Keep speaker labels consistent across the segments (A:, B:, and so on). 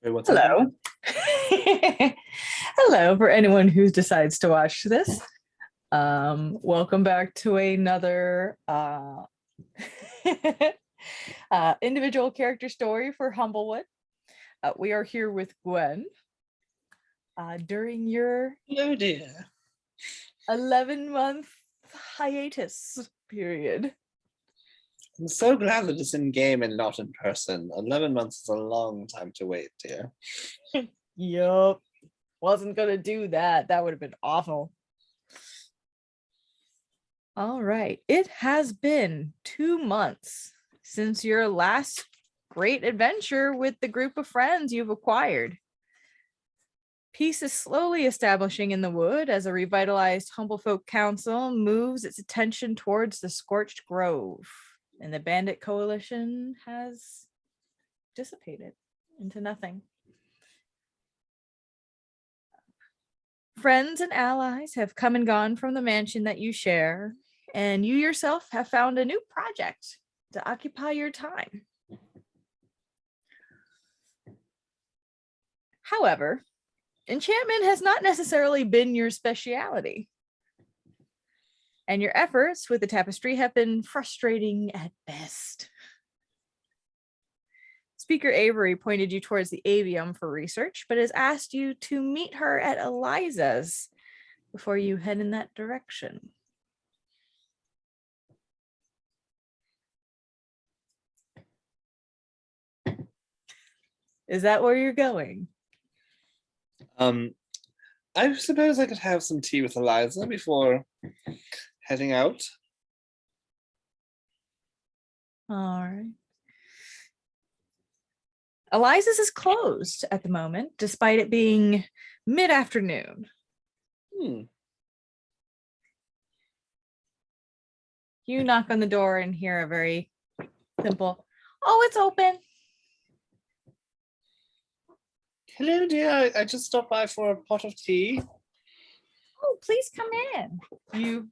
A: Wait, what's happening?
B: Hello. Hello for anyone who decides to watch this. Welcome back to another individual character story for Humblewood. We are here with Gwen during your
A: Oh dear.
B: 11-month hiatus period.
A: I'm so glad that it's in game and not in person. 11 months is a long time to wait, dear.
B: Yup. Wasn't gonna do that. That would have been awful. All right. It has been 2 months since your last great adventure with the group of friends you've acquired. Peace is slowly establishing in the wood as a revitalized Humblefolk Council moves its attention towards the Scorched Grove, and the Bandit Coalition has dissipated into nothing. Friends and allies have come and gone from the mansion that you share, and you yourself have found a new project to occupy your time. However, enchantment has not necessarily been your specialty, and your efforts with the tapestry have been frustrating at best. Speaker Avery pointed you towards the Avium for research, but has asked you to meet her at Eliza's before you head in that direction. Is that where you're going?
A: I suppose I could have some tea with Eliza before heading out.
B: All right. Eliza's is closed at the moment, despite it being mid-afternoon. You knock on the door and hear a very simple, "Oh, it's open."
A: Hello, dear. I just stopped by for a pot of tea.
B: "Oh, please come in." You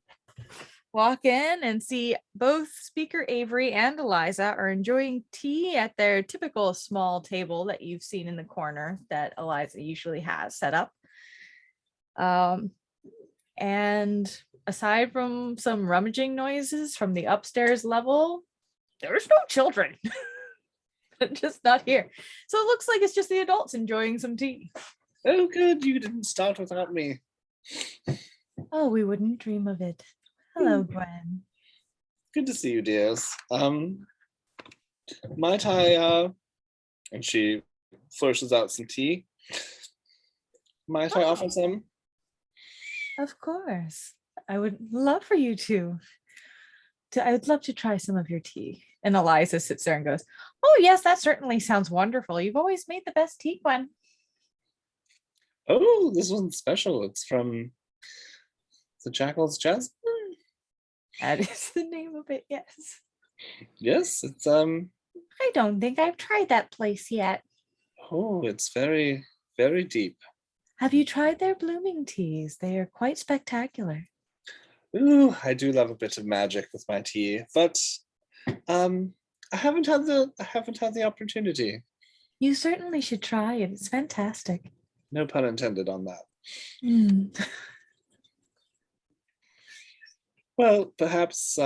B: walk in and see both Speaker Avery and Eliza are enjoying tea at their typical small table that you've seen in the corner that Eliza usually has set up. And aside from some rummaging noises from the upstairs level, there's no children. Just not here. So it looks like it's just the adults enjoying some tea.
A: Oh, good. You didn't start without me.
B: Oh, we wouldn't dream of it. Hello, Gwen.
A: Good to see you, dears. Might I, and she flourishes out some tea. Might I offer some?
B: Of course. I would love for you to. I would love to try some of your tea. And Eliza sits there and goes, "Oh, yes, that certainly sounds wonderful. You've always made the best tea, Gwen."
A: Oh, this one's special. It's from the Jackal's Jasmine.
B: That is the name of it, yes.
A: Yes, it's
B: I don't think I've tried that place yet.
A: oh, it's very, very deep.
B: Have you tried their blooming teas? They are quite spectacular.
A: Ooh, I do love a bit of magic with my tea, but I haven't had the opportunity.
B: You certainly should try it. It's fantastic.
A: No pun intended on that. Well, perhaps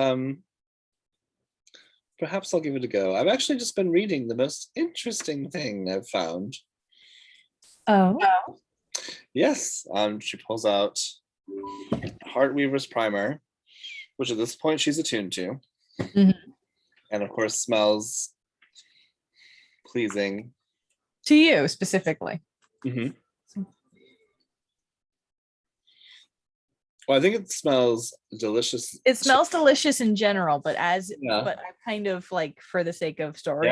A: perhaps I'll give it a go. I've actually just been reading the most interesting thing I've found.
B: Oh.
A: Yes, she pulls out Heartweaver's primer, which at this point she's attuned to, and of course smells pleasing
B: to you specifically.
A: Well, I think it smells delicious.
B: It smells delicious in general, but but I kind of like, for the sake of story,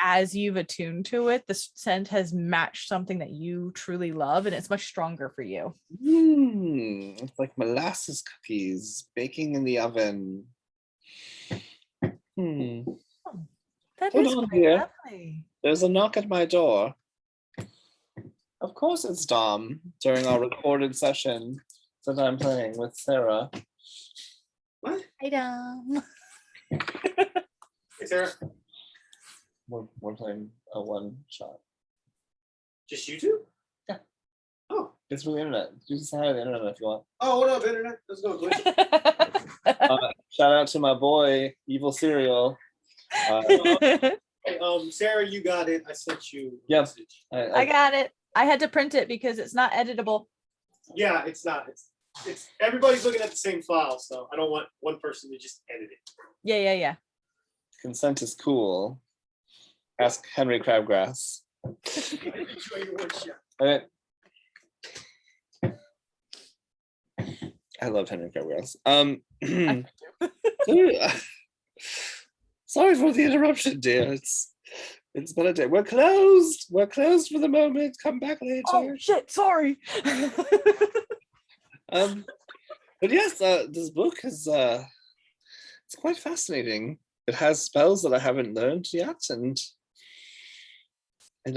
B: as you've attuned to it, the scent has matched something that you truly love, and it's much stronger for you.
A: It's like molasses cookies baking in the oven.
B: Oh, that is quite lovely.
A: There's a knock at my door. Of course it's Dom during our recorded session that I'm playing with Sarah. What?
B: Hi, Dom.
A: Hey, Sarah. We're playing a one shot.
C: Just you two?
A: Yeah.
C: Oh.
A: It's from the internet. You can say hi to the internet if you want.
C: Oh, what up, internet? Let's go, Gwen.
A: Shout out to my boy, Evil Cereal.
C: Sarah, you got it. I sent you a
A: Yep.
C: message.
B: I got it. I had to print it because it's not editable.
C: Yeah, it's not. It's everybody's looking at the same file, so I don't want one person to just edit it.
B: Yeah.
A: Consent is cool. Ask Henry Crabgrass.
C: Enjoy your workshop.
A: Okay. I love Henry Crabgrass. Sorry for the interruption, dear. It's been a day. We're closed. We're closed for the moment. Come back later.
B: Oh shit! Sorry.
A: But yes, this book is it's quite fascinating. It has spells that I haven't learned yet, and it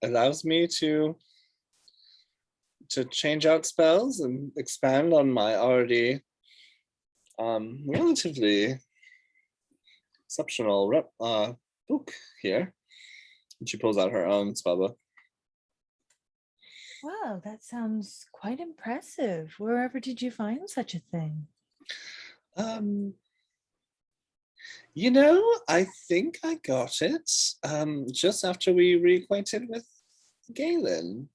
A: allows me to change out spells and expand on my already relatively exceptional book here. And she pulls out her own spell book.
B: Wow, that sounds quite impressive. Wherever did you find such a thing?
A: I think I got it just after we reacquainted with Galen.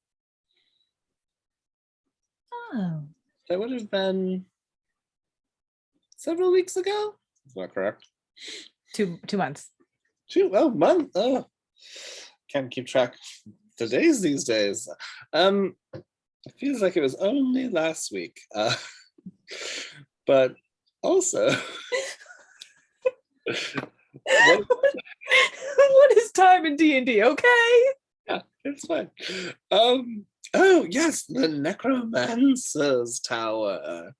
B: Oh.
A: That would have been several weeks ago. Is that correct?
B: 2 months.
A: Month. Oh, can't keep track of the days these days. It feels like it was only last week. But also,
B: what is time in D&D? Okay.
A: Yeah, it's fine. Oh yes, the Necromancer's Tower.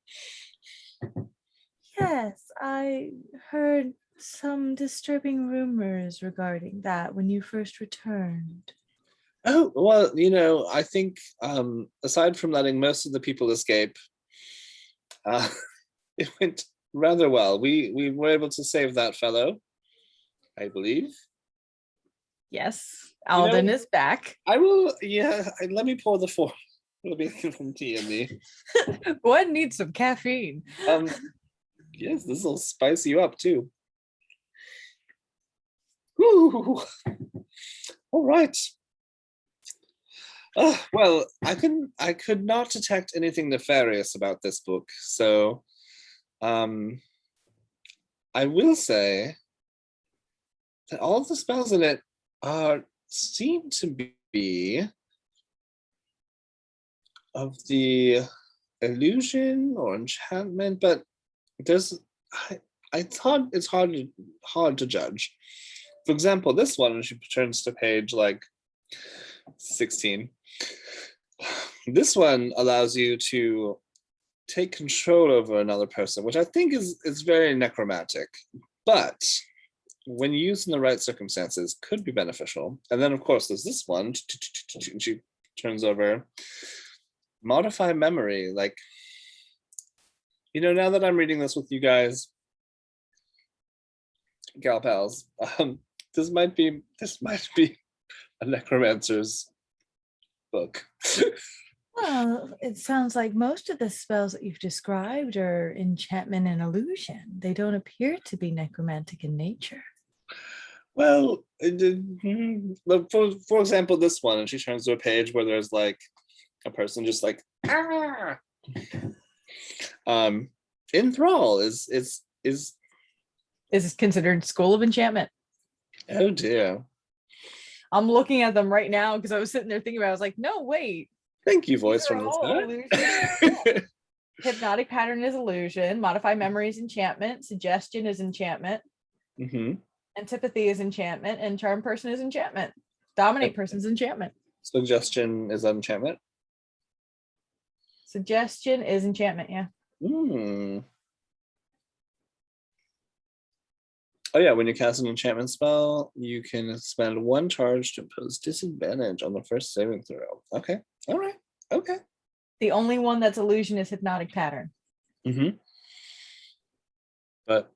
B: Yes, I heard some disturbing rumors regarding that when you first returned.
A: Oh, well, I think aside from letting most of the people escape, it went rather well. We were able to save that fellow, I believe.
B: Yes, Alden is back.
A: I will, let me pour the form. It'll be some tea in me.
B: Gwen needs some caffeine.
A: Yes, this will spice you up too. Woo. All right. Well, I could not detect anything nefarious about this book, so I will say that all of the spells in it seem to be of the illusion or enchantment, but it's hard to judge. For example, this one, she turns to page 16. This one allows you to take control over another person, which I think is very necromantic, but when used in the right circumstances, could be beneficial. And then, of course, there's this one. She turns over. Modify memory. Now that I'm reading this with you guys, gal pals, this might be a necromancer's book.
B: Well, it sounds like most of the spells that you've described are enchantment and illusion. They don't appear to be necromantic in nature.
A: Well, for example, this one, and she turns to a page where there's a person just enthrall is
B: considered School of Enchantment.
A: Oh dear.
B: I'm looking at them right now because I was sitting there thinking about it. I was like, no, wait.
A: Thank you, voice from the
B: sky. Hypnotic pattern is illusion. Modify memory is enchantment. Suggestion is enchantment.
A: Mm-hmm.
B: Antipathy is enchantment. And charm person is enchantment. Dominate person is enchantment.
A: Suggestion is enchantment.
B: Suggestion is enchantment, yeah.
A: Oh yeah, when you cast an enchantment spell, you can spend 1 charge to impose disadvantage on the first saving throw. Okay, all right, okay.
B: The only one that's illusion is hypnotic pattern.
A: Mm-hmm. But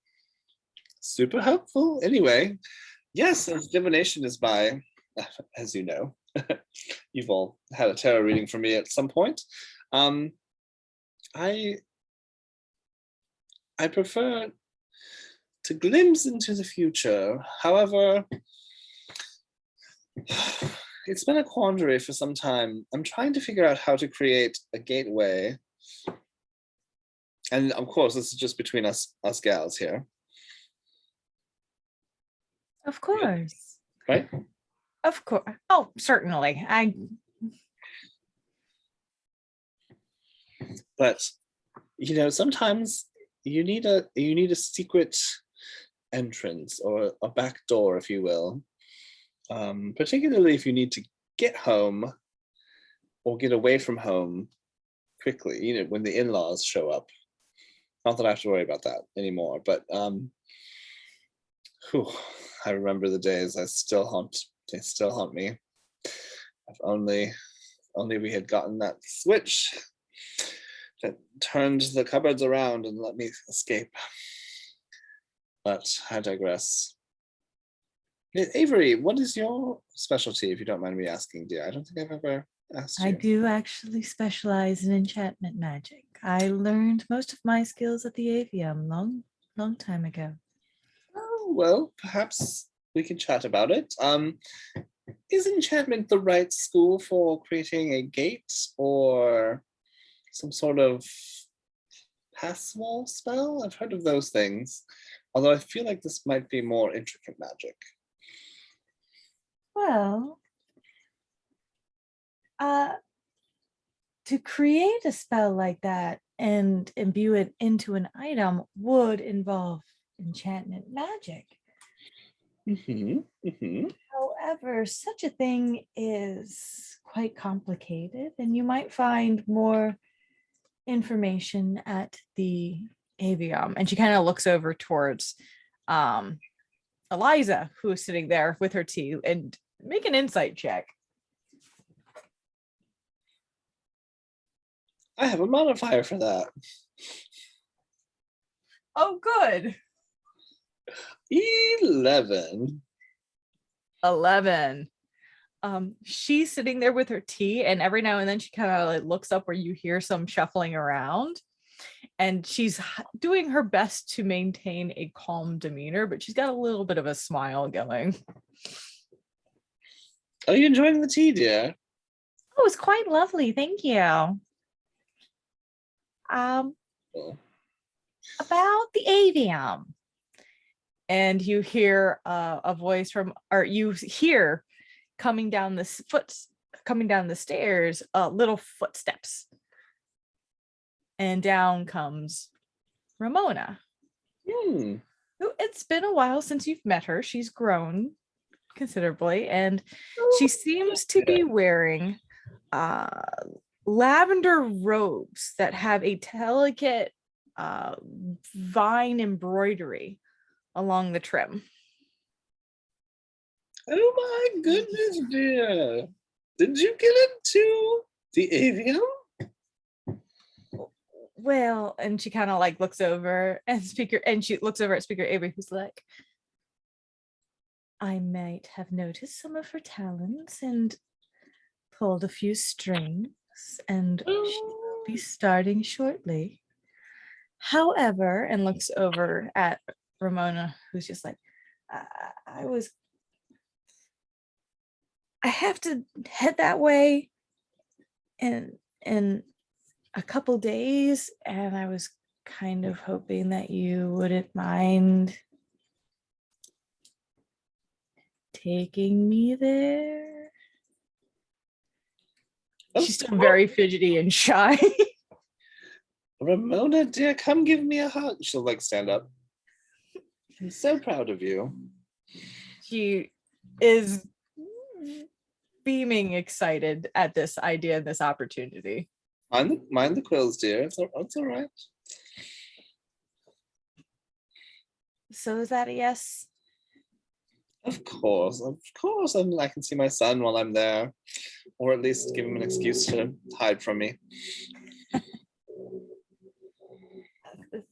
A: super helpful. Anyway, yes, as divination is by, as you know, You've all had a tarot reading from me at some point. I prefer to glimpse into the future. However, it's been a quandary for some time. I'm trying to figure out how to create a gateway. And of course, this is just between us gals here.
B: Of course.
A: Right?
B: Of course. Oh, certainly.
A: But sometimes you need a secret entrance or a back door, if you will. Particularly if you need to get home or get away from home quickly, when the in-laws show up. Not that I have to worry about that anymore, but I remember the days. They still haunt me. If only we had gotten that switch that turned the cupboards around and let me escape. But I digress. Avery, what is your specialty, if you don't mind me asking, dear? I don't think I've ever asked you.
B: I do actually specialize in enchantment magic. I learned most of my skills at the Avium long time ago.
A: Oh, well, perhaps we can chat about it. Is enchantment the right school for creating a gate or some sort of pass wall spell? I've heard of those things, although I feel like this might be more intricate magic.
B: Well, to create a spell like that and imbue it into an item would involve enchantment magic. However, such a thing is quite complicated, and you might find more information at the Avium. And she kind of looks over towards Eliza, who is sitting there with her tea, and make an insight check.
A: I have a modifier for that.
B: Oh, good.
A: 11.
B: She's sitting there with her tea, and every now and then she kind of like looks up where you hear some shuffling around, and she's doing her best to maintain a calm demeanor, but she's got a little bit of a smile going.
A: Are you enjoying the tea, dear?
B: Oh, it's quite lovely, thank you. About the Avium. And you hear a voice you hear coming down the stairs, little footsteps. And down comes Ramona. It's been a while since you've met her. She's grown considerably, and she seems to be wearing lavender robes that have a delicate vine embroidery along the trim.
A: Oh my goodness, dear. Did you get into the Avium?
B: Well, and she kind of like looks over and she looks over at Speaker Avery, who's like, I might have noticed some of her talents and pulled a few strings, and she'll be starting shortly. However, and looks over at Ramona, who's just like, I have to head that way in a couple days, and I was kind of hoping that you wouldn't mind taking me there. She's still very fidgety and shy.
A: Ramona, dear, come give me a hug. She'll like stand up. I'm so proud of you.
B: She is beaming excited at this idea and this opportunity.
A: Mind the quills, dear. It's all right.
B: So is that a yes?
A: Of course. I can see my son while I'm there, or at least give him an excuse to hide from me.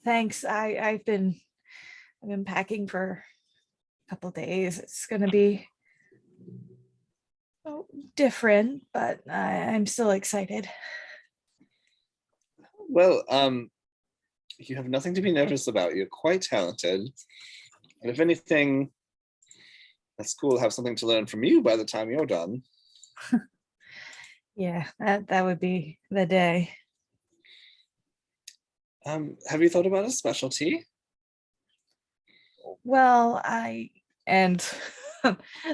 B: Thanks. I've been packing for a couple days. It's gonna be Oh, different, but I'm still excited.
A: Well, you have nothing to be nervous about. You're quite talented. And if anything, the school will have something to learn from you by the time you're done.
B: Yeah, that would be the day.
A: Have you thought about a specialty?
B: Well, and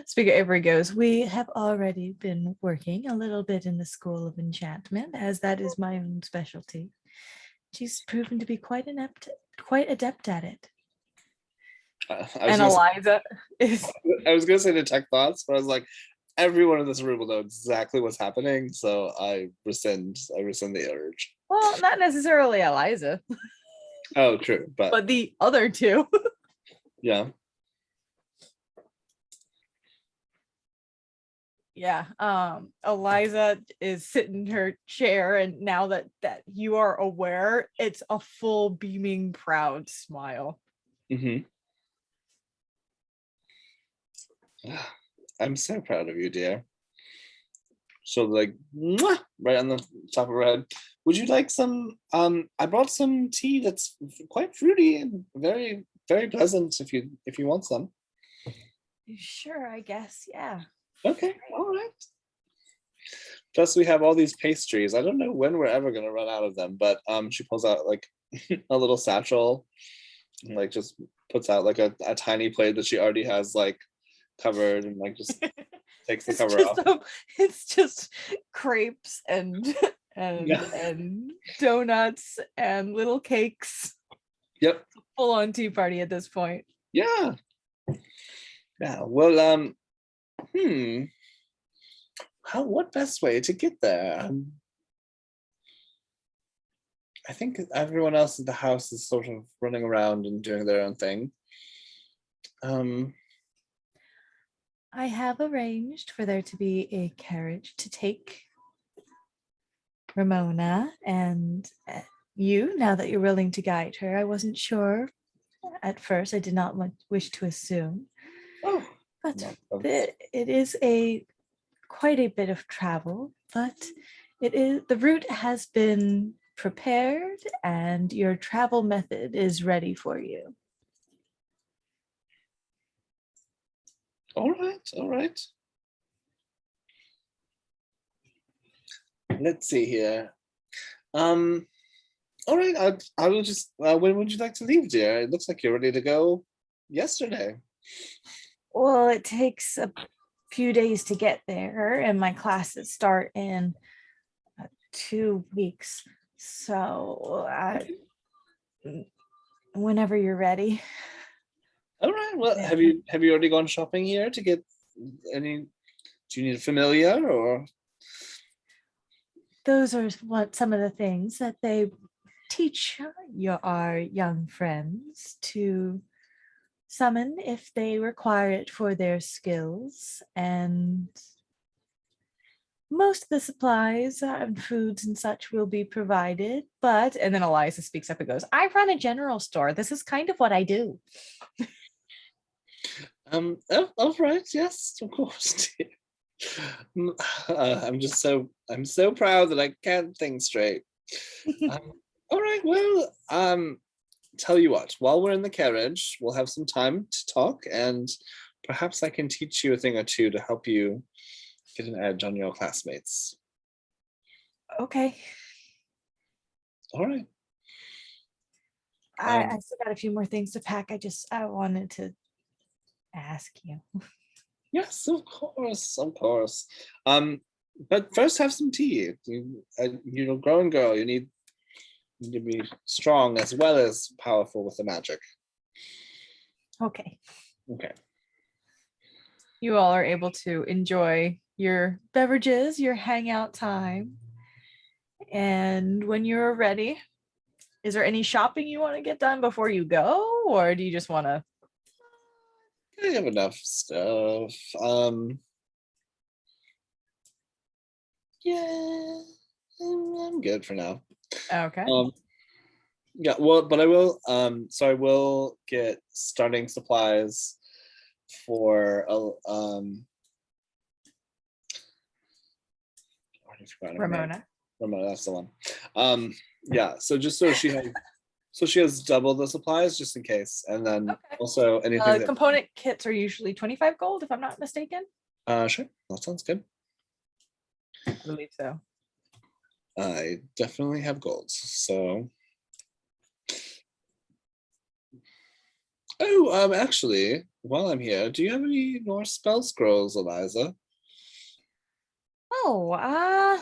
B: Speaker Avery goes, we have already been working a little bit in the School of Enchantment, as that is my own specialty. She's proven to be quite adept at it. And Eliza is
A: I was gonna say detect thoughts, but I was like, everyone in this room will know exactly what's happening, so I rescind the urge.
B: well, not necessarily Eliza,
A: Oh, true,
B: but the other two.
A: yeah.
B: Yeah, Eliza is sitting in her chair, and now that you are aware, it's a full beaming proud smile.
A: Mm-hmm. I'm so proud of you, dear. So like, mwah, right on the top of her head. Would you like some? I brought some tea that's quite fruity and very, very pleasant. If you want some.
B: Sure, I guess. Yeah.
A: Okay, all right. Plus, we have all these pastries. I don't know when we're ever gonna run out of them, but she pulls out like a little satchel, and, like just puts out like a tiny plate that she already has like covered, and like just takes the cover off.
B: It's just crepes and
A: Yeah.
B: and donuts and little cakes.
A: Yep.
B: Full on tea party at this point.
A: Yeah. Yeah. Well, what best way to get there? I think everyone else in the house is sort of running around and doing their own thing.
B: I have arranged for there to be a carriage to take Ramona and you, now that you're willing to guide her. I wasn't sure at first. I did not wish to assume.
A: Oh,
B: but
A: no.
B: it is quite a bit of travel, but the route has been prepared and your travel method is ready for you.
A: All right. Let's see here. All right, I will just. When would you like to leave, dear? It looks like you're ready to go yesterday.
B: Well, it takes a few days to get there, and my classes start in 2 weeks. So, whenever you're ready.
A: All right. Well, have you already gone shopping here to get any? Do you need a familiar or?
B: Those are some of the things that they teach our young friends to summon if they require it for their skills, and most of the supplies and foods and such will be provided. But, and then Eliza speaks up and goes, I run a general store. This is kind of what I do.
A: All right. Yes, of course. I'm so proud that I can't think straight. All right. Well, tell you what, while we're in the carriage, we'll have some time to talk, and perhaps I can teach you a thing or two to help you get an edge on your classmates.
B: Okay.
A: All right.
B: I still got a few more things to pack. I wanted to ask you.
A: Yes, of course. But first have some tea. You're a growing girl. You need to be strong as well as powerful with the magic.
B: Okay.
A: Okay.
B: You all are able to enjoy your beverages, your hangout time. And when you're ready, is there any shopping you want to get done before you go? Or do you just want to?
A: I have enough stuff. Yeah, I'm good for now.
B: Okay.
A: Yeah, well, but I will. So I will get starting supplies for I forgot her name.
B: Ramona.
A: Ramona, that's the one. Yeah, so just so she has double the supplies just in case, and then
B: Okay.
A: also anything that.
B: Component kits are usually 25 gold, if I'm not mistaken.
A: Sure, that sounds good.
B: I believe so.
A: I definitely have golds, so. Oh, actually, while I'm here, do you have any more spell scrolls, Eliza?
B: Oh,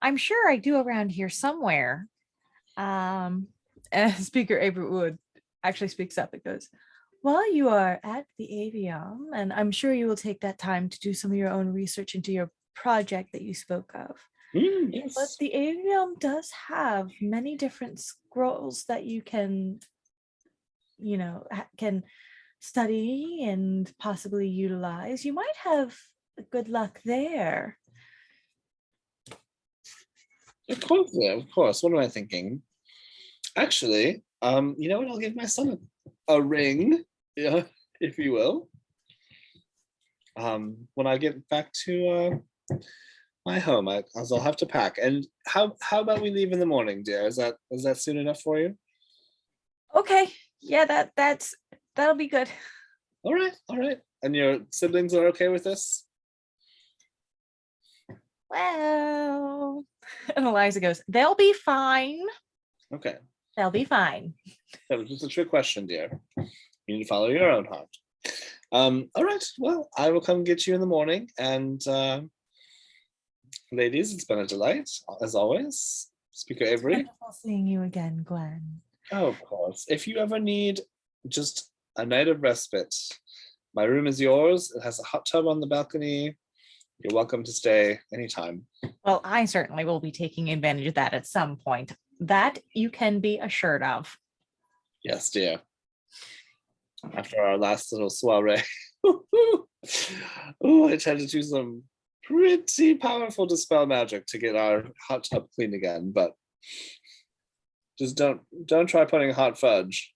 B: I'm sure I do around here somewhere. And Speaker Avery Wood actually speaks up. It goes, while you are at the Avium, and I'm sure you will take that time to do some of your own research into your project that you spoke of.
A: Yes.
B: But the Avium does have many different scrolls that you can, can study and possibly utilize. You might have good luck there.
A: Of course, yeah, of course. What am I thinking? Actually, you know what? I'll give my son a ring, yeah, if you will. When I get back to my home, I'll have to pack. And how about we leave in the morning, dear? Is that soon enough for you?
B: Okay, yeah, that'll be good.
A: All right. And your siblings are okay with this?
B: Well, and Eliza goes, they'll be fine.
A: Okay.
B: They'll be fine.
A: That was just a trick question, dear. You need to follow your own heart. All right. Well, I will come get you in the morning. And ladies, it's been a delight, as always. Speaker Avery.
B: Wonderful seeing you again, Gwen.
A: Oh, of course. If you ever need just a night of respite, my room is yours. It has a hot tub on the balcony. You're welcome to stay anytime.
B: Well, I certainly will be taking advantage of that at some point. That you can be assured of.
A: Yes, dear. After our last little soiree. Oh, I tried to do some pretty powerful dispel magic to get our hot tub clean again, but just don't try putting hot fudge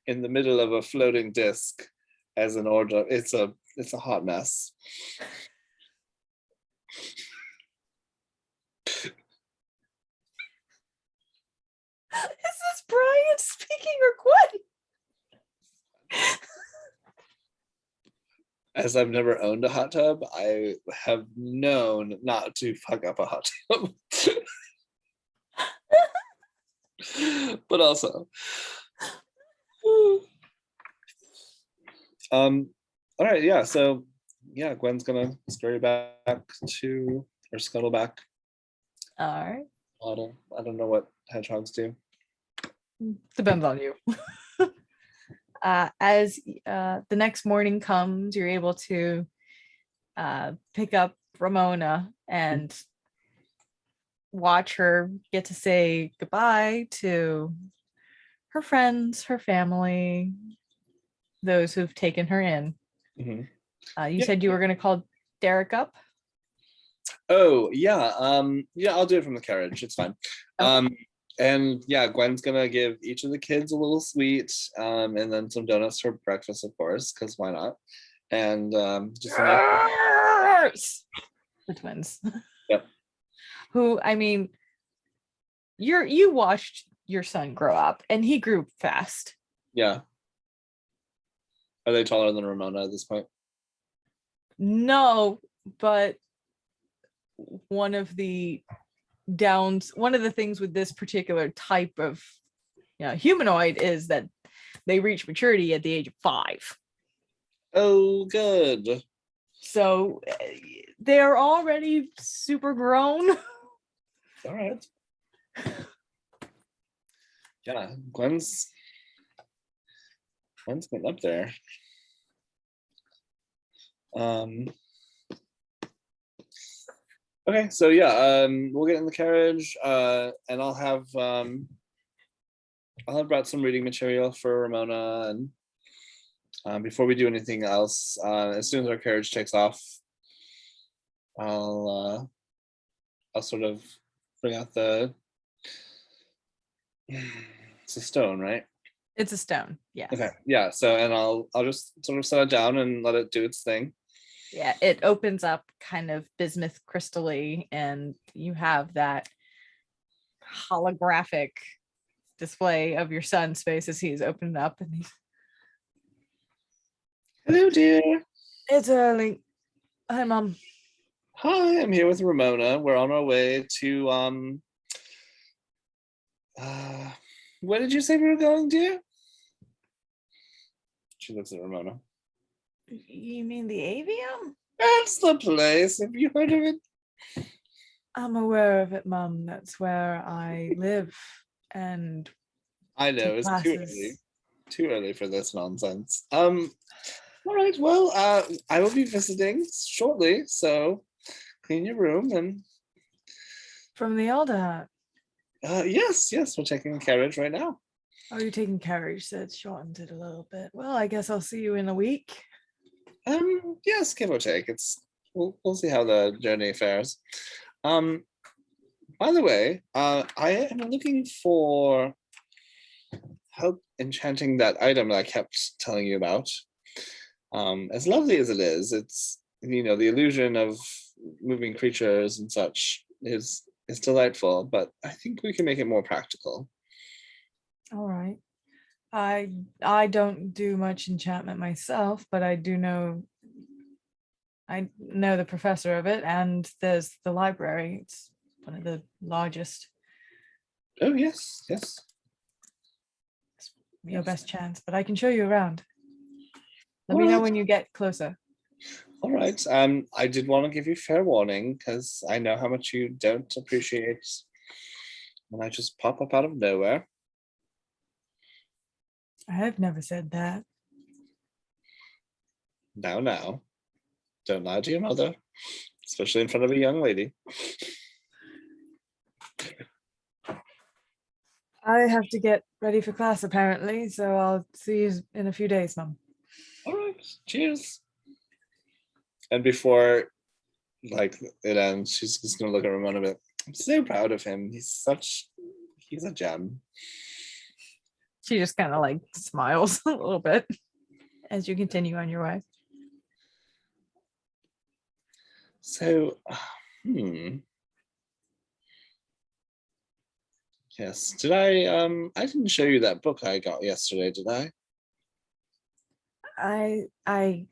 A: in the middle of a floating disc as an order. It's a hot mess.
B: Is this Brian speaking or Gwen?
A: As I've never owned a hot tub, I have known not to fuck up a hot tub. But also, all right, yeah. So, yeah, Gwen's gonna scurry back to or scuttle back.
B: All right.
A: I don't know what hedgehogs do.
B: Depends on you. As the next morning comes, you're able to pick up Ramona and watch her get to say goodbye to her friends, her family, those who've taken her in.
A: Mm-hmm.
B: You said you were going to call Derek up?
A: Oh, yeah. Yeah, I'll do it from the carriage. It's fine.
B: Okay.
A: And yeah, Gwen's gonna give each of the kids a little sweet, and then some donuts for breakfast, of course, because why not? And just a nice...
B: The twins.
A: Yep.
B: Who, I mean, you watched your son grow up, and he grew fast.
A: Yeah. Are they taller than Ramona at this point?
B: No, but one of the things with this particular type of humanoid is that they reach maturity at the age of 5.
A: Oh, good.
B: So they're already super grown.
A: All right. Yeah, Gwen's getting up there. Okay, so yeah, we'll get in the carriage, and I'll have brought some reading material for Ramona, and before we do anything else, as soon as our carriage takes off, I'll sort of bring out it's a stone, right?
B: It's a stone, yes.
A: Okay, yeah. So and I'll just sort of set it down and let it do its thing.
B: Yeah, it opens up kind of bismuth crystally, and you have that holographic display of your son's face as he's opened up, and he's,
A: Hello, dear.
B: it's early. Hi, Mom.
A: Hi, I'm here with Ramona. We're on our way to where did you say we were going, dear? She looks at Ramona.
B: You mean the Avium?
A: That's the place. Have you heard of it?
B: I'm aware of it, Mum. That's where I live and
A: I know,
B: take
A: it's too early.
B: classes.
A: Too early for this nonsense. All right, well, I will be visiting shortly, so clean your room and
B: From the Alder Hut.
A: yes, we're taking a carriage right now.
B: Oh, you're taking carriage, so it shortened it a little bit. Well, I guess I'll see you in a week.
A: Yes, give or take. We'll see how the journey fares. By the way, I am looking for help enchanting that item that I kept telling you about. As lovely as it is, it's the illusion of moving creatures and such is delightful, but I think we can make it more practical.
B: All right. I don't do much enchantment myself, but I know the professor of it, and there's the library. It's one of the largest.
A: Oh yes.
B: It's your best chance, but I can show you around. Let me know
A: Alright.
B: when you get closer.
A: All right. I did want to give you fair warning because I know how much you don't appreciate when I just pop up out of nowhere.
B: I have never said that.
A: Now, don't lie to your mother, especially in front of a young lady.
B: I have to get ready for class apparently, so I'll see you in a few days, Mum.
A: All right. Cheers. And before it ends, she's just gonna look at Ramon a bit. I'm so proud of him. He's a gem.
B: She just kind of like smiles a little bit as you continue on your way.
A: So, yes. Did I didn't show you that book I got yesterday, did I?
B: I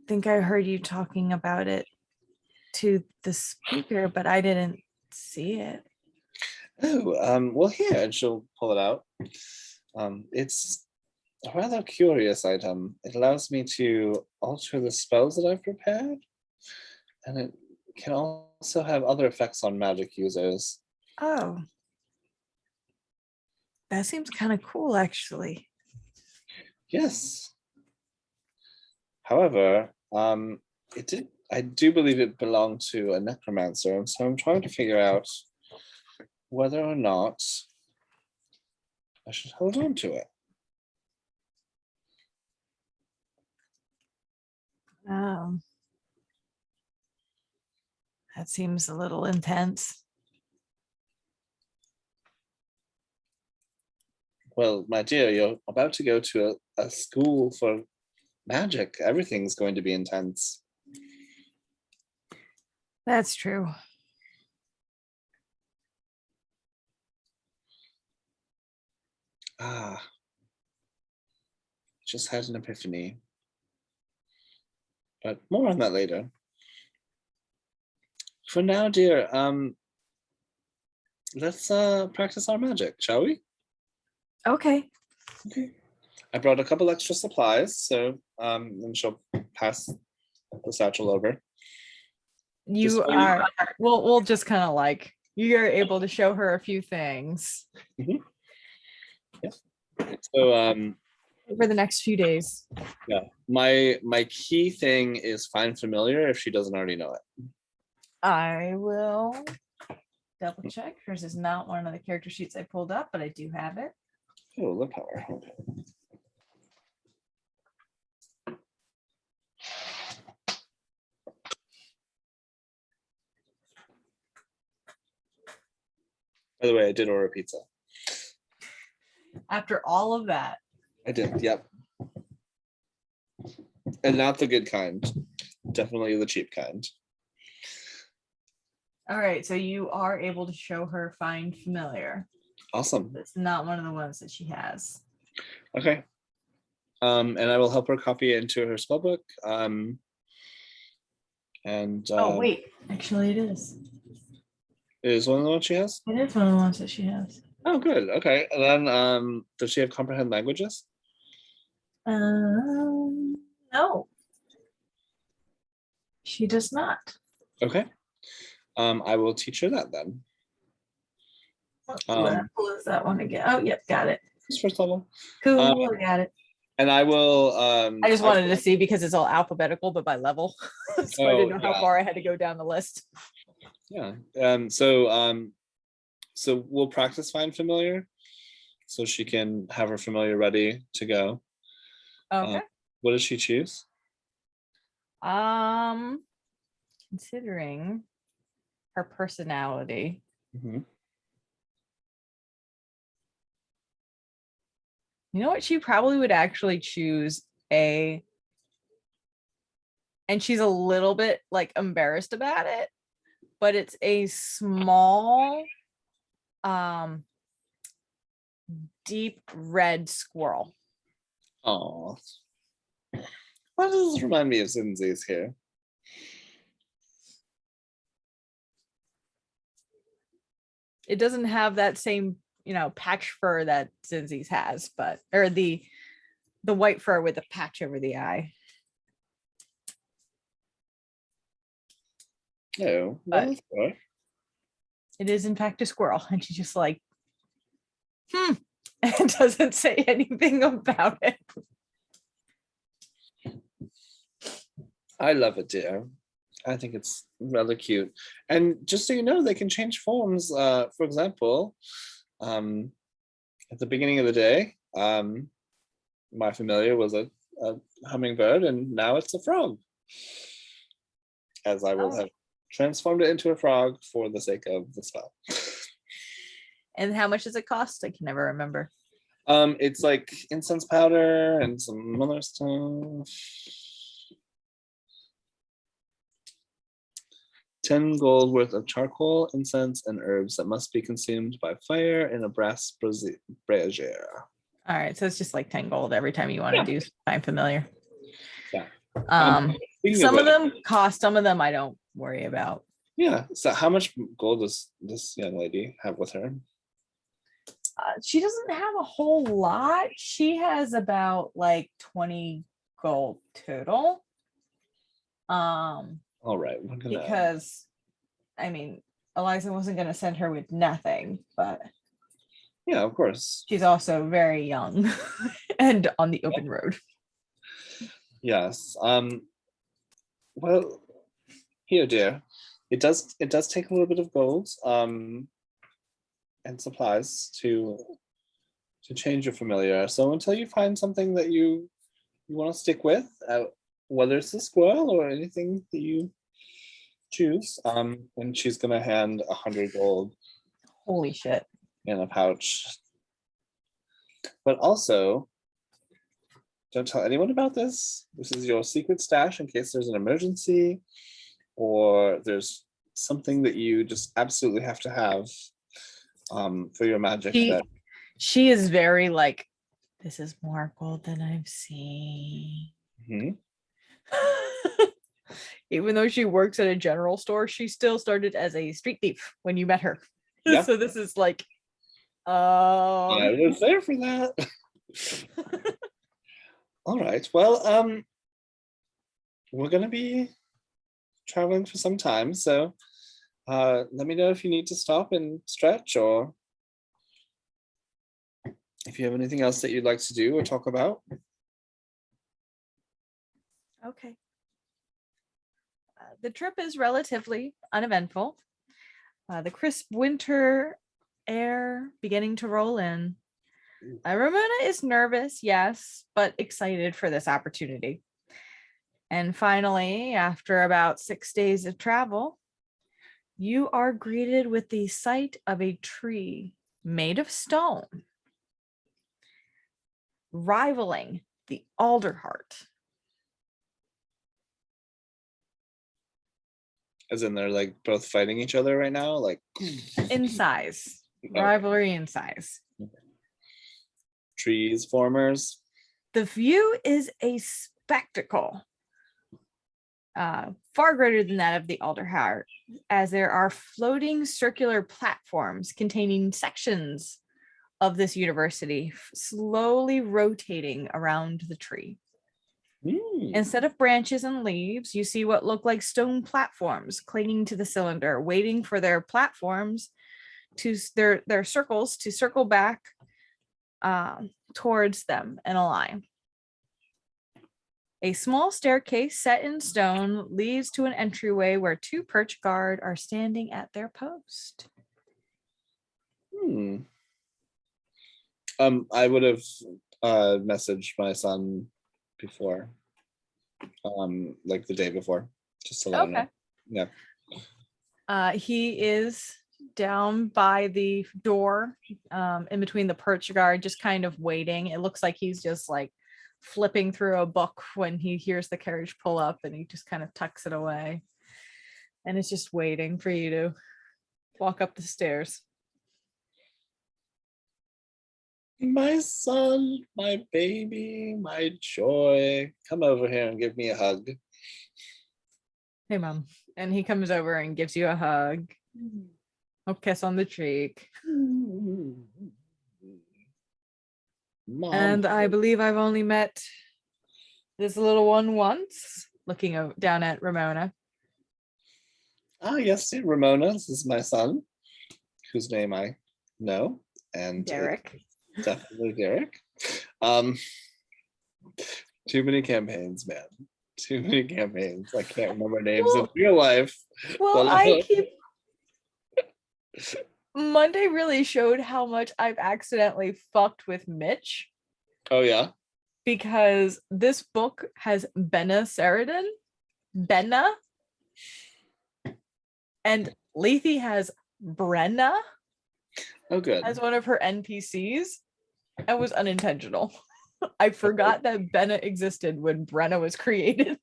B: think I heard you talking about it to the speaker, but I didn't see it.
A: Oh, well, here, and she'll pull it out. It's a rather curious item. It allows me to alter the spells that I've prepared, and it can also have other effects on magic users.
B: Oh, that seems kind of cool, actually.
A: Yes. However, I do believe it belonged to a necromancer, and so I'm trying to figure out whether or not I should hold on to it.
B: Um, that seems a little intense.
A: Well, my dear, you're about to go to a school for magic. Everything's going to be intense.
B: That's true.
A: Just had an epiphany. But more on that later. For now, dear, let's practice our magic, shall we?
B: Okay.
A: Okay. I brought a couple extra supplies, so and she'll pass the satchel over.
B: You are, we'll just kind of like, you're able to show her a few things.
A: Mm-hmm. Yeah. So
B: for the next few days.
A: Yeah, my key thing is find familiar if she doesn't already know it.
B: I will double check. Hers is not one of the character sheets I pulled up, but I do have it.
A: Oh, the power. Okay. By the way, I did order a pizza.
B: After all of that.
A: I did, yep. And not the good kind. definitely the cheap kind.
B: All right, so you are able to show her Find Familiar.
A: Awesome.
B: It's not one of the ones that she has.
A: Okay. And I will help her copy it into her spellbook.
B: Oh, wait. Actually, it is.
A: It is one of the ones she has?
B: It is one of the ones that she has.
A: Oh, good. Okay. And then does she have comprehend languages?
B: No. She does not.
A: Okay. I will teach her that then.
B: What level is that one again? Oh, yep, got it.
A: It's first level.
B: Cool, I got it.
A: And I will
B: I just wanted to see because it's all alphabetical, but by level. So I didn't know how far I had to go down the list.
A: Yeah. So we'll practice Find Familiar so she can have her familiar ready to go.
B: Okay.
A: What does she choose?
B: Considering her personality,
A: Mhm.
B: you know what? She probably would actually choose and she's a little bit like embarrassed about it, but it's a small, deep red squirrel.
A: Oh. Why does this remind me of Zinzi's here?
B: It doesn't have that same, patch fur that Zinzi's has, or the white fur with a patch over the eye.
A: No.
B: But it is in fact a squirrel, and she's just like, and doesn't say anything about it.
A: I love it, dear. I think it's rather cute. And just so you know, they can change forms. For example, at the beginning of the day, my familiar was a hummingbird, and now it's a frog. As I will have transformed it into a frog for the sake of the spell.
B: And how much does it cost? I can never remember.
A: It's like incense powder and some other stuff. 10 gold worth of charcoal, incense, and herbs that must be consumed by fire in a brass brazier.
B: All right, so it's just like 10 gold every time you want to do Find Familiar.
A: Yeah.
B: Some of them cost, some of them I don't worry about.
A: Yeah. So how much gold does this young lady have with her?
B: She doesn't have a whole lot. She has about like 20 gold total.
A: All right.
B: Because Eliza wasn't going to send her with nothing, but
A: yeah, of course.
B: She's also very young and on the open road.
A: Yes. Well, here, dear. It does take a little bit of gold and supplies to change your familiar. So until you find something that you want to stick with, whether it's the squirrel or anything that you choose, and she's gonna hand 100 gold.
B: Holy shit.
A: In a pouch. But also, don't tell anyone about this. This is your secret stash in case there's an emergency or there's something that you just absolutely have to have for your magic.
B: She is very like, this is more gold than I've seen.
A: Mm-hmm.
B: Even though she works at a general store, she still started as a street thief when you met her. Yeah. So this is like,
A: I was there for that. All right. Well, we're gonna be traveling for some time, so let me know if you need to stop and stretch, or if you have anything else that you'd like to do or talk about.
B: Okay. The trip is relatively uneventful. The crisp winter air beginning to roll in. Ramona is nervous, yes, but excited for this opportunity. And finally, after about 6 days of travel, you are greeted with the sight of a tree made of stone, rivaling the alder heart.
A: As in they're like both fighting each other right now? Like
B: In size.
A: Okay.
B: Rivalry in size.
A: trees formers?
B: The view is a spectacle. Far greater than that of the Alder Heart, as there are floating circular platforms containing sections of this university slowly rotating around the tree. Instead of branches and leaves, you see what look like stone platforms clinging to the cylinder, waiting for their platforms to their circles to circle back towards them in a line. A small staircase set in stone leads to an entryway where two perch guard are standing at their post.
A: I would have messaged my son before, like the day before, just to let him know.
B: Yeah. He is down by the door, in between the perch guard, just kind of waiting. It looks like he's just like flipping through a book when he hears the carriage pull up, and he just kind of tucks it away, and it's just waiting for you to walk up the stairs.
A: My son, my baby, my joy, come over here and give me a hug.
B: Hey, Mom. And he comes over and gives you a hug, a kiss on the cheek.
A: Mom.
B: And I believe I've only met this little one once, looking down at Ramona.
A: Ah, yes, Ramona. This is my son, whose name I know, and
B: Derek.
A: definitely Derek. Too many campaigns, man. Too many campaigns. I can't remember names in real life.
B: Well, Monday really showed how much I've accidentally fucked with Mitch.
A: Oh, yeah?
B: Because this book has Benna Sheridan. Benna. And Lethe has Brenna.
A: Oh, good.
B: As one of her NPCs. That was unintentional. I forgot that Benna existed when Brenna was created.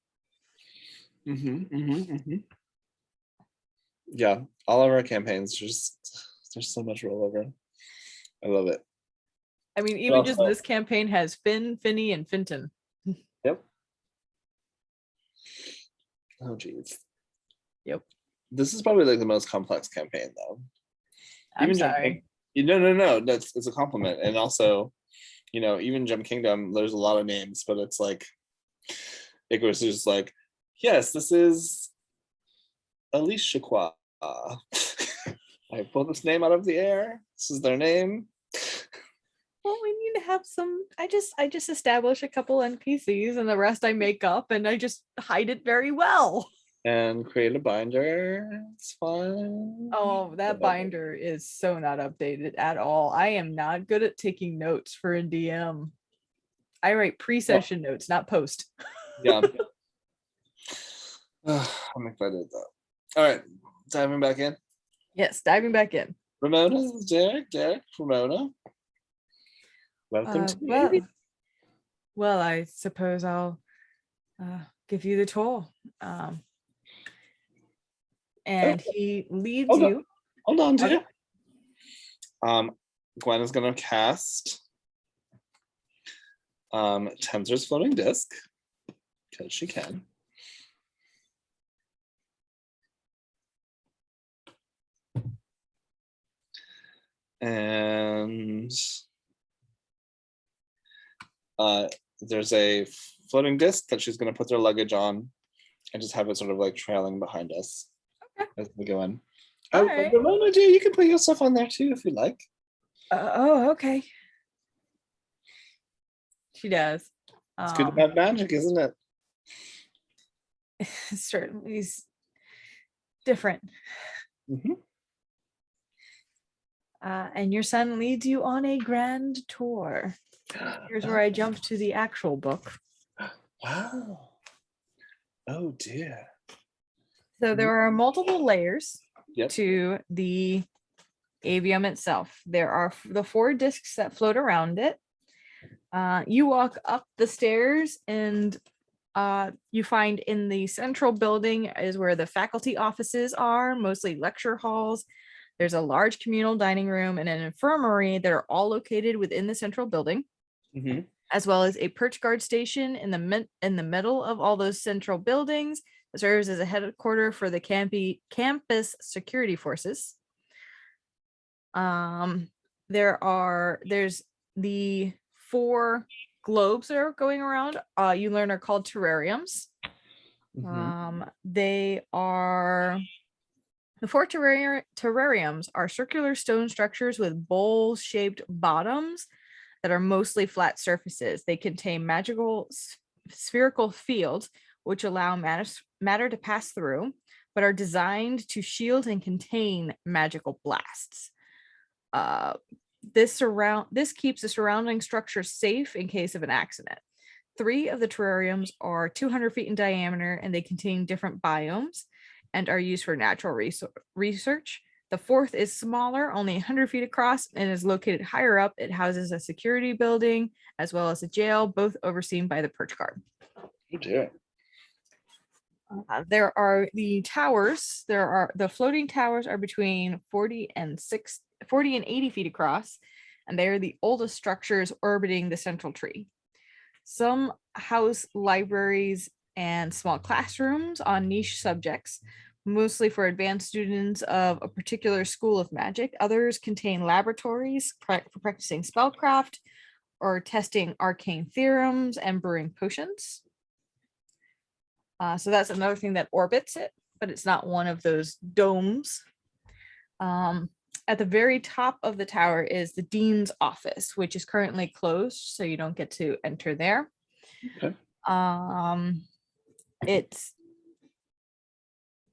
A: Yeah, all of our campaigns, there's so much rollover. I love it.
B: I mean, even just this campaign has Finn, Finny, and Finton.
A: Yep. Oh, geez.
B: Yep.
A: This is probably like the most complex campaign, though.
B: I'm sorry.
A: No. It's a compliment. And also, even Gem Kingdom, there's a lot of names, but it's like, Icarus is just like, yes, this is Alicia Qua. I pulled this name out of the air. This is their name.
B: Well, we need to have some. I just establish a couple NPCs, and the rest I make up, and I just hide it very well.
A: And create a binder. It's fine.
B: Oh, that binder is so not updated at all. I am not good at taking notes for a DM. I write pre-session notes, not post.
A: Yeah. I'm excited though. All right, diving back in.
B: Yes, diving back in.
A: Ramona, Derek, Ramona. Welcome to me.
B: Well, I suppose I'll give you the tour. And he leads you.
A: Hold on, dear. Gwen is gonna cast Tensor's floating disc, because she can. And there's a floating disc that she's going to put their luggage on and just have it sort of like trailing behind us as we go in.
B: Right.
A: Ramona, dear, you can put your stuff on there too if you like.
B: Okay. She does.
A: It's good to have magic, isn't it?
B: Certainly is different. And your son leads you on a grand tour. Here's where I jump to the actual book.
A: Wow. Oh dear.
B: So there are multiple layers
A: Yep.
B: to the Avium itself. There are the 4 discs that float around it. You walk up the stairs and You find in the central building is where the faculty offices are, mostly lecture halls. There's a large communal dining room and an infirmary that are all located within the central building, as well as a perch guard station in the middle of all those central buildings that serves as a headquarters for the campus security forces. There's the 4 globes that are going around. You learn are called terrariums. They are the 4 terrariums are circular stone structures with bowl-shaped bottoms that are mostly flat surfaces. They contain magical spherical fields which allow matter to pass through, but are designed to shield and contain magical blasts. This keeps the surrounding structure safe in case of an accident. 3 of the terrariums are 200 feet in diameter, and they contain different biomes and are used for natural research. The 4th is smaller, only 100 feet across, and is located higher up. It houses a security building as well as a jail, both overseen by the perch guard.
A: Oh dear.
B: There are the towers. The floating towers are between 40 and 80 feet across, and they are the oldest structures orbiting the central tree. Some house libraries and small classrooms on niche subjects, mostly for advanced students of a particular school of magic. Others contain laboratories for practicing spellcraft or testing arcane theorems and brewing potions. So that's another thing that orbits it, but it's not one of those domes. At the very top of the tower is the dean's office, which is currently closed, so you don't get to enter there.
A: Okay.
B: It's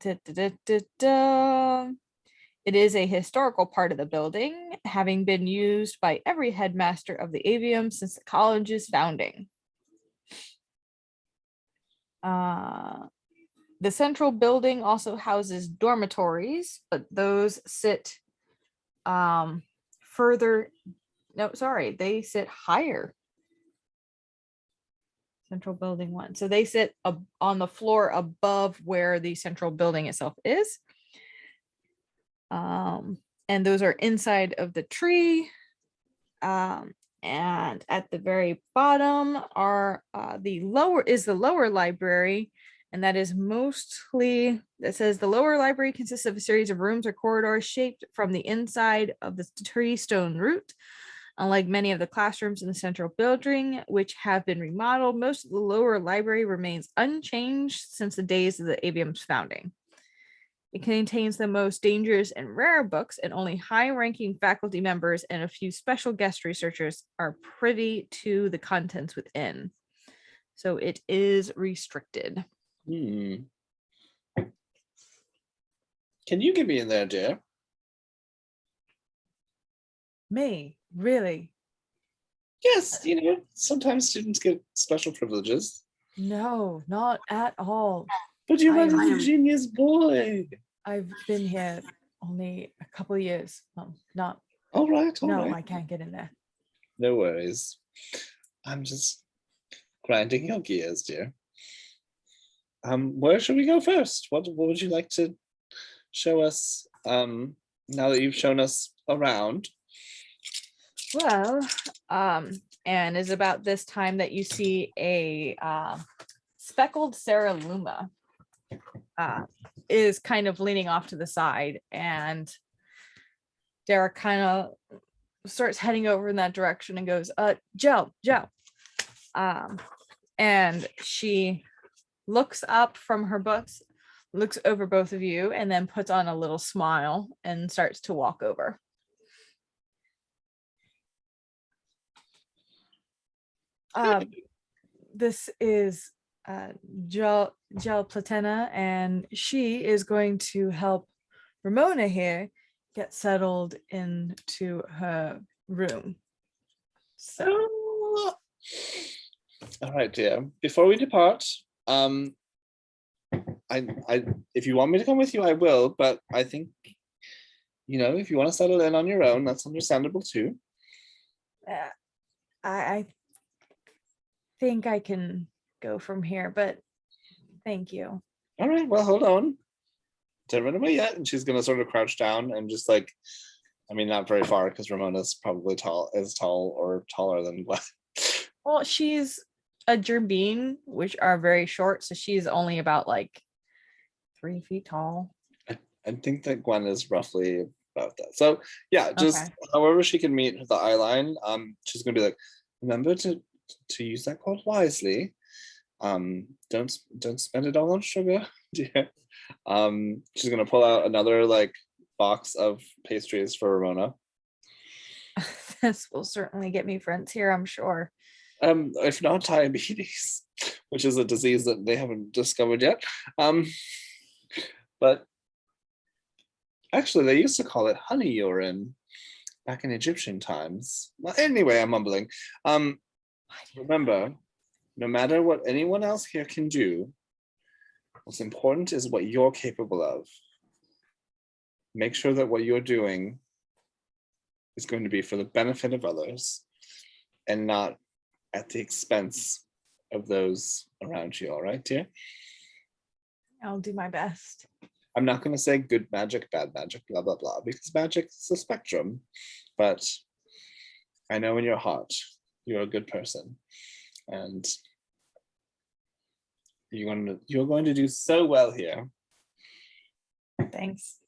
B: It is a historical part of the building, having been used by every headmaster of the Avium since the college's founding. The central building also houses dormitories, but those sit they sit higher. Central building 1. So they sit on the floor above where the central building itself is. And those are inside of the tree. And at the very bottom are the lower library, and that is mostly, it says the lower library consists of a series of rooms or corridors shaped from the inside of the tree stone root. Unlike many of the classrooms in the central building, which have been remodeled, most of the lower library remains unchanged since the days of the Avium's founding. It contains the most dangerous and rare books, and only high-ranking faculty members and a few special guest researchers are privy to the contents within. So it is restricted.
A: Can you get me in there, dear?
B: Me? Really?
A: Yes, sometimes students get special privileges.
B: No, not at all.
A: But you're a genius boy.
B: I've been here only a couple of years. Not.
A: All right.
B: I can't get in there.
A: No worries. I'm just grinding your gears, dear. Where should we go first? What would you like to show us now that you've shown us around?
B: Well, and it's about this time that you see a speckled Sarah Luma is kind of leaning off to the side, and Derek kind of starts heading over in that direction and goes, Joe. And she looks up from her books, looks over both of you, and then puts on a little smile and starts to walk over. This is Gel Platena, and she is going to help Ramona here get settled into her room. So,
A: all right, dear. Before we depart, I if you want me to come with you, I will. But I think, if you want to settle in on your own, that's understandable too.
B: I think I can go from here, but thank you.
A: All right, well, hold on. Don't run away yet. And she's gonna sort of crouch down and just like, I mean, not very far because Ramona's probably as tall or taller than Gwen.
B: Well, she's a gerbine, which are very short, so she's only about like 3 feet tall.
A: I think that Gwen is roughly about that. So yeah, just
B: Okay.
A: however she can meet the eye line, she's gonna be like, remember to use that quote wisely. Don't spend it all on sugar, dear. She's gonna pull out another like box of pastries for Ramona.
B: This will certainly get me friends here, I'm sure.
A: If not diabetes, which is a disease that they haven't discovered yet. But actually, they used to call it honey urine back in Egyptian times. Well, anyway, I'm mumbling. Remember, no matter what anyone else here can do, what's important is what you're capable of. Make sure that what you're doing is going to be for the benefit of others and not at the expense of those around you. All right, dear?
B: I'll do my best.
A: I'm not going to say good magic, bad magic, blah, blah, blah, because magic is a spectrum. But I know in your heart, you're a good person. And you're going to do so well here.
B: Thanks.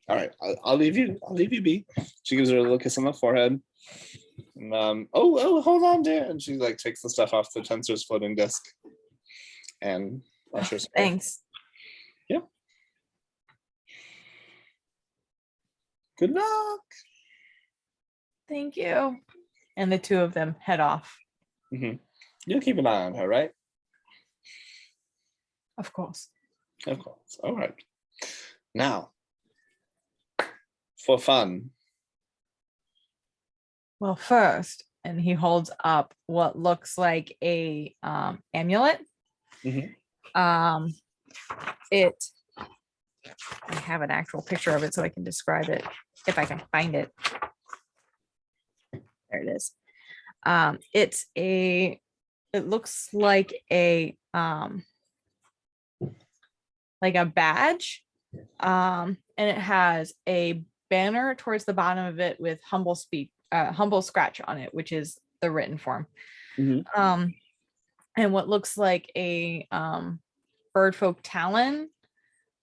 A: All right, I'll leave you be. She gives her a little kiss on the forehead. And, hold on, dear. And she like takes the stuff off the tensor's floating disc and ushers her.
B: Thanks.
A: Yeah. Good luck.
B: Thank you. And the two of them head off.
A: Mm-hmm. You'll keep an eye on her, right?
B: Of course.
A: Of course. All right. Now, for fun.
B: Well, first, and he holds up what looks like a amulet.
A: Mhm.
B: I have an actual picture of it so I can describe it if I can find it. There it is. It looks like a badge, and it has a banner towards the bottom of it with humble scratch on it, which is the written form.
A: Mhm.
B: And what looks like a bird folk talon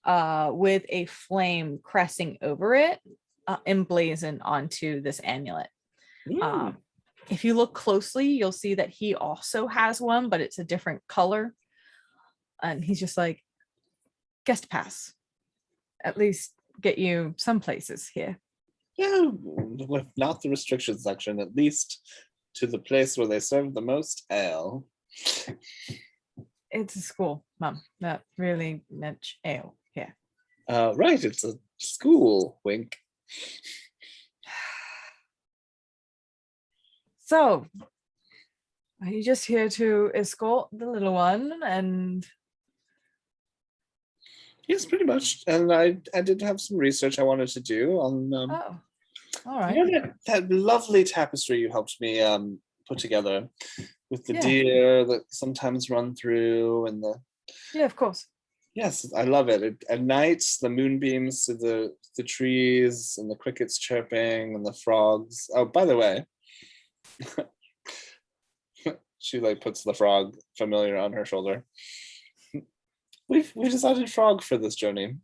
B: with a flame cresting over it, emblazoned onto this amulet.
A: Mm.
B: If you look closely, you'll see that he also has one, but it's a different color. And he's just like, guest pass. At least get you some places here.
A: Yeah, with not the restriction section, at least to the place where they serve the most ale.
B: It's a school, Mum. Not really much ale here.
A: Right, it's a school, wink.
B: So, are you just here to escort the little one? And
A: Yes, pretty much. And I did have some research I wanted to do on
B: oh, all right.
A: you know that lovely tapestry you helped me put together with the
B: Yeah.
A: deer that sometimes run through and the
B: Yeah, of course.
A: yes, I love it. At night, the moonbeams to the trees and the crickets chirping and the frogs. Oh, by the way, she like puts the frog familiar on her shoulder. We decided frog for this journey.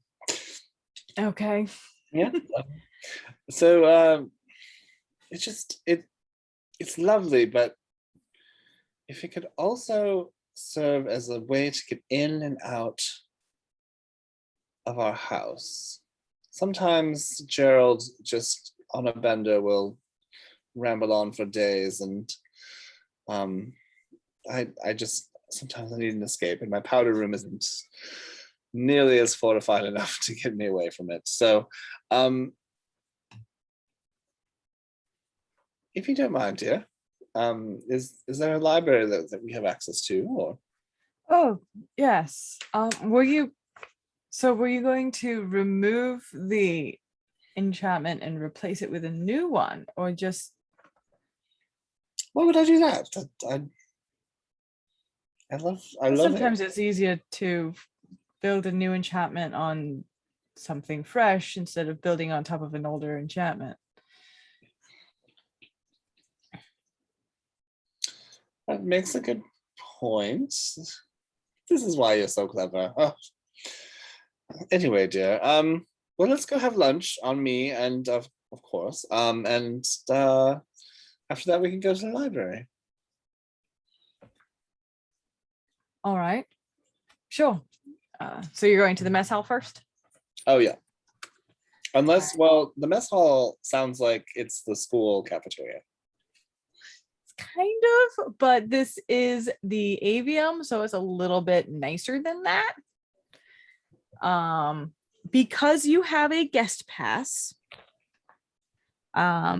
B: Okay.
A: Yeah. So it's lovely, but if it could also serve as a way to get in and out of our house. Sometimes Gerald just on a bender will ramble on for days, and I just sometimes I need an escape, and my powder room isn't nearly as fortified enough to get me away from it. So if you don't mind, dear, is there a library that we have access to, or
B: Oh, yes. Were you going to remove the enchantment and replace it with a new one, or just
A: why would I do that? I love it.
B: Sometimes it's easier to build a new enchantment on something fresh instead of building on top of an older enchantment.
A: That makes a good point. This is why you're so clever. Oh. Anyway, dear. Well, let's go have lunch on me, and of course. And after that, we can go to the library.
B: All right. Sure. So you're going to the mess hall first?
A: Oh yeah. Unless, well, the mess hall sounds like it's the school cafeteria.
B: Kind of, but this is the Avium, so it's a little bit nicer than that. Because you have a guest pass,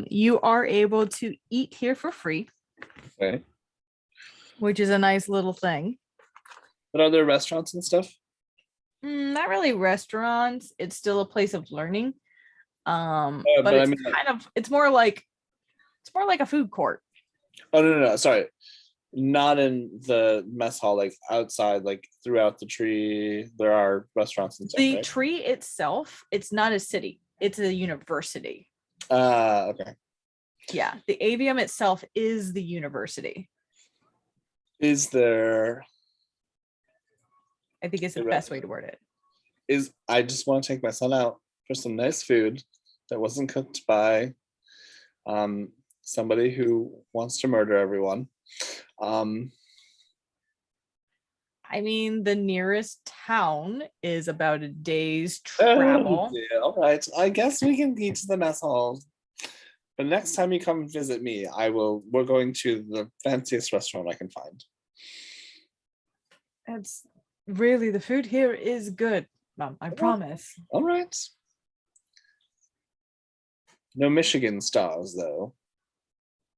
B: you are able to eat here for free,
A: Okay.
B: which is a nice little thing.
A: But are there restaurants and stuff?
B: Not really restaurants. It's still a place of learning. But
A: but
B: it's
A: I mean,
B: it's more like a food court.
A: Oh no, sorry. Not in the mess hall, like outside, like throughout the tree, there are restaurants and stuff.
B: The
A: right?
B: tree itself, it's not a city, it's a university.
A: Okay.
B: Yeah, the Avium itself is the university.
A: Is there
B: I think it's the
A: Right.
B: best way to word it.
A: I just want to take my son out for some nice food that wasn't cooked by somebody who wants to murder everyone.
B: I mean, the nearest town is about a day's travel.
A: Yeah, all right. I guess we can eat to the mess hall. But next time you come visit me, we're going to the fanciest restaurant I can find.
B: It's really, the food here is good, Mom, I promise.
A: All right. No Michigan stars, though.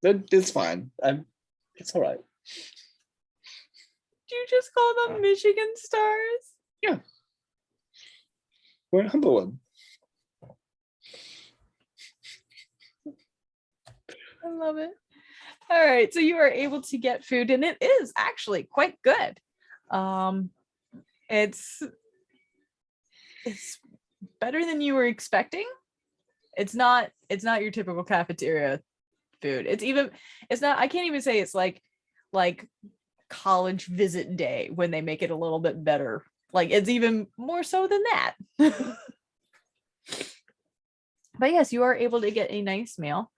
A: It's fine. It's all right.
B: Do you just call them Michigan stars?
A: Yeah. We're number one.
B: I love it. All right, so you are able to get food, and it is actually quite good. It's better than you were expecting. It's not your typical cafeteria food. It's not, I can't even say it's like college visit day when they make it a little bit better. Like, it's even more so than that. But yes, you are able to get a nice meal.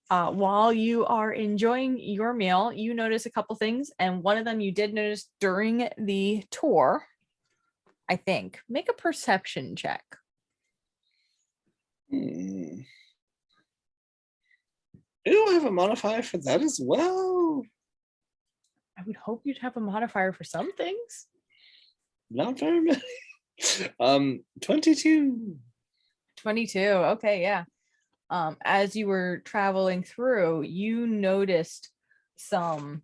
B: While you are enjoying your meal, you notice a couple things, and one of them you did notice during the tour, I think. Make a perception check.
A: Do I have a modifier for that as well?
B: I would hope you'd have a modifier for some things.
A: Not very many. 22.
B: 22. Okay, yeah. As you were traveling through, you noticed some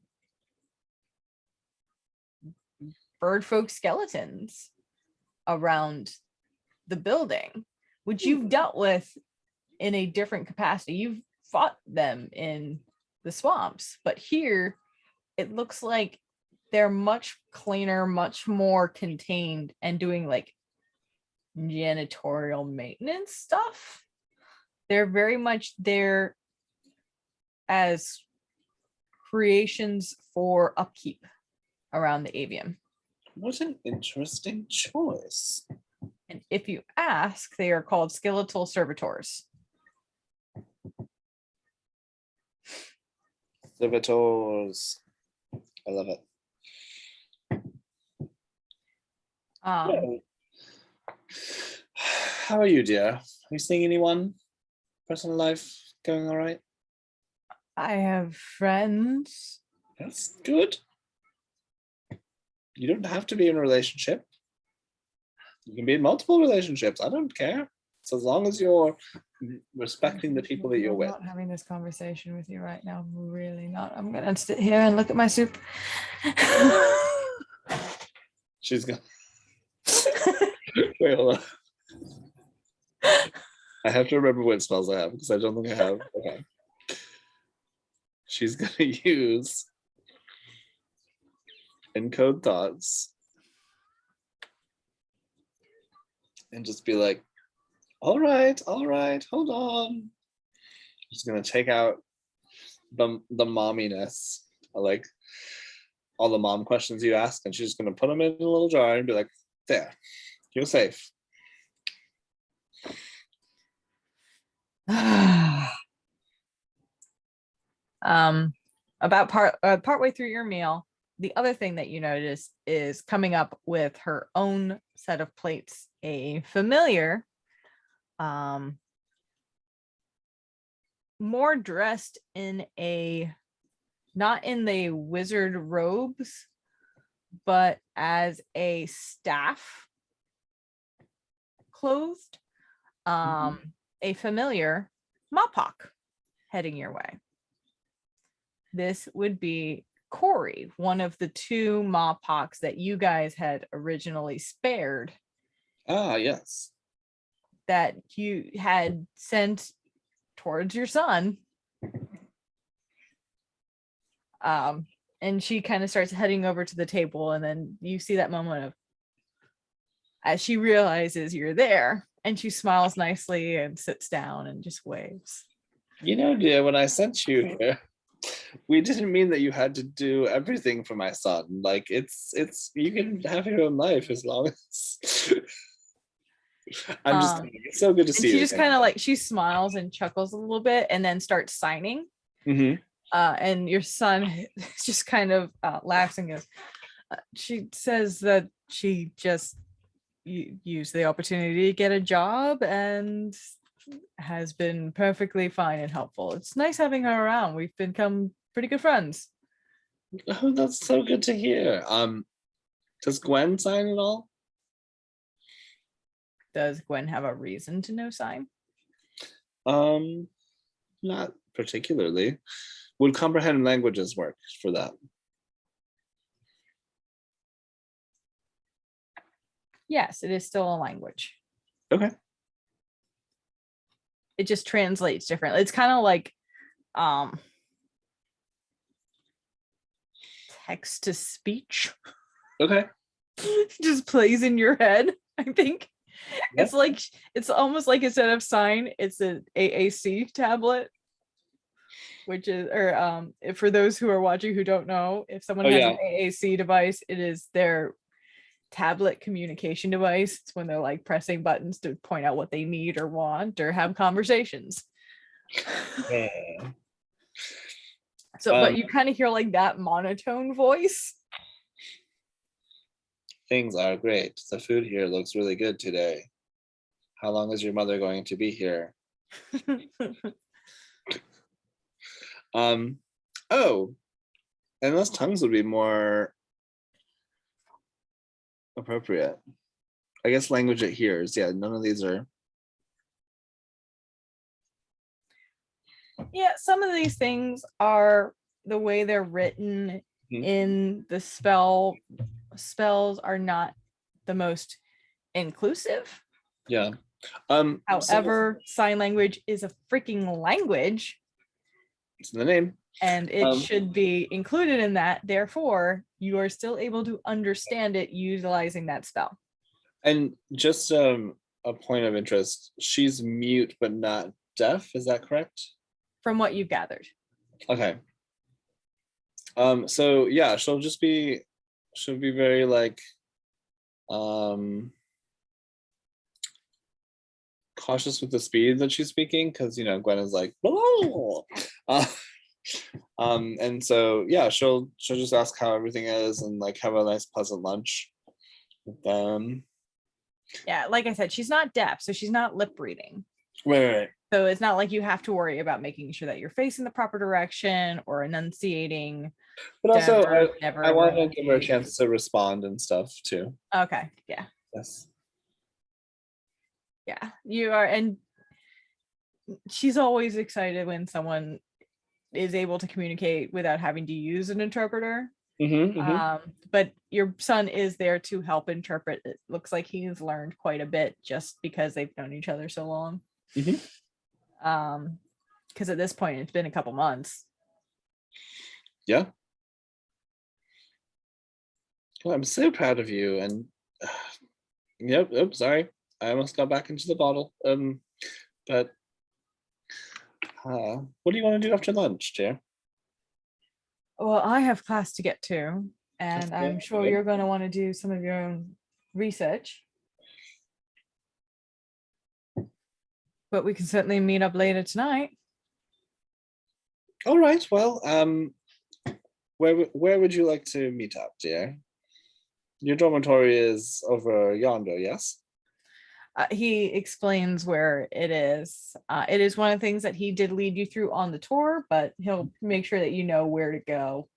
B: bird folk skeletons around the building, which you've dealt with in a different capacity. You've fought them in the swamps, but here it looks like they're much cleaner, much more contained, and doing like janitorial maintenance stuff. They're very much there as creations for upkeep around the Avium.
A: What an interesting choice.
B: And if you ask, they are called skeletal servitors.
A: Servitors. I love it. How are you, dear? Are you seeing anyone? Personal life going all right?
B: I have friends.
A: That's good. You don't have to be in a relationship. You can be in multiple relationships. I don't care. So as long as you're respecting the people that you're with.
B: I'm not having this conversation with you right now. I'm really not. I'm gonna sit here and look at my soup.
A: She's gonna wait, hold on. I have to remember what spells I have because I don't think I have. Okay. She's gonna use encode thoughts, and just be like, all right, hold on. Just gonna take out the momminess, like all the mom questions you ask, and she's just gonna put them in a little jar and be like, there, you're safe.
B: About partway through your meal, the other thing that you notice is coming up with her own set of plates, a familiar, more dressed in a, not in the wizard robes, but as a staff, clothed, a familiar Mopok heading your way. This would be Corey, one of the two Mopoks that you guys had originally spared.
A: Ah, yes.
B: That you had sent towards your son. And she kind of starts heading over to the table, and then you see that moment of, as she realizes you're there, and she smiles nicely and sits down and just waves.
A: You know, dear, when I sent you here, we didn't mean that you had to do everything for my son. Like, it's you can have your own life as long as I'm just it's so good to see
B: she
A: you.
B: Just kind of like, she smiles and chuckles a little bit and then starts signing. And your son just kind of laughs and goes, she says that she just used the opportunity to get a job and has been perfectly fine and helpful. It's nice having her around. We've become pretty good friends.
A: Oh, that's so good to hear. Does Gwen sign at all?
B: Does Gwen have a reason to no sign?
A: Not particularly. Would comprehend languages work for that?
B: Yes, it is still a language.
A: Okay.
B: It just translates differently. It's kind of like text to speech.
A: Okay.
B: Just plays in your head, I think.
A: Yeah.
B: It's like, it's almost like instead of sign, it's an AAC tablet, which is, or for those who are watching who don't know, if someone has an AAC device, it is their tablet communication device. It's when they're like pressing buttons to point out what they need or want or have conversations.
A: Yeah.
B: So, but you kind of hear like that monotone voice.
A: Things are great. The food here looks really good today. How long is your mother going to be here? Oh, and those tongues would be more appropriate. I guess language it hears. Yeah, none of these are.
B: Yeah, some of these things are the way they're written in the spells are not the most inclusive.
A: Yeah.
B: However, sign language is a freaking language.
A: It's in the name.
B: And it should be included in that. Therefore, you are still able to understand it utilizing that spell.
A: And just a point of interest, she's mute but not deaf, is that correct?
B: From what you've gathered.
A: Okay. So yeah, she'll be very like cautious with the speed that she's speaking, because you know Gwen is like and so yeah, she'll just ask how everything is and like have a nice pleasant lunch with them.
B: Yeah, like I said, she's not deaf, so she's not lip reading.
A: Right.
B: So it's not like you have to worry about making sure that you're facing the proper direction or enunciating.
A: But also, I want to give her a chance to respond and stuff too.
B: Okay. Yeah.
A: Yes.
B: Yeah, you are, and she's always excited when someone is able to communicate without having to use an interpreter. But your son is there to help interpret. It looks like he's learned quite a bit just because they've known each other so long. Because at this point it's been a couple months.
A: Yeah. Well, I'm so proud of you. And yep, oops, sorry. I almost got back into the bottle. But what do you want to do after lunch, dear?
B: Well, I have class to get to, and I'm
A: Okay,
B: sure
A: good.
B: you're going to want to do some of your own research. But we can certainly meet up later tonight.
A: All right. Well, where would you like to meet up, dear? Your dormitory is over yonder, yes?
B: He explains where it is. It is one of the things that he did lead you through on the tour, but he'll make sure that you know where to go.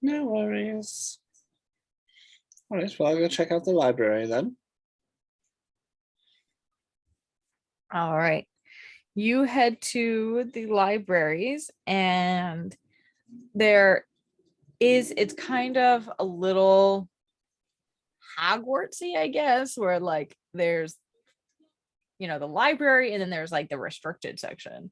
A: No worries. All right. Well, I'll go check out the library then.
B: All right. You head to the libraries, and it's kind of a little Hogwartsy, I guess, where like there's the library, and then there's like the restricted section.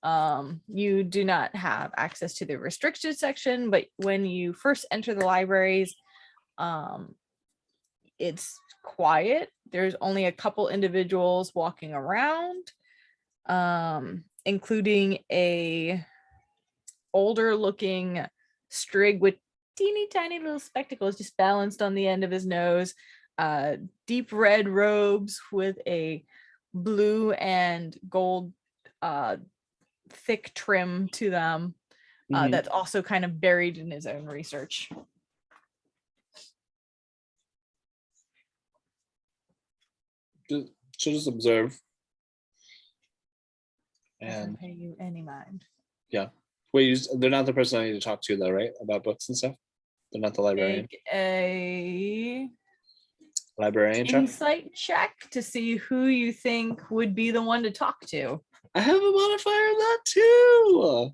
B: You do not have access to the restricted section, but when you first enter the libraries, it's quiet. There's only a couple individuals walking around, including a older looking Strig with teeny tiny little spectacles just balanced on the end of his nose, deep red robes with a blue and gold thick trim to them,
A: Mhm.
B: that's also kind of buried in his own research.
A: She'll just observe.
B: Doesn't
A: And
B: pay you any mind.
A: yeah. Wait, they're not the person I need to talk to, though, right? About books and stuff? They're not the librarian.
B: Make a
A: Librarian check?
B: insight check to see who you think would be the one to talk to.
A: I have a modifier of that too.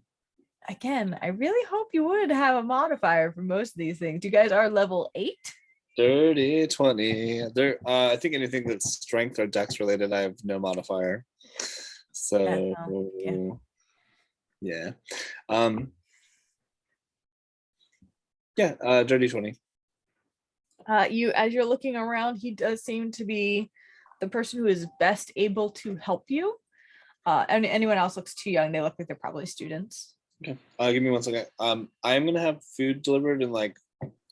B: Again, I really hope you would have a modifier for most of these things. You guys are level 8.
A: Dirty 20. There, I think anything that's strength or dex related, I have no modifier. So yeah. Dirty 20.
B: As you're looking around, he does seem to be the person who is best able to help you. And anyone else looks too young. They look like they're probably students.
A: Okay. Give me 1 second. I'm gonna have food delivered in like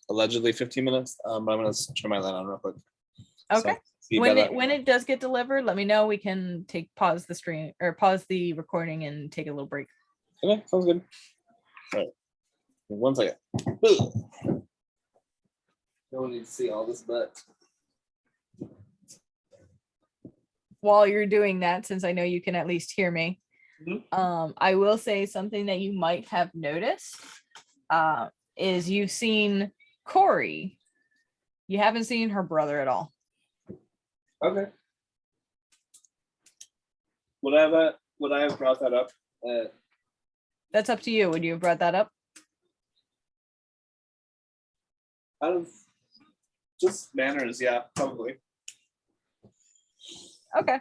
A: allegedly 15 minutes. But I'm gonna turn my light on real quick.
B: Okay.
A: So,
B: when it does get delivered, let me know. We can pause the stream or pause the recording and take a little break.
A: Okay, sounds good. All right. 1 second. No one needs to see all this butt.
B: While you're doing that, since I know you can at least hear me, I will say something that you might have noticed is you've seen Corey. You haven't seen her brother at all.
A: Okay. Would I have brought that up?
B: That's up to you. Would you have brought that up?
A: Out of just manners, yeah, probably.
B: Okay.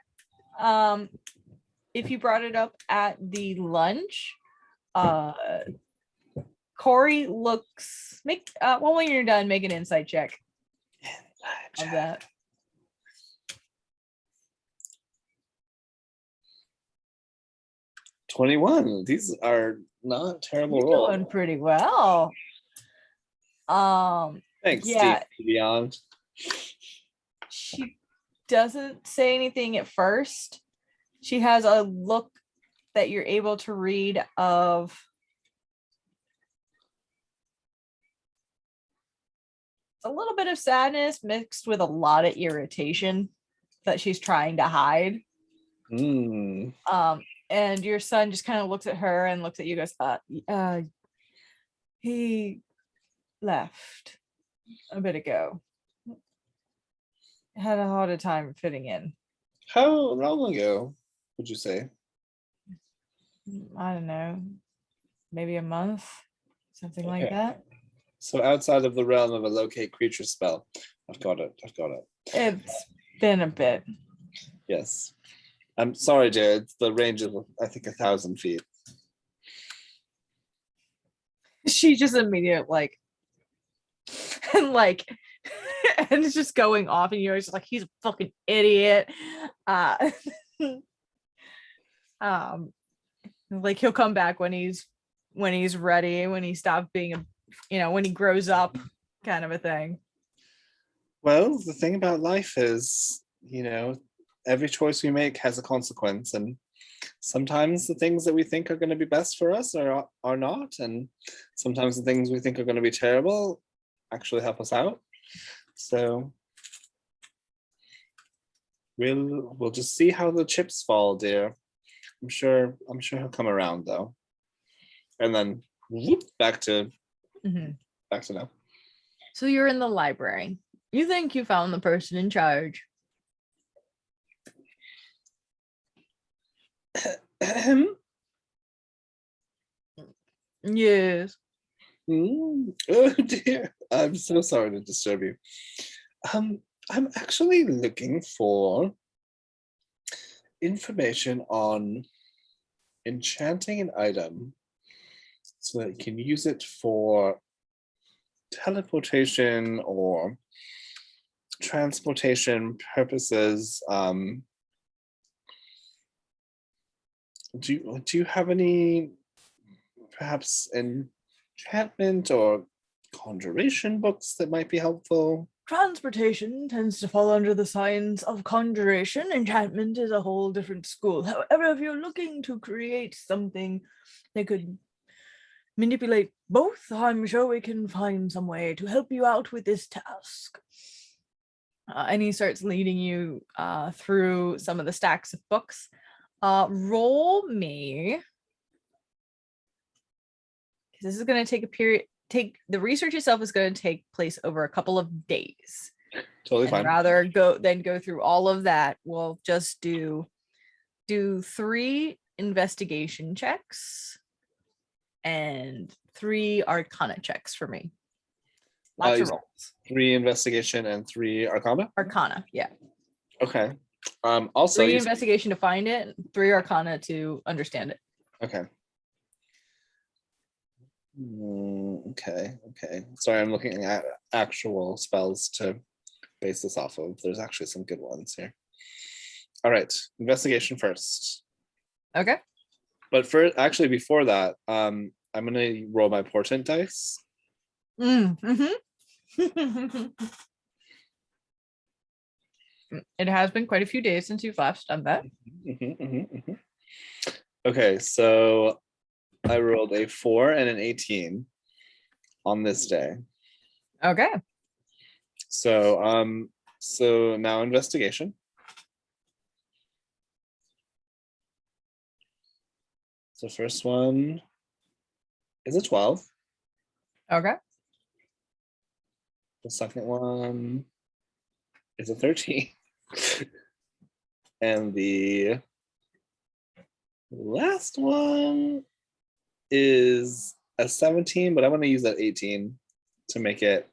B: If you brought it up at the lunch, Corey looks well, when you're done, make an insight check of that.
A: $21. These are not terrible
B: You're
A: rolls.
B: doing pretty well.
A: Thanks,
B: yeah.
A: Steve, beyond.
B: She doesn't say anything at first. She has a look that you're able to read of a little bit of sadness mixed with a lot of irritation that she's trying to hide. And your son just kind of looks at her and looks at you, goes, he left a bit ago. Had a harder time fitting in.
A: How long ago would you say?
B: I don't know, maybe a month, something like that.
A: So outside of the realm of a locate creature spell. I've got it.
B: It's been a bit.
A: Yes. I'm sorry, Jared. The range is, I think, 1,000 feet.
B: She just immediately like and like and it's just going off and you're just like he's a fucking idiot. Um like he'll come back when he's ready, when he stops being a when he grows up, kind of a thing.
A: Well, the thing about life is, every choice we make has a consequence, and sometimes the things that we think are going to be best for us are not, and sometimes the things we think are going to be terrible actually help us out. So we'll just see how the chips fall, dear. I'm sure he'll come around though. And then whoop, back to now.
B: So you're in the library. You think you found the person in charge. Yes.
A: Oh dear. I'm so sorry to disturb you. I'm actually looking for information on enchanting an item so that you can use it for teleportation or transportation purposes. Do you have any perhaps enchantment or conjuration books that might be helpful?
B: Transportation tends to fall under the science of conjuration. Enchantment is a whole different school. However, if you're looking to create something that could manipulate both, I'm sure we can find some way to help you out with this task. And he starts leading you through some of the stacks of books. Roll me. This is going to take a period. The research itself is going to take place over a couple of days.
A: Totally fine.
B: Rather go through all of that, we'll just do 3 investigation checks and 3 arcana checks for me. Lots of rolls.
A: 3 investigation and 3 arcana?
B: Arcana, yeah.
A: Okay. Also
B: 3 investigation to find it, 3 arcana to understand it.
A: Okay. Okay. Sorry, I'm looking at actual spells to base this off of. There's actually some good ones here. All right, investigation first.
B: Okay.
A: But before that, I'm gonna roll my portent dice.
B: It has been quite a few days since you've last done that.
A: Okay, so I rolled a 4 and an 18 on this day.
B: Okay.
A: So now investigation. So first one is a 12.
B: Okay.
A: The second one is a 13. And the last one is a 17, but I want to use that 18 to make it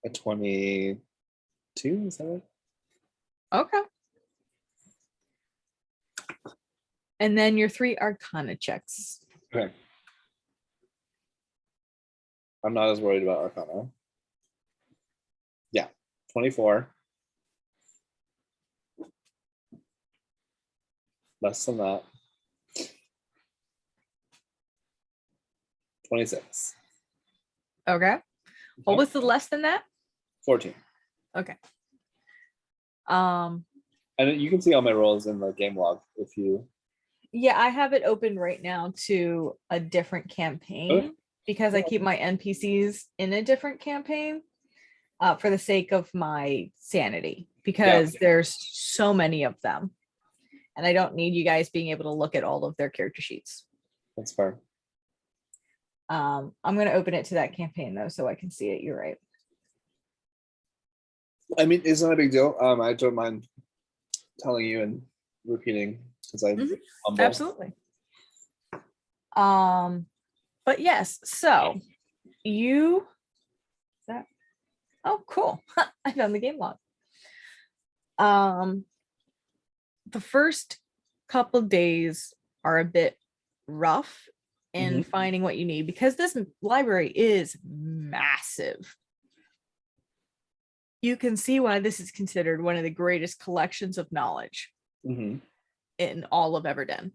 A: a 22. Is that right?
B: Okay. And then your 3 arcana checks.
A: Okay. I'm not as worried about arcana. Yeah, 24. Less than that. 26.
B: Okay. What was the less than that?
A: 14.
B: Okay.
A: And you can see all my rolls in the game log if you.
B: Yeah, I have it open right now to a different campaign because I keep my NPCs in a different campaign for the sake of my sanity, because there's so many of them and I don't need you guys being able to look at all of their character sheets.
A: That's fair.
B: I'm going to open it to that campaign though, so I can see it. You're right.
A: I mean, it's not a big deal. I don't mind telling you and repeating because I'm humble.
B: Absolutely. But yes, so oh cool. I found the game log. The first couple days are a bit rough in finding what you need, because this library is massive. You can see why this is considered one of the greatest collections of knowledge in all of Everden.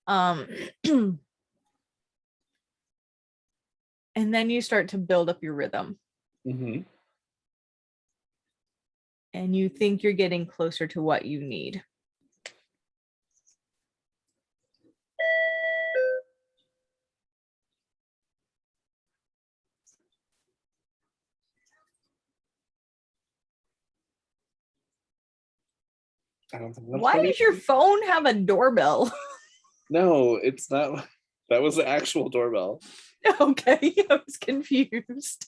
B: And then you start to build up your rhythm. And you think you're getting closer to what you need.
A: I don't think
B: Why does your phone have a doorbell?
A: No, it's not. That was the actual doorbell.
B: Okay, I was confused.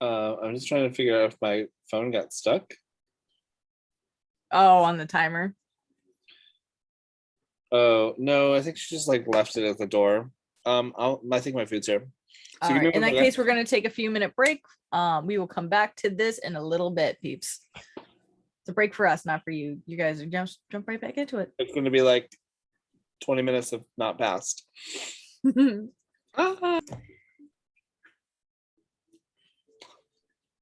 A: I'm just trying to figure out if my phone got stuck.
B: Oh, on the timer.
A: Oh no, I think she just like left it at the door. I think my food's here. So
B: All right. In that case, we're going to take a few minute break. We will come back to this in a little bit, peeps. It's a break for us, not for you. You guys are jump right back into it.
A: It's going to be like 20 minutes of not past.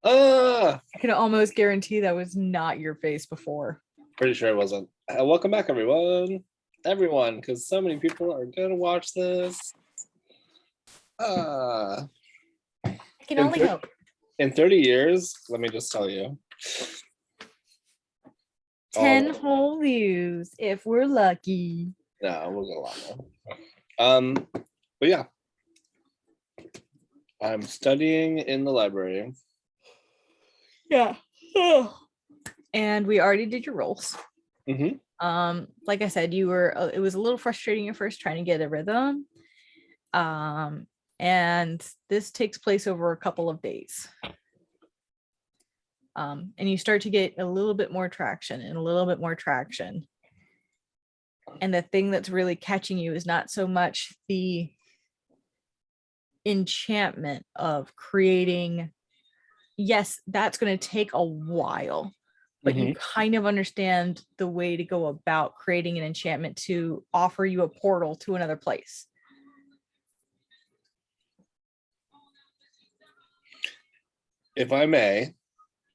B: I can almost guarantee that was not your face before.
A: Pretty sure it wasn't. Welcome back, everyone. Everyone, because so many people are going to watch this.
B: I can only hope.
A: In 30 years, let me just tell you.
B: 10 whole views if we're lucky.
A: No, we'll go a lot more. But yeah. I'm studying in the library.
B: Yeah. And we already did your rolls. Like I said, you were it was a little frustrating at first trying to get a rhythm. And this takes place over a couple of days. And you start to get a little bit more traction and a little bit more traction. And the thing that's really catching you is not so much the enchantment of creating. Yes, that's going to take a while, but you kind of understand the way to go about creating an enchantment to offer you a portal to another place.
A: If I may.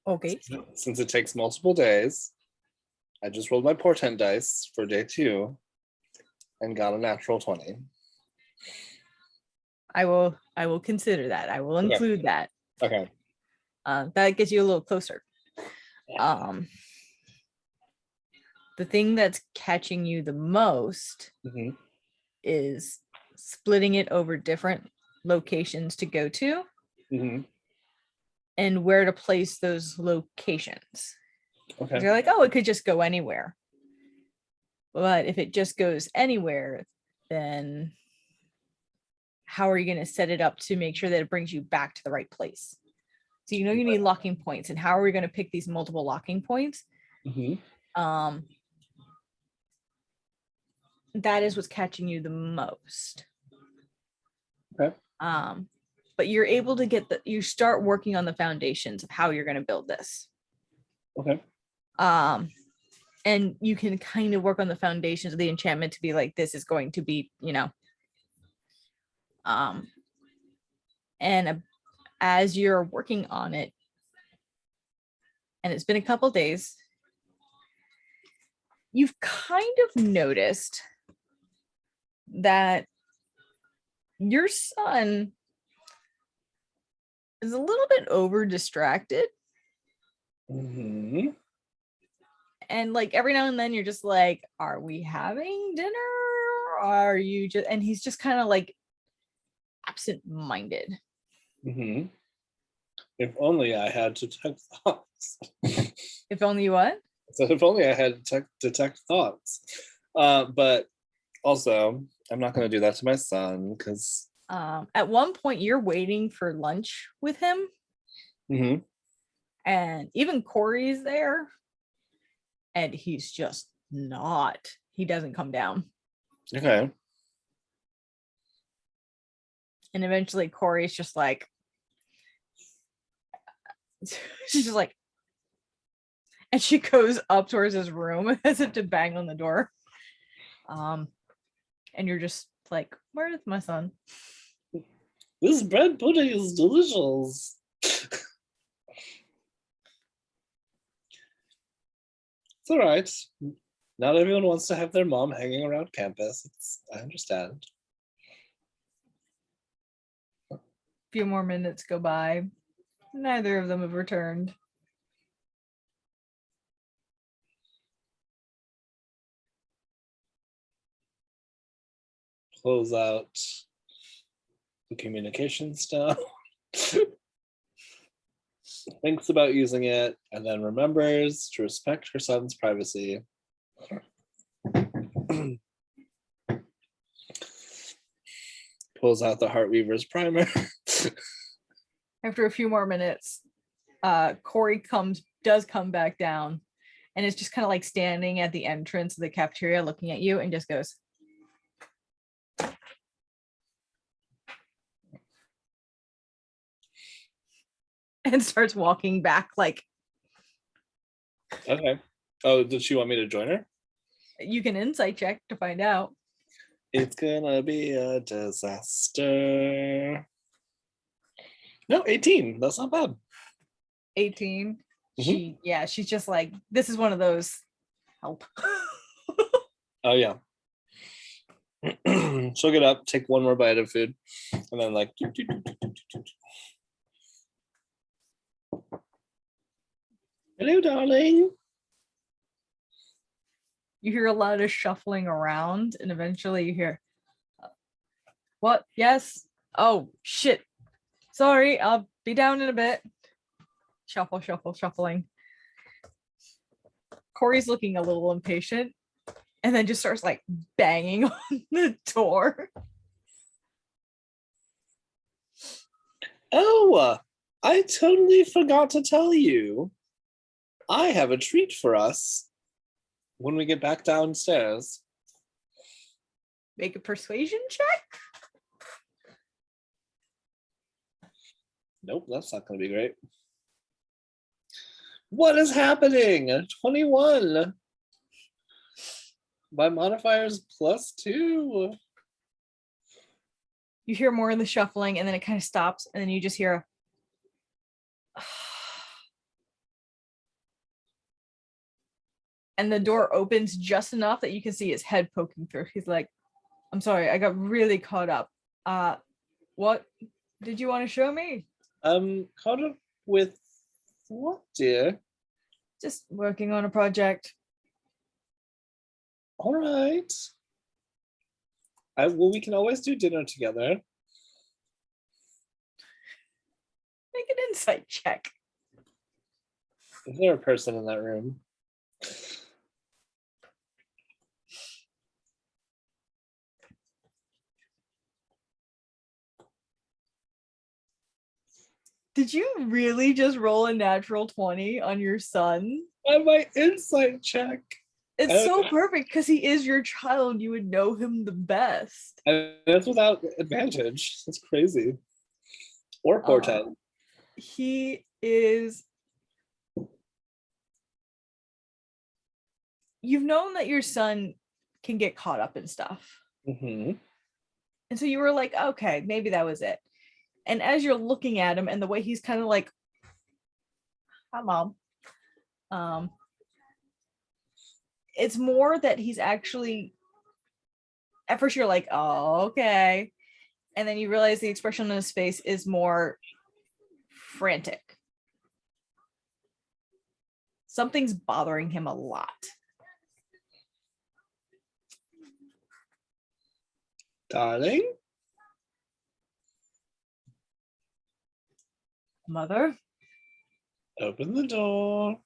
B: Okay.
A: Since it takes multiple days, I just rolled my portent dice for day 2 and got a natural 20.
B: I will consider that. I will include that.
A: Okay.
B: That gets you a little closer. The thing that's catching you the most is splitting it over different locations to go to. And where to place those locations.
A: Okay.
B: You're like, oh, it could just go anywhere. But if it just goes anywhere, then how are you going to set it up to make sure that it brings you back to the right place? So you need locking points, and how are we going to pick these multiple locking points? That is what's catching you the most.
A: Okay.
B: But you're able to you start working on the foundations of how you're going to build this.
A: Okay.
B: And you can kind of work on the foundations of the enchantment to be like, this is going to be, and as you're working on it, and it's been a couple days, you've kind of noticed that your son is a little bit over distracted. And like every now and then you're just like, are we having dinner? Or are you just, and he's just kind of like absent-minded.
A: If only I had detect thoughts.
B: If only what?
A: So if only I had detect thoughts. But also, I'm not going to do that to my son because.
B: At one point, you're waiting for lunch with him, and even Corey's there, and he's just not. He doesn't come down.
A: Okay.
B: And eventually, Corey's just like, she's just like, And she goes up towards his room as if to bang on the door. And you're just like, where is my son?
A: This bread pudding is delicious. It's all right. Not everyone wants to have their mom hanging around campus. I understand.
B: A few more minutes go by. Neither of them have returned.
A: Close out the communication stuff. Thinks about using it and then remembers to respect her son's privacy. Pulls out the Heartweaver's primer.
B: After a few more minutes, Corey does come back down and is just kind of like standing at the entrance of the cafeteria looking at you and just goes, and starts walking back. Like,
A: Okay. Oh, did she want me to join her?
B: you can insight check to find out.
A: It's gonna be a disaster. No, 18. That's not bad.
B: 18. She's just like, this is one of those help.
A: Oh yeah. She'll get up, take one more bite of food, and then like hello, darling.
B: You hear a lot of shuffling around, and eventually you hear, what? Yes. Oh shit. Sorry, I'll be down in a bit. Shuffle, shuffle, shuffling. Corey's looking a little impatient and then just starts like banging on the door.
A: Oh, I totally forgot to tell you. I have a treat for us when we get back downstairs.
B: Make a persuasion check.
A: Nope, that's not going to be great. What is happening? 21. My modifier's +2.
B: You hear more of the shuffling and then it kind of stops and then you just hear and the door opens just enough that you can see his head poking through. He's like, I'm sorry, I got really caught up. What did you want to show me?
A: Caught up with what, dear?
B: Just working on a project.
A: All right. Well, we can always do dinner together.
B: Make an insight check.
A: Is there a person in that room?
B: Did you really just roll a natural 20 on your son?
A: On my insight check.
B: It's so perfect because he is your child. You would know him the best.
A: And that's without advantage. That's crazy. Or portent.
B: He is. You've known that your son can get caught up in stuff.
A: Mm-hmm.
B: And so you were like, okay, maybe that was it. And as you're looking at him and the way he's kind of like, hi, Mom. It's more that he's actually, at first you're like, oh, okay. And then you realize the expression on his face is more frantic. Something's bothering him a lot.
A: Darling?
B: Mother?
A: Open the door.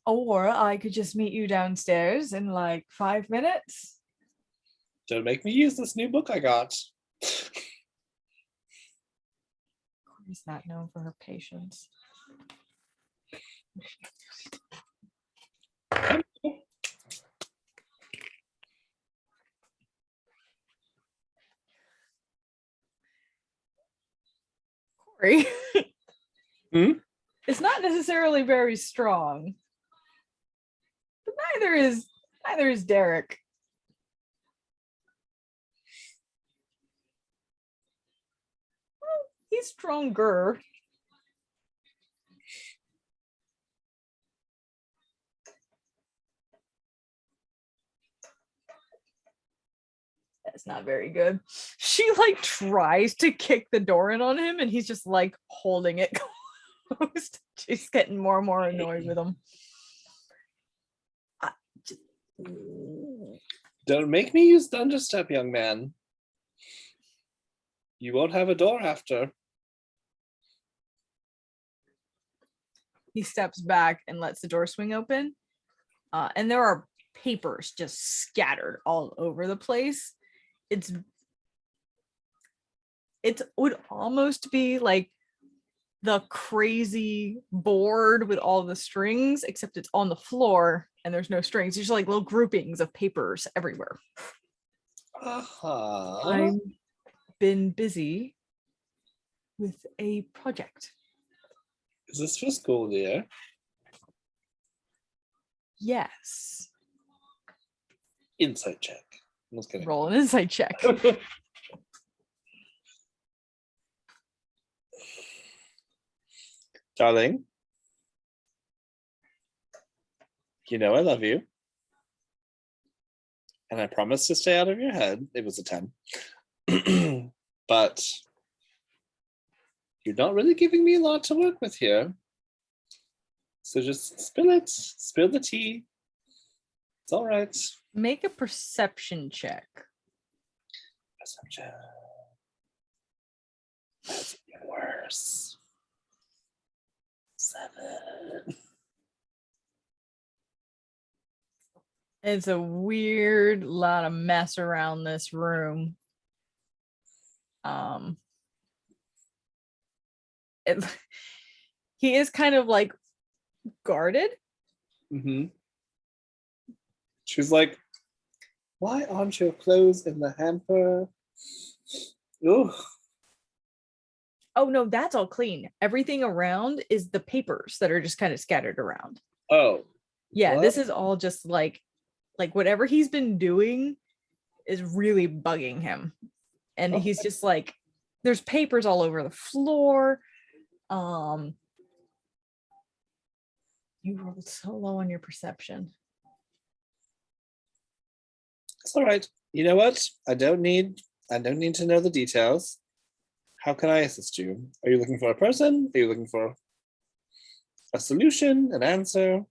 B: Or I could just meet you downstairs in like 5 minutes.
A: Don't make me use this new book I got.
B: She's not known for her patience. Corey,
A: Hmm?
B: It's not necessarily very strong, but neither is Derek. Well, he's stronger. That's not very good. She like tries to kick the door in on him, and he's just like holding it closed. She's getting more and more annoyed with him.
A: Don't make me use Thunderstep, young man. You won't have a door after.
B: He steps back and lets the door swing open. And there are papers just scattered all over the place. It would almost be like the crazy board with all the strings, except it's on the floor and there's no strings. There's like little groupings of papers everywhere. I've been busy with a project.
A: Is this for school year?
B: Yes.
A: Insight check. I'm just kidding.
B: Roll an insight check.
A: Darling, you know I love you. And I promise to stay out of your head. It was a 10. But you're not really giving me a lot to work with here. So just spill it. Spill the tea. It's all right.
B: Make a perception check.
A: Perception. That's even worse. 7.
B: It's a weird lot of mess around this room. He is kind of like guarded.
A: Mm-hmm. She's like, why aren't your clothes in the hamper? Ugh.
B: Oh no, that's all clean. Everything around is the papers that are just kind of scattered around.
A: Oh.
B: Yeah,
A: What?
B: this is all just like whatever he's been doing is really bugging him. And he's just like, there's papers all over the floor. You rolled so low on your perception.
A: It's all right. You know what? I don't need to know the details. How can I assist you? Are you looking for a person? Are you looking for a solution, an answer?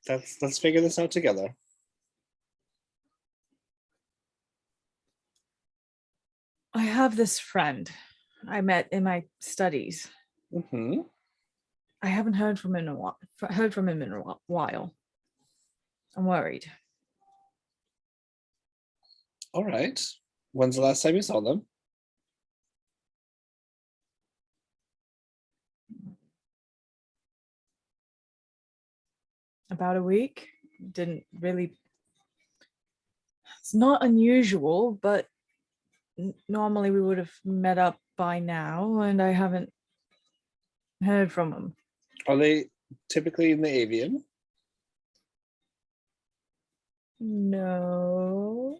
A: Let's figure this out together.
B: I have this friend I met in my studies.
A: Mm-hmm.
B: I haven't heard from him in a while. I'm worried.
A: All right. When's the last time you saw them?
B: About a week. Didn't really. It's not unusual, but normally we would have met up by now, and I haven't heard from him.
A: Are they typically in the Avium?
B: No.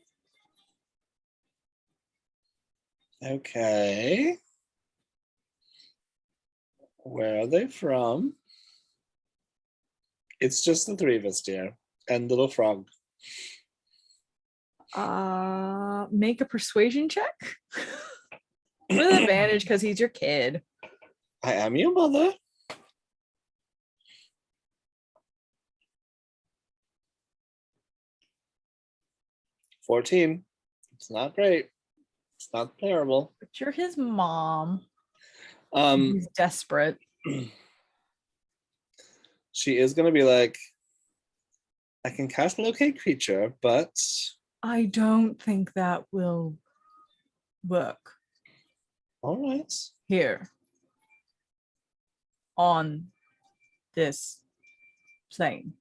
A: Okay. Where are they from? It's just the 3 of us, dear, and little frog.
B: Make a persuasion check with advantage because he's your kid.
A: I am your mother. $14. It's not great. It's not terrible.
B: But you're his mom.
A: Um,
B: He's desperate.
A: She is gonna be like, I can cast locate creature, but
B: I don't think that will work
A: all right.
B: here on this thing.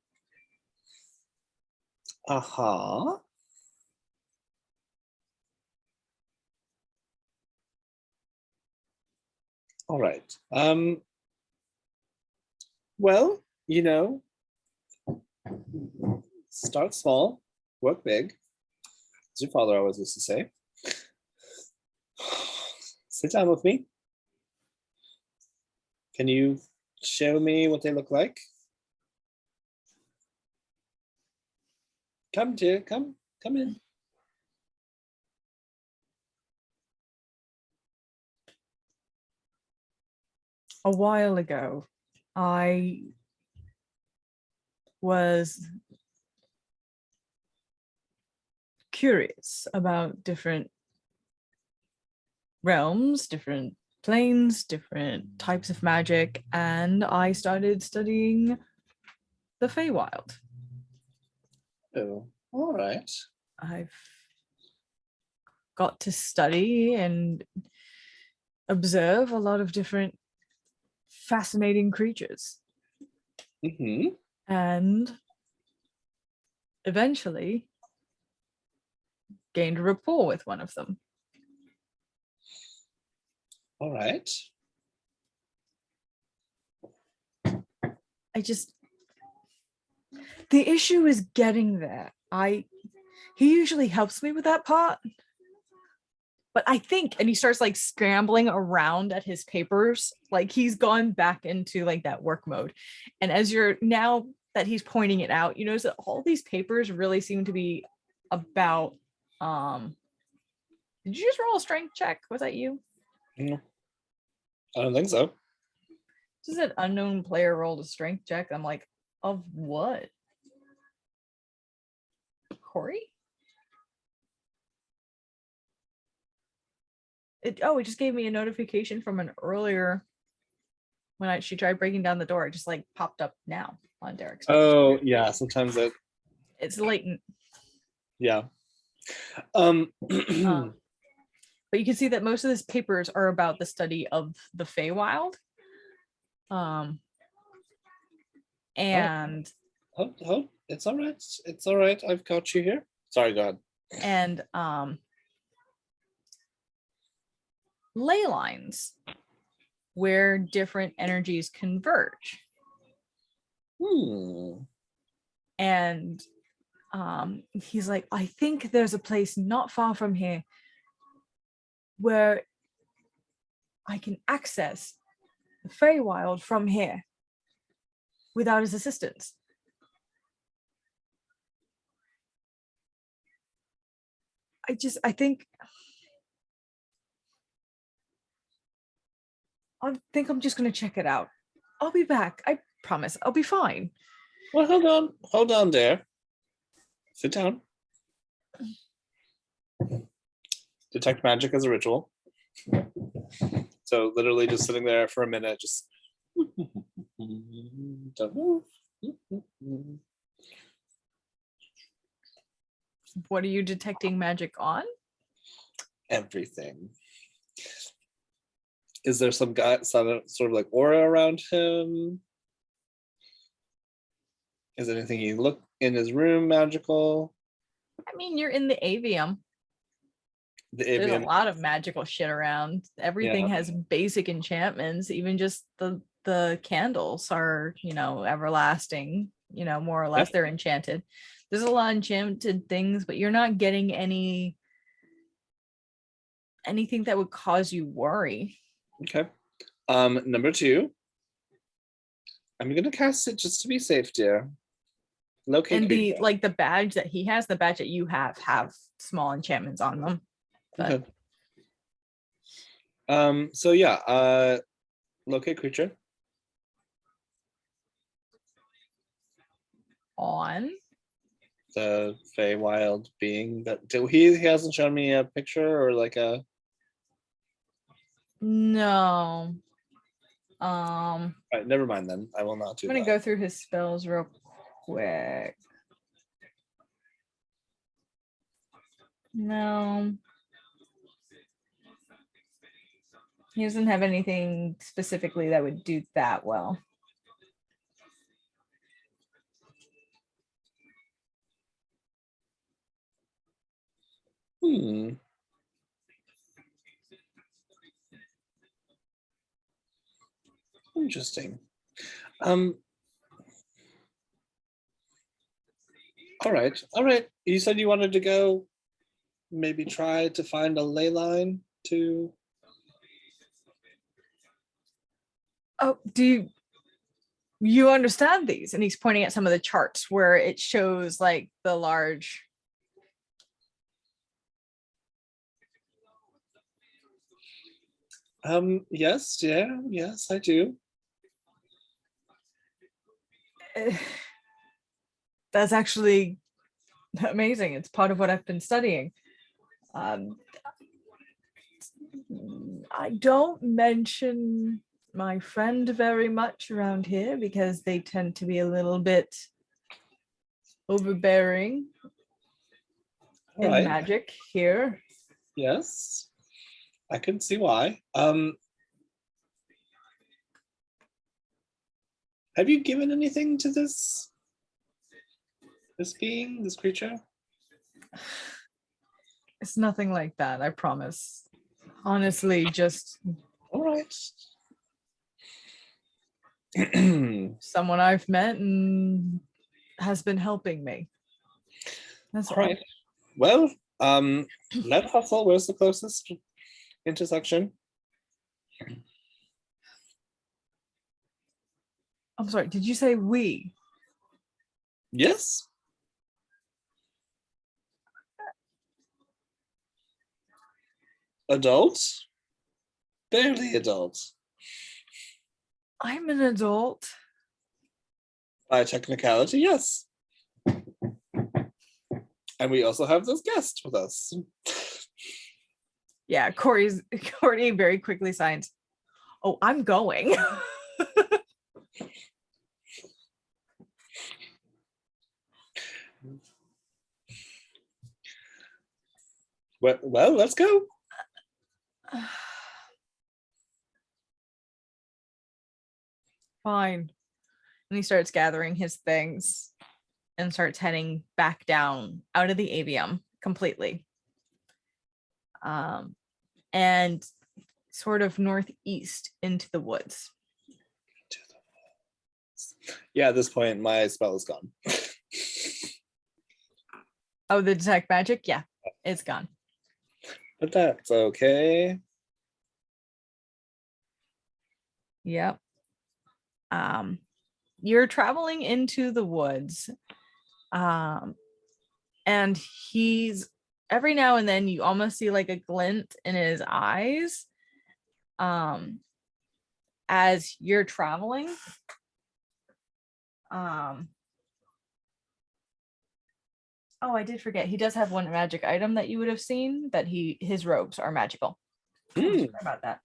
A: Uh-huh. All right. Well, start small, work big, as your father always used to say. Sit down with me. Can you show me what they look like? Come, dear, come in.
B: A while ago, I was curious about different realms, different planes, different types of magic, and I started studying the Feywild.
A: Oh, all right.
B: I've got to study and observe a lot of different fascinating creatures.
A: Mm-hmm.
B: And eventually gained a rapport with one of them.
A: All right.
B: The issue is getting there. He usually helps me with that part. But I think, and he starts like scrambling around at his papers, like he's gone back into like that work mode. And as you're now that he's pointing it out, you notice that all these papers really seem to be about did you just roll a strength check? Was that you?
A: No, I don't think so.
B: This is an unknown player rolled a strength check. I'm like, of what? Corey? It just gave me a notification from an earlier when she tried breaking down the door. It just like popped up now on Derek's page.
A: Oh yeah, sometimes
B: It's latent.
A: Yeah.
B: But you can see that most of his papers are about the study of the Feywild. And
A: it's all right. It's all right. I've got you here. Sorry, God.
B: And ley lines where different energies converge. And he's like, I think there's a place not far from here where I can access the Feywild from here without his assistance. I think I'm just gonna check it out. I'll be back. I promise. I'll be fine.
A: Well, hold on there. Sit down. Detect magic as a ritual. So literally just sitting there for a minute, just don't move.
B: What are you detecting magic on?
A: Everything. Is there some sort of like aura around him? Is anything you look in his room magical?
B: I mean, you're in the Avium. There's a lot of magical shit around. Everything has basic enchantments. Even just the candles are, everlasting. More or less they're enchanted. There's a lot of enchanted things, but you're not getting anything that would cause you worry.
A: Okay. Number 2. I'm gonna cast it just to be safe, dear. Locate
B: and
A: creature.
B: the badge that he has, the badge that you have small enchantments on them. But...
A: Okay. So yeah, locate creature.
B: On
A: the Feywild being that he hasn't shown me a picture or like a
B: no.
A: Right, never mind then. I will not do
B: I'm gonna
A: that.
B: go through his spells real quick. No. He doesn't have anything specifically that would do that well.
A: Interesting. All right. You said you wanted to go maybe try to find a ley line to.
B: Oh, do you understand these? And he's pointing at some of the charts where it shows like the large.
A: Yes, yes, I do.
B: That's actually amazing. It's part of what I've been studying. I don't mention my friend very much around here because they tend to be a little bit overbearing in
A: Right.
B: magic here.
A: Yes, I can see why. Have you given anything to this being, this creature?
B: It's nothing like that, I promise. Honestly, just
A: All right.
B: someone I've met and has been helping me. That's
A: All right. Well, Lead Hustle, where's the closest intersection?
B: I'm sorry, did you say we?
A: Yes. Adult? Barely adult.
B: I'm an adult.
A: By technicality, yes. And we also have this guest with us.
B: Yeah, Courtney very quickly signs. Oh, I'm going.
A: Well, let's go.
B: Fine. And he starts gathering his things and starts heading back down out of the Avium completely. And sort of northeast into the woods.
A: Yeah, at this point, my spell is gone.
B: Oh, the detect magic? Yeah, it's gone.
A: But that's okay.
B: Yep. You're traveling into the woods. And he's every now and then you almost see like a glint in his eyes. As you're traveling. Oh, I did forget. He does have one magic item that you would have seen, that his robes are magical. Sorry about that.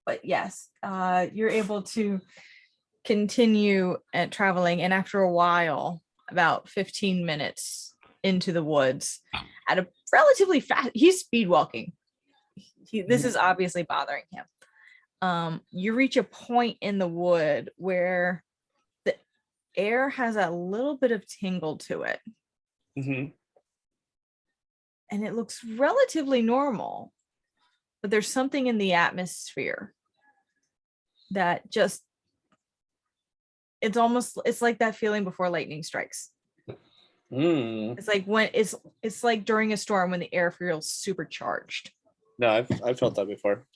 B: But yes, you're able to continue at traveling, and after a while, about 15 minutes into the woods, at a relatively fast, he's speed walking. This is obviously bothering him. You reach a point in the wood where the air has a little bit of tingle to it.
A: Mm-hmm.
B: And it looks relatively normal, but there's something in the atmosphere that just, it's like that feeling before lightning strikes. It's like when it's like during a storm when the air feels supercharged.
A: No, I've felt that before.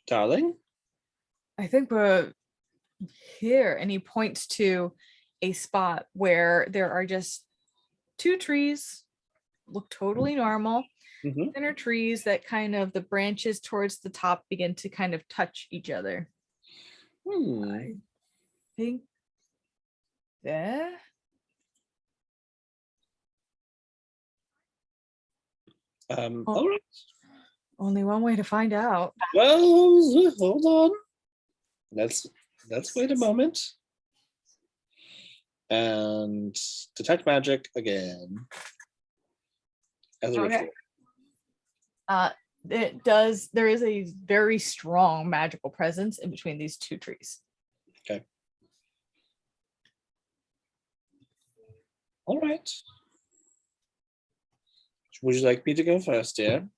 A: Darling,
B: I think we're here. And he points to a spot where there are just two trees, look totally normal.
A: mm-hmm.
B: Thinner trees that kind of the branches towards the top begin to kind of touch each other. I think there.
A: All right.
B: Only one way to find out.
A: Well, hold on. Let's wait a moment. And detect magic again. As a ritual.
B: There is a very strong magical presence in between these two trees.
A: Okay. All right. Would you like me to go first, dear?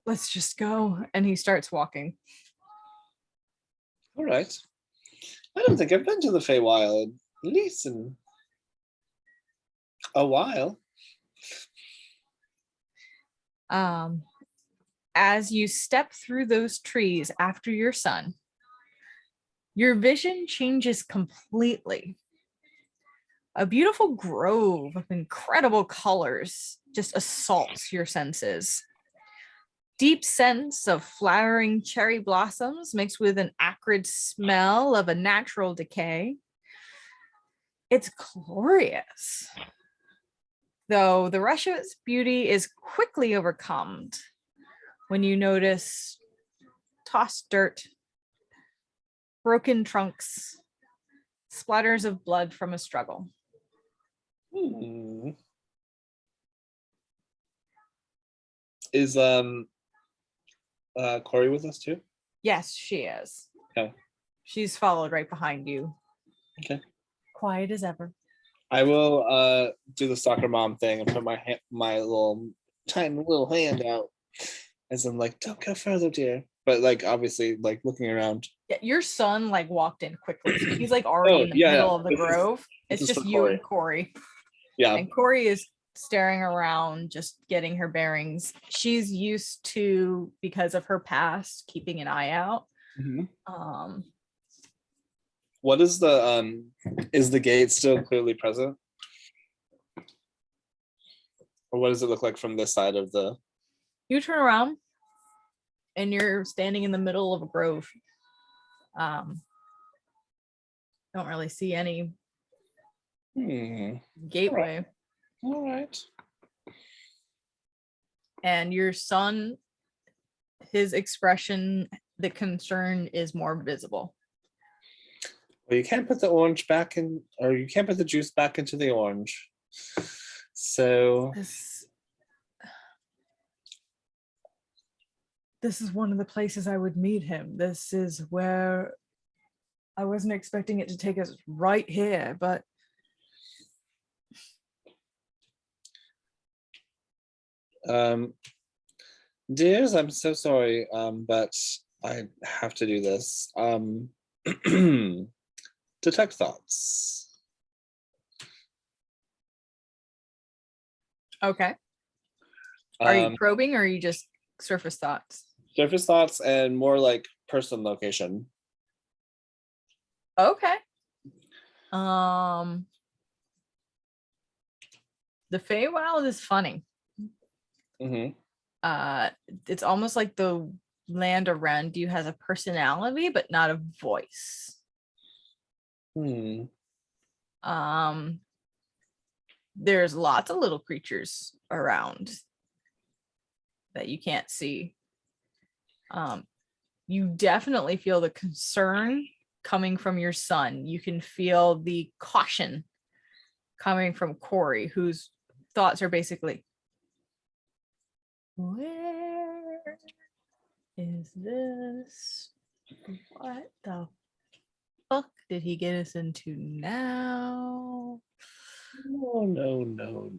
B: Let's just go. And he starts walking.
A: All right. I don't think I've been to the Feywild, at least in a while.
B: As you step through those trees after your son, your vision changes completely. A beautiful grove of incredible colors just assaults your senses. Deep scents of flowering cherry blossoms mixed with an acrid smell of a natural decay. It's glorious. Though the rush of its beauty is quickly overcome when you notice tossed dirt, broken trunks, splatters of blood from a struggle.
A: Is Corey with us too?
B: Yes, she is.
A: Okay.
B: She's followed right behind you.
A: Okay.
B: Quiet as ever.
A: I will do the soccer mom thing and put my little tiny little hand out as I'm like, don't go further, dear. But like obviously like looking around.
B: Yeah, your son like walked in quickly. So he's like already in the middle of the grove. It's just you and Corey.
A: Yeah.
B: And Corey is staring around, just getting her bearings. She's used to, because of her past, keeping an eye out.
A: Mm-hmm. What is the gate still clearly present? Or what does it look like from this side of the...
B: You turn around and you're standing in the middle of a grove. Don't really see any gateway.
A: All right.
B: And your son, his expression, the concern is more visible.
A: Well, you can't put the orange back in, or you can't put the juice back into the orange. So
B: this is one of the places I would meet him. This is where I wasn't expecting it to take us right here, but
A: dears, I'm so sorry, but I have to do this. Detect thoughts.
B: okay. Are you probing or are you just surface thoughts?
A: Surface thoughts and more like person location.
B: Okay. The Feywild is funny. It's almost like the land around you has a personality, but not a voice. There's lots of little creatures around that you can't see. You definitely feel the concern coming from your son. You can feel the caution coming from Corey, whose thoughts are basically, where is this? What the fuck did he get us into now?
A: No.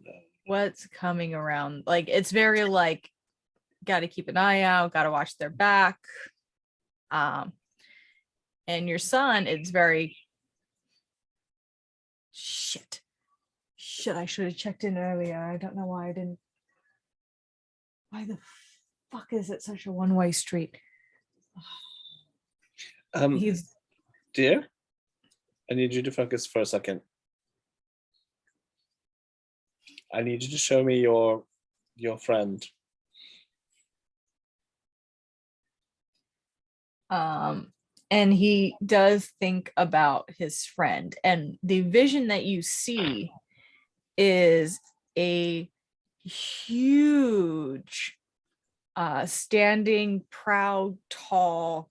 B: What's coming around? Like, it's very like, got to keep an eye out, got to watch their back. And your son, it's very shit. I should have checked in earlier. I don't know why I didn't. Why the fuck is it such a one-way street?
A: Dear, I need you to focus for a second. I need you to show me your friend.
B: And he does think about his friend, and the vision that you see is a huge, standing, proud, tall,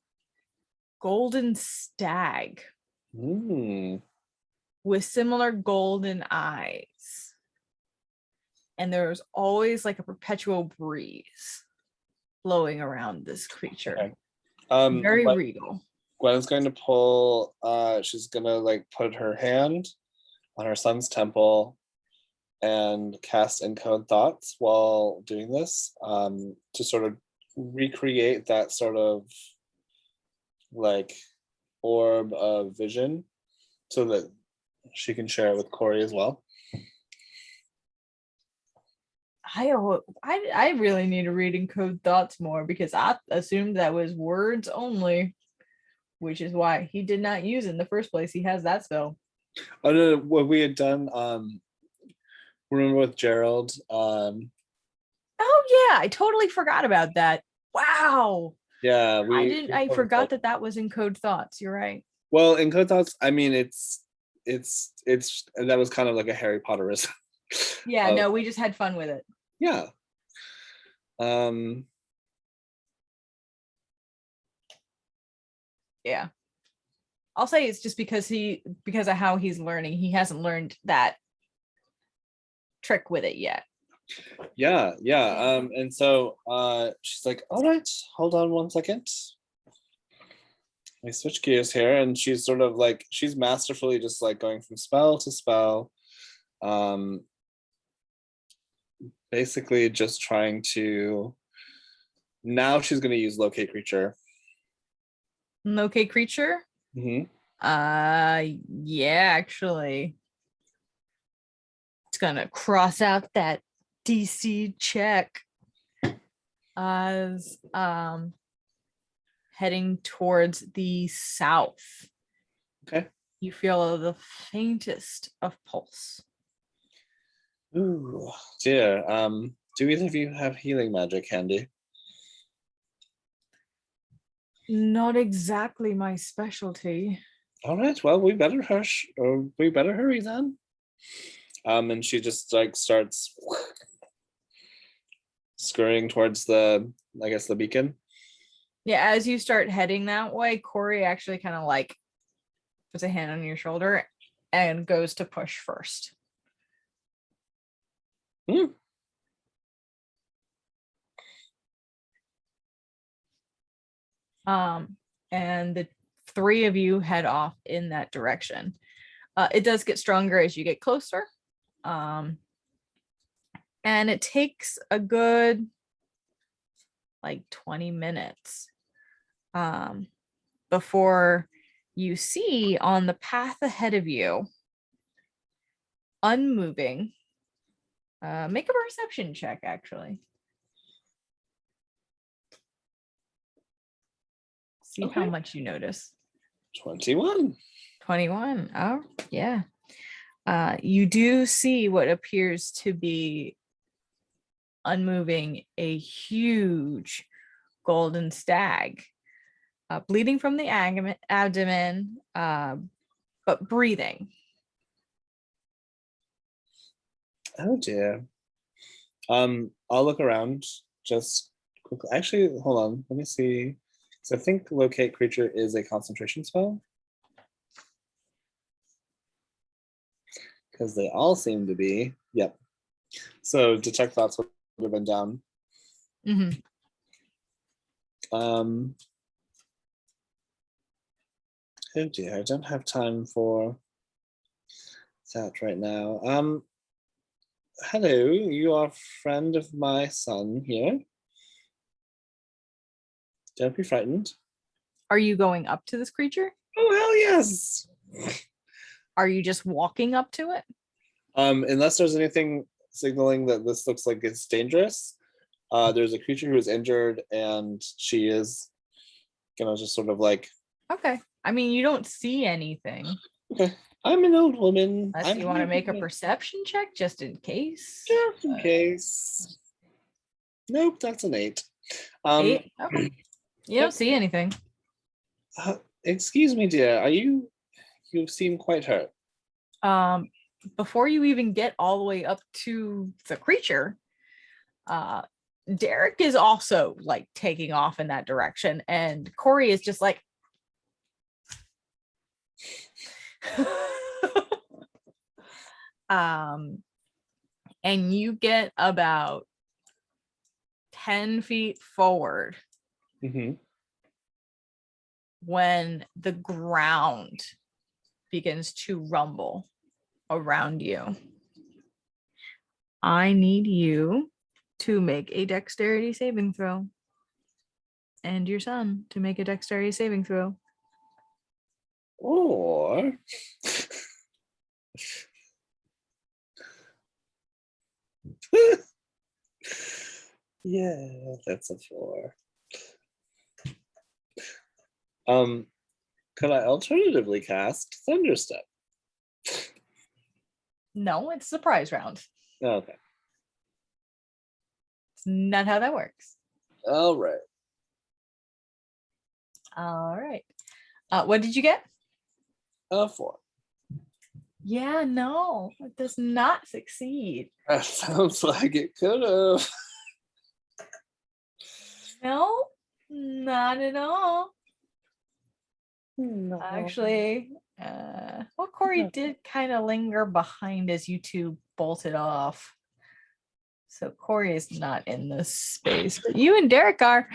B: golden stag with similar golden eyes. And there's always like a perpetual breeze blowing around this creature.
A: Okay.
B: Very regal.
A: Gwen's going to pull, she's gonna like put her hand on her son's temple and cast encode thoughts while doing this, to sort of recreate that sort of like orb of vision so that she can share it with Corey as well.
B: I really need to read encode thoughts more because I assumed that was words only, which is why he did not use it in the first place. He has that spell.
A: Oh no, what we had done, remember with Gerald,
B: Oh yeah, I totally forgot about that. Wow.
A: yeah,
B: I forgot that was encode thoughts. You're right.
A: well, encode thoughts, I mean, it's that was kind of like a Harry Potterism.
B: Yeah, no, we just had fun with it.
A: Yeah.
B: Yeah. I'll say it's just because of how he's learning, he hasn't learned that trick with it yet.
A: Yeah. And so she's like, all right, hold on one second. We switch gears here, and she's sort of like, she's masterfully just like going from spell to spell. Basically just trying to, now she's going to use locate creature.
B: Locate creature?
A: Mm-hmm.
B: Yeah, actually. It's gonna cross out that DC check as heading towards the south.
A: Okay.
B: You feel the faintest of pulse.
A: Ooh, dear. Do either of you have healing magic handy?
B: Not exactly my specialty.
A: All right, well, we better hurry then. And she just like starts scurrying towards the beacon.
B: Yeah, as you start heading that way, Corey actually kind of like puts a hand on your shoulder and goes to push first. And the three of you head off in that direction. It does get stronger as you get closer. And it takes a good like 20 minutes before you see on the path ahead of you, unmoving. Make a perception check, actually. See how much you notice.
A: 21.
B: 21. Oh, yeah. You do see what appears to be unmoving a huge golden stag, bleeding from the abdomen, but breathing.
A: Oh dear. I'll look around just quickly. Actually, hold on. Let me see. So I think locate creature is a concentration spell. Because they all seem to be. Yep. So detect thoughts would have been down.
B: Mm-hmm.
A: Oh dear, I don't have time for that right now. Hello, you are a friend of my son here. Don't be frightened.
B: Are you going up to this creature?
A: Oh, hell yes.
B: Are you just walking up to it?
A: Unless there's anything signaling that this looks like it's dangerous. There's a creature who is injured, and she is gonna just sort of like.
B: Okay. I mean, you don't see anything.
A: Okay. I'm an old woman.
B: Unless you want to make a perception check just in case.
A: Just in case. Nope, that's an 8.
B: 8? Okay. You don't see anything.
A: Excuse me, dear. You seem quite hurt.
B: Before you even get all the way up to the creature, Derek is also like taking off in that direction, and Corey is just like and you get about 10 feet forward,
A: Mm-hmm.
B: when the ground begins to rumble around you. I need you to make a dexterity saving throw. And your son to make a dexterity saving throw.
A: Or yeah, that's a 4. Could I alternatively cast Thunderstep?
B: No, it's surprise round.
A: Okay.
B: It's not how that works.
A: All right.
B: All right. What did you get?
A: 4.
B: Yeah, no, it does not succeed.
A: That sounds like it could have.
B: No, not at all.
A: No.
B: Actually, well, Corey did kind of linger behind as you two bolted off. So Corey is not in this space, but you and Derek are.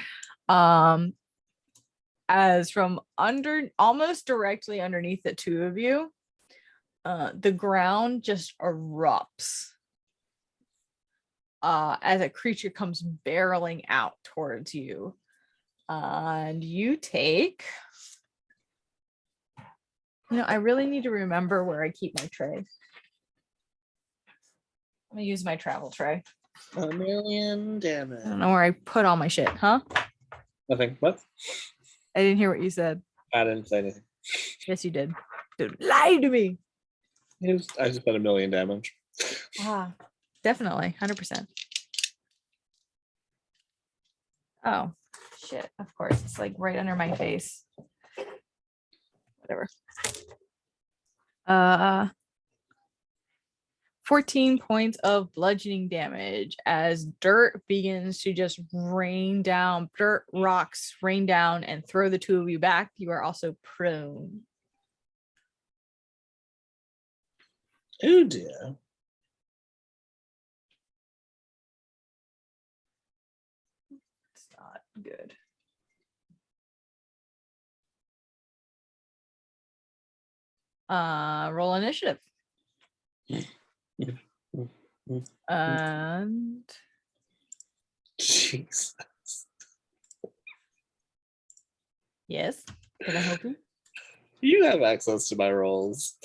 B: As from under, almost directly underneath the two of you, the ground just erupts as a creature comes barreling out towards you. And you take, I really need to remember where I keep my tray. I'm gonna use my travel tray.
A: 1,000,000 damage.
B: I don't know where I put all my shit, huh?
A: Nothing. What?
B: I didn't hear what you said.
A: I didn't say anything.
B: Yes, you did. Dude, lie to me.
A: I just put 1,000,000 damage.
B: Definitely, 100%. Oh, shit. Of course, it's like right under my face. Whatever. 14 points of bludgeoning damage as dirt begins to just rain down. Dirt, rocks rain down and throw the two of you back. You are also prone.
A: Oh dear.
B: It's not good. Roll initiative. And
A: Jesus.
B: yes, can I help you?
A: You have access to my rolls.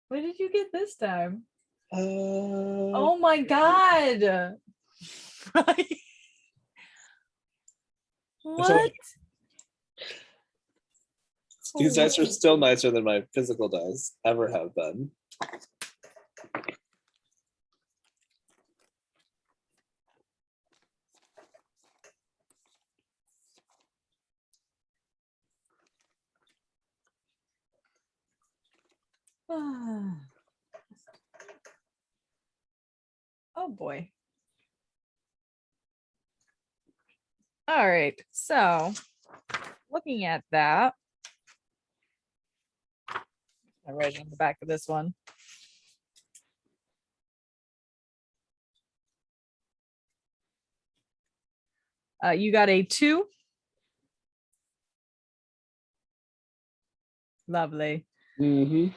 B: What did you get this time?
A: Oh
B: Oh my god. What?
A: These dice are still nicer than my physical dice ever have been.
B: Oh boy. All right, so looking at that, I write it on the back of this one. You got a 2. Lovely.
A: Mm-hmm.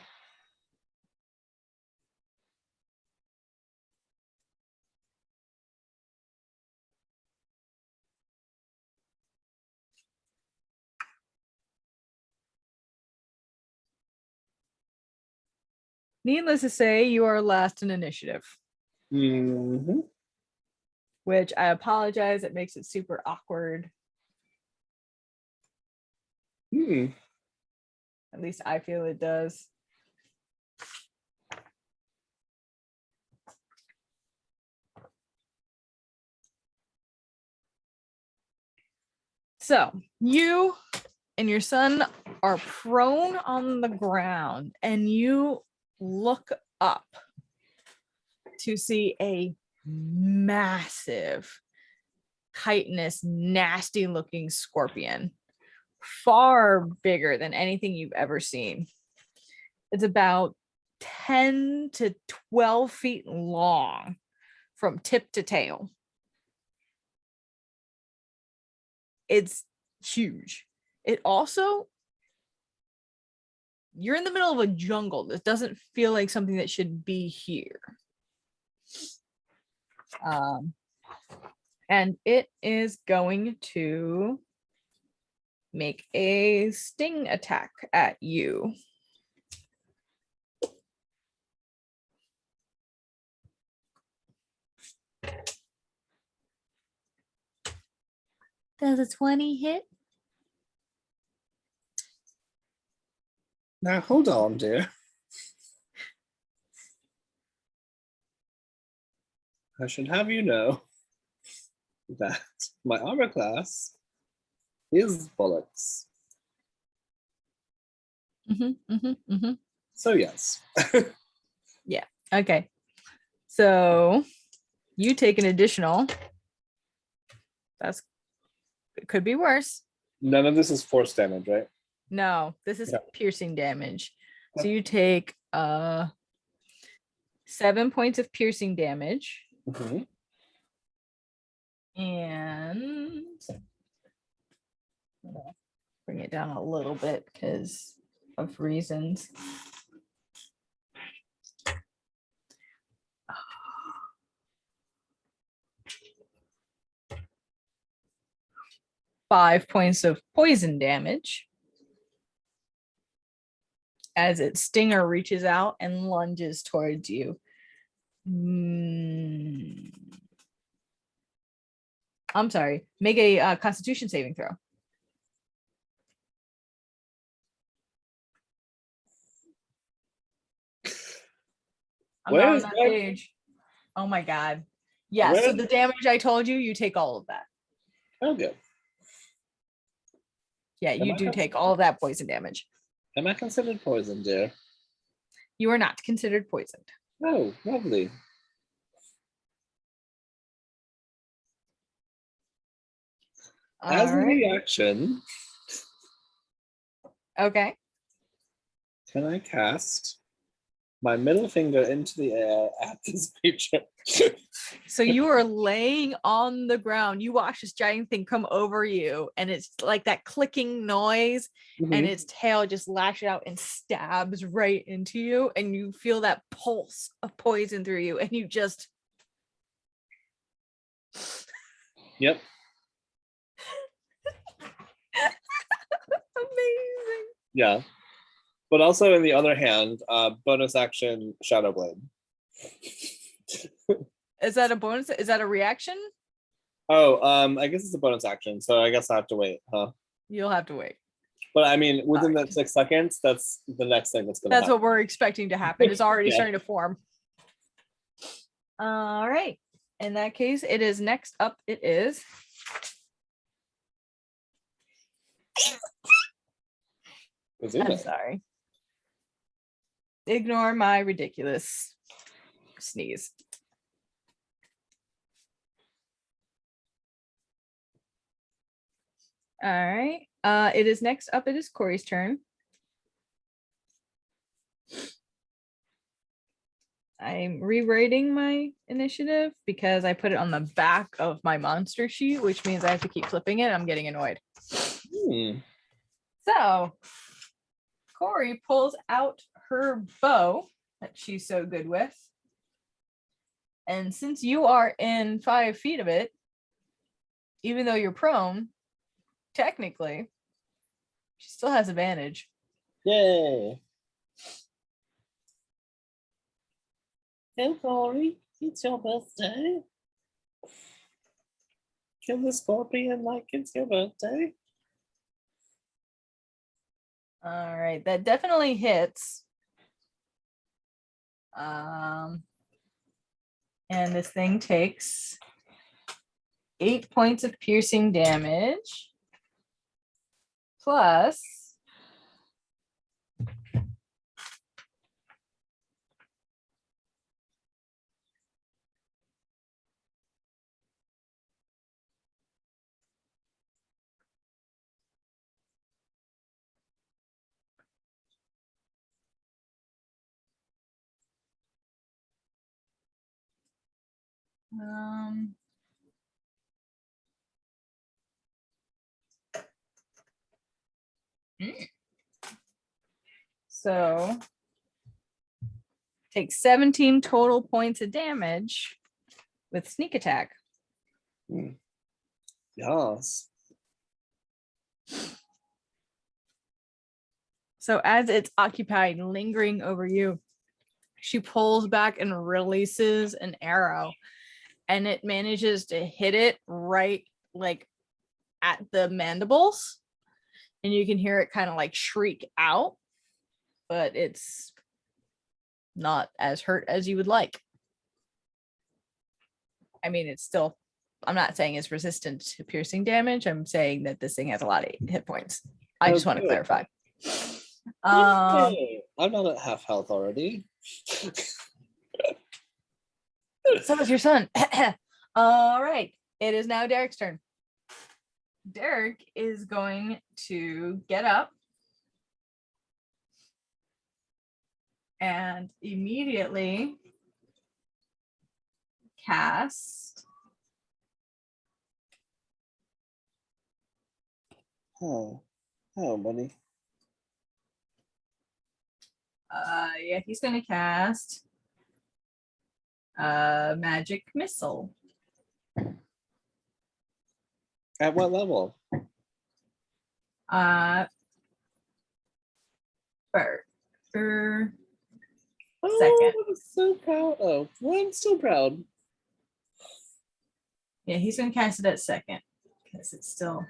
B: Needless to say, you are last in initiative,
A: Mm-hmm.
B: which I apologize. It makes it super awkward.
A: Hmm.
B: At least I feel it does. So you and your son are prone on the ground and you look up to see a massive, chitinous, nasty looking scorpion, far bigger than anything you've ever seen. It's about 10 to 12 feet long from tip to tail. It's huge. It also, you're in the middle of a jungle. This doesn't feel like something that should be here. And it is going to make a sting attack at you. Does a 20 hit?
A: Now hold on, dear. I should have you know that my armor class is bullets. So yes.
B: Okay. So you take an additional. It could be worse.
A: None of this is force damage, right?
B: No, this is
A: Yeah.
B: piercing damage. So you take 7 points of piercing damage.
A: Mhm.
B: And bring it down a little bit because of reasons. Five points of poison damage as its stinger reaches out and lunges towards you. I'm sorry. Make a Constitution saving throw. I'm not on that page. Oh my god. Yeah, so the damage I told you, you take all of that.
A: Okay.
B: Yeah, you do take all of that poison damage.
A: Am I considered poisoned, dear?
B: You are not considered poisoned.
A: Oh, lovely. As a reaction,
B: okay,
A: can I cast my middle finger into the air at this creature?
B: so you are laying on the ground. You watch this giant thing come over you, and it's like that clicking noise, and its tail just lashes out and stabs right into you, and you feel that pulse of poison through you, and you just
A: Yep.
B: amazing.
A: Yeah. But also, in the other hand, bonus action Shadow Blade.
B: Is that a bonus? Is that a reaction?
A: Oh, I guess it's a bonus action, so I guess I have to wait, huh?
B: You'll have to wait.
A: But I mean, within that 6 seconds, that's the next thing that's gonna
B: That's
A: happen.
B: what we're expecting to happen. It's already
A: Yeah.
B: starting to form. All right. In that case, it is next up. It is. I'm sorry. Ignore my ridiculous sneeze. All right. It is next up. It is Corey's turn. I'm rewriting my initiative because I put it on the back of my monster sheet, which means I have to keep flipping it. I'm getting annoyed. So Corey pulls out her bow that she's so good with. And since you are in 5 feet of it, even though you're prone, technically, she still has advantage.
A: Yay. Hey, Corey, it's your birthday. Kill the scorpion like it's your birthday.
B: All right, that definitely hits. And this thing takes 8 points of piercing damage plus Um, so take 17 total points of damage with sneak attack.
A: Yes.
B: So as it's occupied, lingering over you, she pulls back and releases an arrow, and it manages to hit it right like at the mandibles, and you can hear it kind of like shriek out, but it's not as hurt as you would like. I mean, it's still, I'm not saying it's resistant to piercing damage. I'm saying that this thing has a lot of hit points. I just want to
A: Okay.
B: clarify.
A: Yay! I'm not at half health already.
B: So is your son. All right. It is now Derek's turn. Derek is going to get up and immediately cast
A: Oh, buddy.
B: yeah, he's gonna cast magic missile.
A: At what level?
B: For
A: Oh,
B: second.
A: I'm so proud. Oh, well, I'm still proud.
B: Yeah, he's gonna cast it at second because it's still.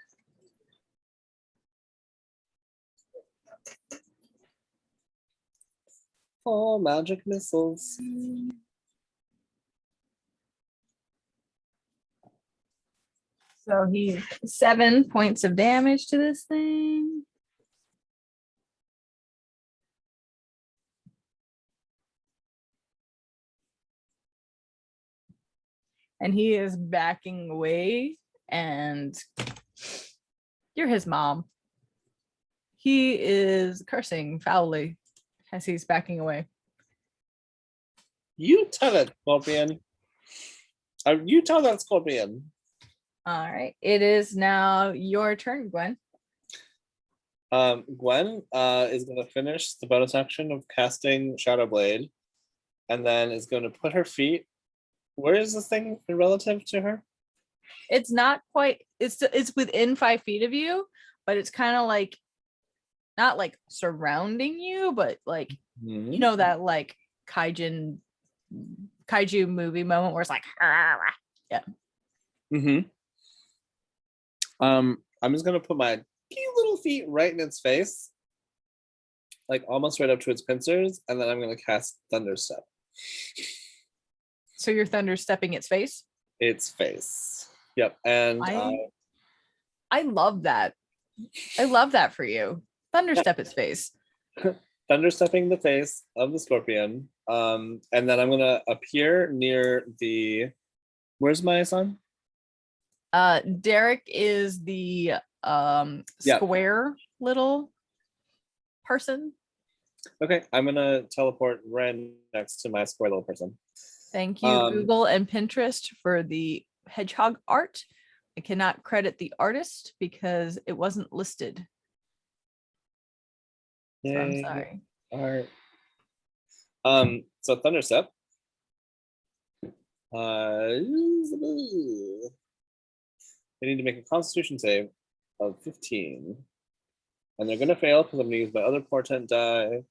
A: Oh, magic missiles.
B: So he's 7 points of damage to this thing. And he is backing away, and you're his mom. He is cursing foully as he's backing away.
A: You tell it, Scorpion. You tell that Scorpion.
B: All right. It is now your turn, Gwen.
A: Gwen is going to finish the bonus action of casting Shadow Blade, and then is going to put her feet. Where is this thing relative to her?
B: It's not quite, it's within 5 feet of you, but it's kind of like not like surrounding you, but like you know that like kaiju movie moment where it's like yeah.
A: I'm just gonna put my cute little feet right in its face, like almost right up to its pincers, and then I'm gonna cast Thunder Step.
B: So you're thunder stepping its face?
A: Its face. Yep. And
B: I love that. I love that for you. Thunder step its face.
A: Thunder stepping the face of the scorpion. And then I'm gonna appear near the. Where's my son?
B: Derek is the square little person.
A: Okay, I'm gonna teleport right next to my square little person.
B: Thank you, Google and Pinterest, for the hedgehog art. I cannot credit the artist because it wasn't listed. So I'm sorry.
A: Art. So Thunder Step. They need to make a Constitution save of 15, and they're gonna fail because I'm gonna use my other portent die,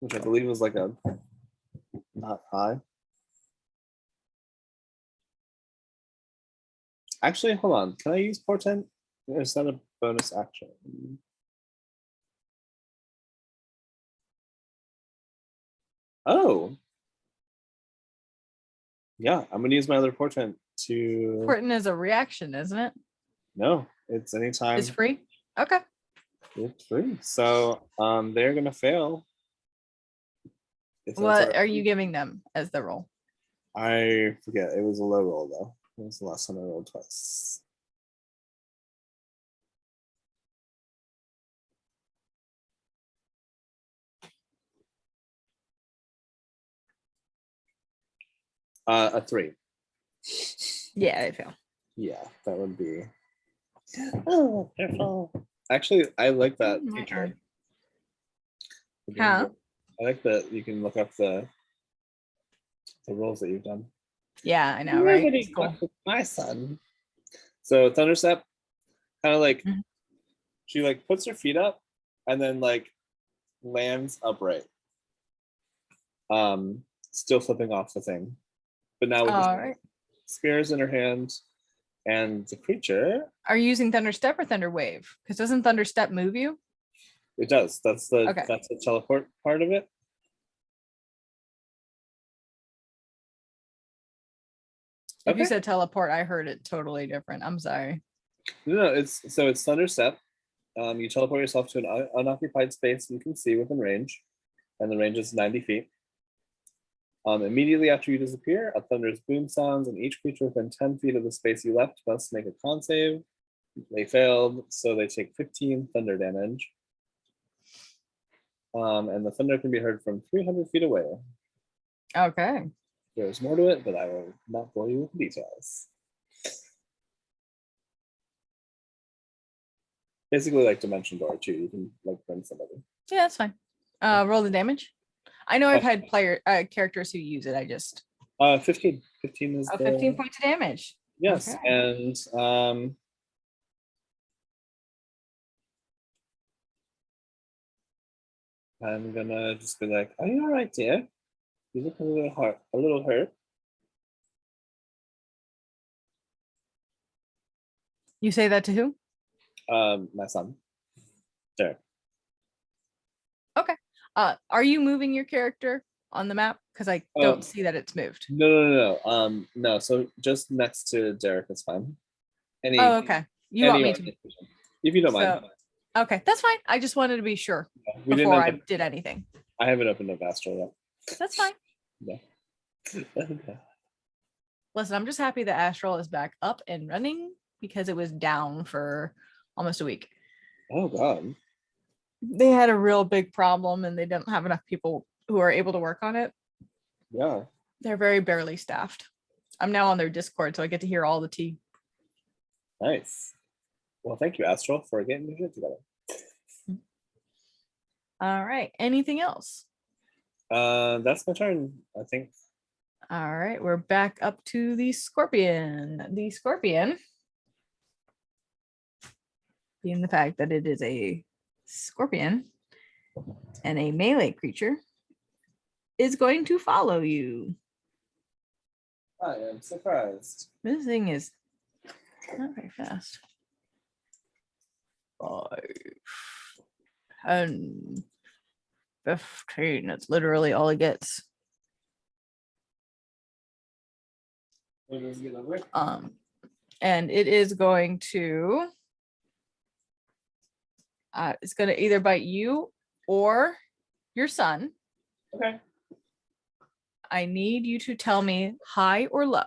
A: which I believe was like a not high. Actually, hold on. Can I use portent? Is that a bonus action? Oh. Yeah, I'm gonna use my other portent to.
B: Portent is a reaction, isn't it?
A: No, it's anytime.
B: It's free. Okay.
A: It's free. So they're gonna fail.
B: What are you giving them as the roll?
A: I forget. It was a low roll though. It was the last time I rolled twice. A 3.
B: Yeah, they fail.
A: Yeah, that would be. Oh, careful. Actually, I like that
B: Oh, my
A: feature.
B: Huh?
A: I like that you can look up the rolls that you've done.
B: Yeah, I know,
A: You're
B: right?
A: getting
B: It's cool.
A: caught with my son. So Thunderstep, kind of like
B: Mhm.
A: she like puts her feet up and then like lands upright. Still flipping off the thing, but now with the
B: All right.
A: spears in her hand and the creature.
B: Are you using Thunder Step or Thunder Wave? Because doesn't Thunder Step move you?
A: It does. That's the
B: Okay.
A: teleport part of it.
B: If you
A: Okay.
B: said teleport, I heard it totally different. I'm sorry.
A: No, it's Thunder Step. You teleport yourself to an unoccupied space you can see within range, and the range is 90 feet. Immediately after you disappear, a thunderous boom sounds, and each creature within 10 feet of the space you left must make a con save. They failed, so they take 15 thunder damage. And the thunder can be heard from 300 feet away.
B: Okay.
A: There's more to it, but I will not bore you with the details. Basically, like Dimension Door too. You can like bring somebody.
B: Yeah, that's fine. Roll the damage. I know I've had characters who use it. I just
A: 15. 15 is
B: 15 points of damage.
A: Yes,
B: Okay.
A: and I'm gonna just be like, "Are you all right, dear? You look a little hurt."
B: You say that to who?
A: My son, Derek.
B: Okay. Are you moving your character on the map? Because I don't see that it's moved.
A: No. No. So just next to Derek is fine.
B: Oh, okay. You want me to?
A: If you don't mind.
B: Okay, that's fine. I just wanted to be sure
A: We
B: before I did anything.
A: I haven't opened up Astral yet.
B: That's fine.
A: Yeah.
B: Listen, I'm just happy that Astral is back up and running because it was down for almost a week.
A: Oh God.
B: They had a real big problem and they didn't have enough people who are able to work on it.
A: Yeah.
B: They're very barely staffed. I'm now on their Discord, so I get to hear all the tea.
A: Nice. Well, thank you, Astral, for getting your shit together.
B: All right. Anything else?
A: That's my turn, I think.
B: All right. We're back up to the Scorpion. The Scorpion, being the fact that it is a scorpion and a melee creature, is going to follow you.
A: I am surprised.
B: This thing is not very fast. 5, 10, 15. That's literally all it gets. And it is going to it's going to either bite you or your son.
A: Okay.
B: I need you to tell me high or low.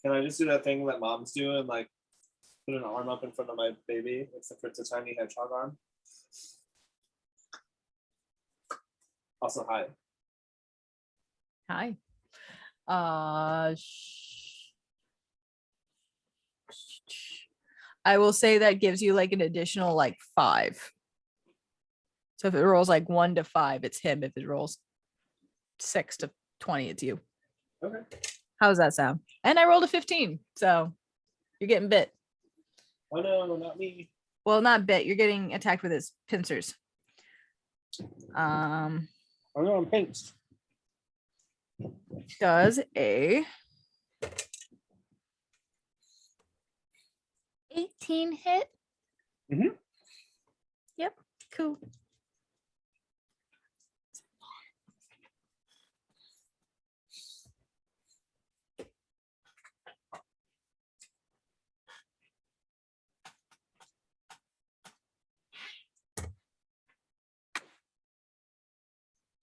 A: Can I just do that thing that moms do and like put an arm up in front of my baby, except for it's a tiny hedgehog arm? Also high.
B: Hi. I will say that gives you like an additional like 5. So if it rolls like 1 to 5, it's him. If it rolls 6 to 20, it's you.
A: Okay.
B: How does that sound? And I rolled a 15, so you're getting bit.
A: Oh no, not me.
B: Well, not bit. You're getting attacked with his pincers.
A: Oh no, I'm pinched.
B: Does a 18 hit?
A: Mm-hmm.
B: Yep. Cool.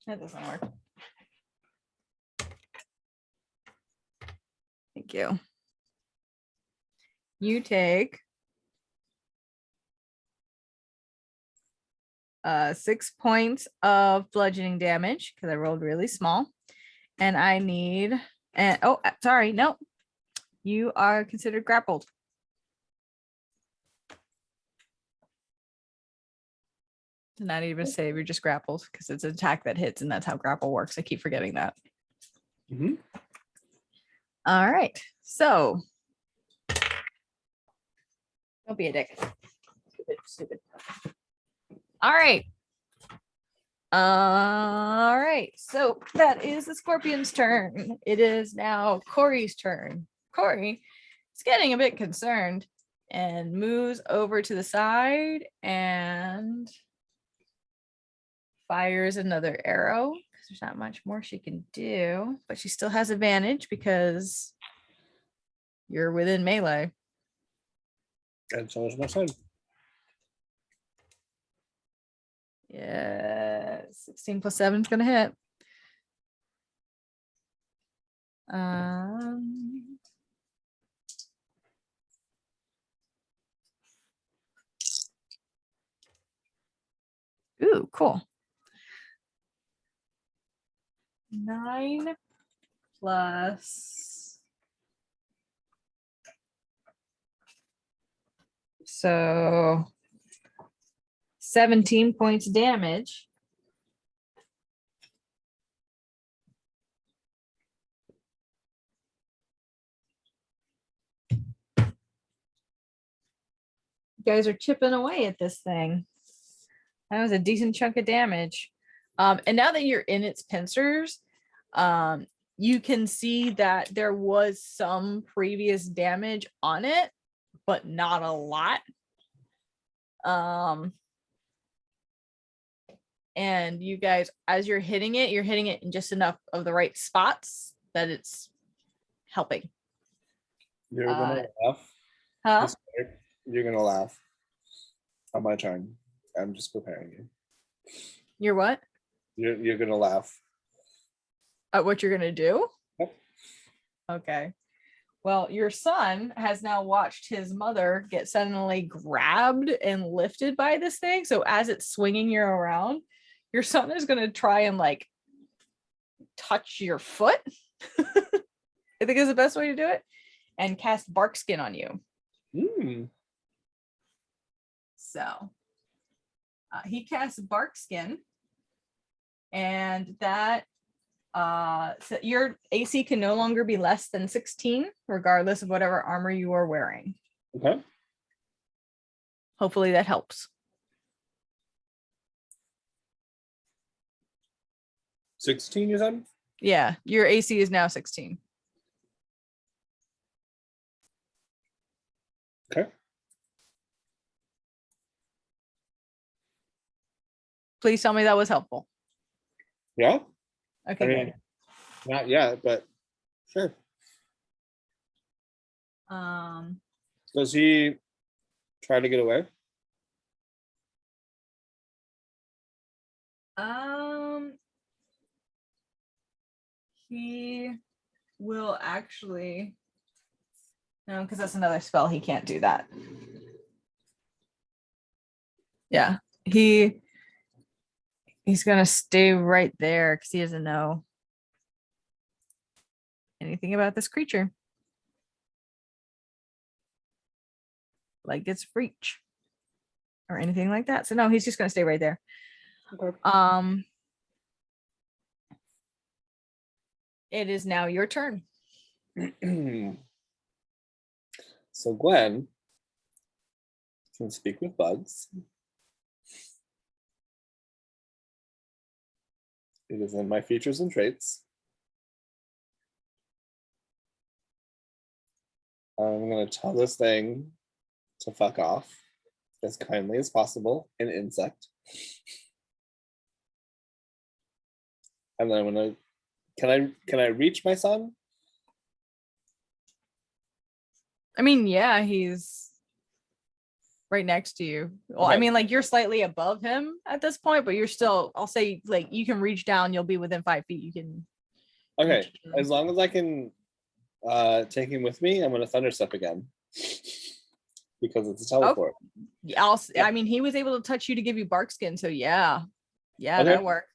B: That doesn't work. Thank you. You take 6 points of bludgeoning damage because I rolled really small. And I need And oh, sorry, no, you are considered grappled. Not even save, you're just grappled because it's an attack that hits, and that's how grapple works. I keep forgetting that.
A: Mhm.
B: All right, so don't be a dick. Stupid. All right. All right. So that is the scorpion's turn. It is now Corey's turn. Corey is getting a bit concerned and moves over to the side and fires another arrow because there's not much more she can do, but she still has advantage because you're within melee.
A: And so is my son.
B: Yeah, 16 plus 7 is gonna hit. Ooh, cool. 9 plus. So 17 points damage. You guys are chipping away at this thing. That was a decent chunk of damage. And now that you're in its pincers, you can see that there was some previous damage on it, but not a lot. And you guys, as you're hitting it in just enough of the right spots that it's helping.
A: You're gonna laugh.
B: Huh?
A: You're gonna laugh. On my turn. I'm just preparing you.
B: You're what?
A: You're gonna laugh.
B: At what you're gonna do?
A: Yep.
B: Okay. Well, your son has now watched his mother get suddenly grabbed and lifted by this thing. So as it's swinging you around, your son is going to try and like touch your foot. I think is the best way to do it, and cast bark skin on you. So he casts bark skin, and that so your AC can no longer be less than 16, regardless of whatever armor you are wearing.
A: Okay.
B: Hopefully that helps.
A: 16, you said?
B: Yeah, your AC is now 16.
A: Okay.
B: Please tell me that was helpful.
A: Yeah.
B: Okay,
A: I mean,
B: good.
A: not yet, but sure. Does he try to get away?
B: He will actually, no, because that's another spell. He can't do that. Yeah, he's gonna stay right there because he doesn't know anything about this creature, like its reach or anything like that. So no, he's just gonna stay right there.
A: Okay.
B: It is now your turn.
A: So Gwen can speak with bugs. It is in my features and traits. I'm going to tell this thing to fuck off as kindly as possible, an insect. And then I'm going to, can I reach my son?
B: I mean, yeah, he's right next to you. Well, I
A: Okay.
B: mean, like you're slightly above him at this point, but you're still, I'll say, like you can reach down, you'll be within 5 feet. You can.
A: Okay, as long as I can take him with me, I'm going to thunderstep again. Because it's a teleport.
B: Yeah, I mean, he was able to touch you to give you bark skin, so yeah. Yeah,
A: Okay.
B: that'll work.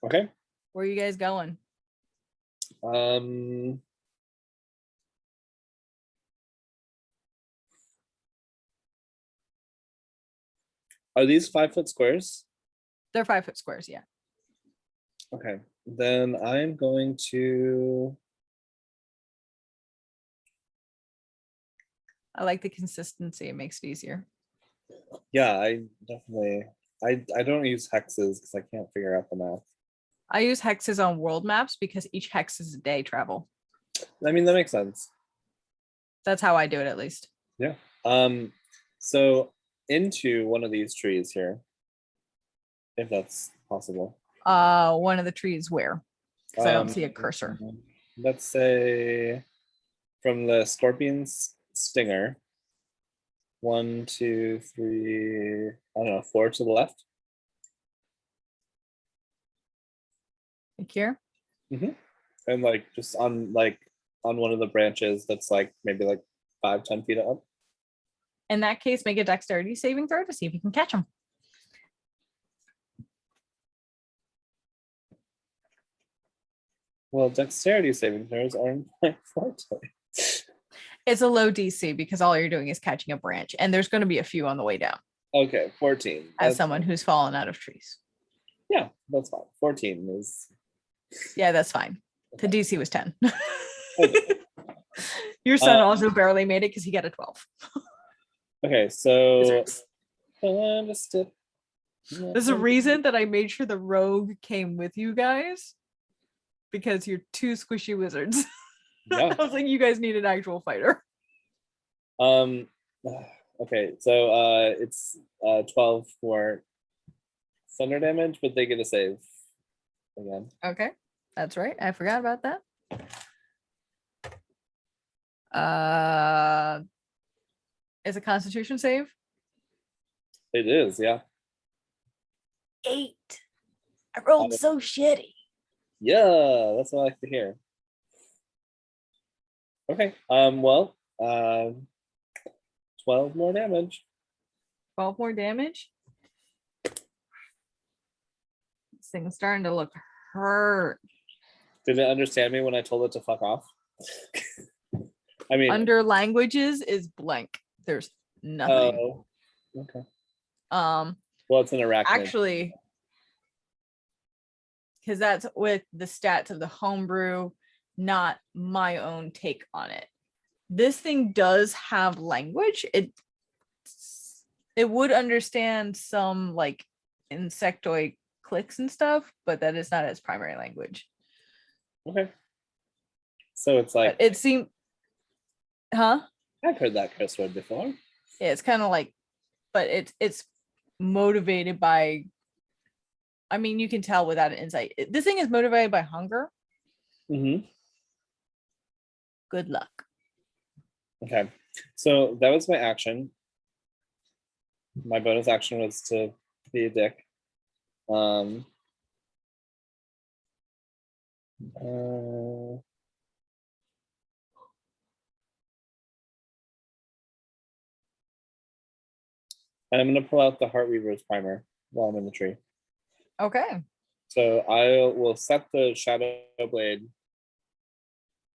A: Okay.
B: Where are you guys going?
A: Are these 5-foot squares?
B: They're 5-foot squares, yeah.
A: Okay, then I'm going to.
B: I like the consistency. It makes it easier.
A: Yeah, I definitely. I don't use hexes because I can't figure out the math.
B: I use hexes on world maps because each hex is a day travel.
A: I mean, that makes sense.
B: That's how I do it, at least.
A: Yeah. So into one of these trees here, if that's possible.
B: One of the trees where? Because I don't see a
A: Um,
B: cursor.
A: Let's say from the scorpion's stinger. 1, 2, 3. I don't know, 4 to the left.
B: Like here.
A: And like just on one of the branches that's like maybe like 5-10 feet up.
B: In that case, make a dexterity saving throw to see if you can catch them.
A: Well, dexterity saving throws aren't my forte.
B: It's a low DC because all you're doing is catching a branch, and there's going to be a few on the way down.
A: Okay, 14.
B: As someone who's fallen out of trees.
A: Yeah, that's fine. 14 is.
B: Yeah, that's fine. The DC was 10.
A: Okay.
B: Your son also barely made it because he got a 12.
A: Okay, so
B: Wizards.
A: understood.
B: There's a reason that I made sure the rogue came with you guys because you're two squishy wizards.
A: Yeah.
B: I was like, you guys need an actual fighter.
A: Okay, so it's 12 for thunder damage, but they get a save again.
B: Okay, that's right. I forgot about that. Is a Constitution save?
A: It is, yeah.
B: 8. I rolled so shitty.
A: Yeah, that's what I like to hear. Okay. Well, 12 more damage.
B: 12 more damage. This thing's starting to look hurt.
A: Did it understand me when I told it to fuck off? I mean,
B: Under languages is blank. There's nothing.
A: Oh, okay.
B: Well,
A: it's an arachnid.
B: Actually, because that's with the stats of the homebrew, not my own take on it. This thing does have language. It would understand some like insectoid clicks and stuff, but that is not its primary language.
A: Okay. So it's like,
B: but it seemed, huh?
A: I've heard that curse word before.
B: Yeah, it's kind of like, but it's motivated by, I mean, you can tell without an insight. This thing is motivated by hunger.
A: Mm-hmm.
B: Good luck.
A: Okay. So that was my action. My bonus action was to be a dick. And I'm going to pull out the Heartweaver's primer while I'm in the tree.
B: Okay.
A: So I will set the Shadow Blade,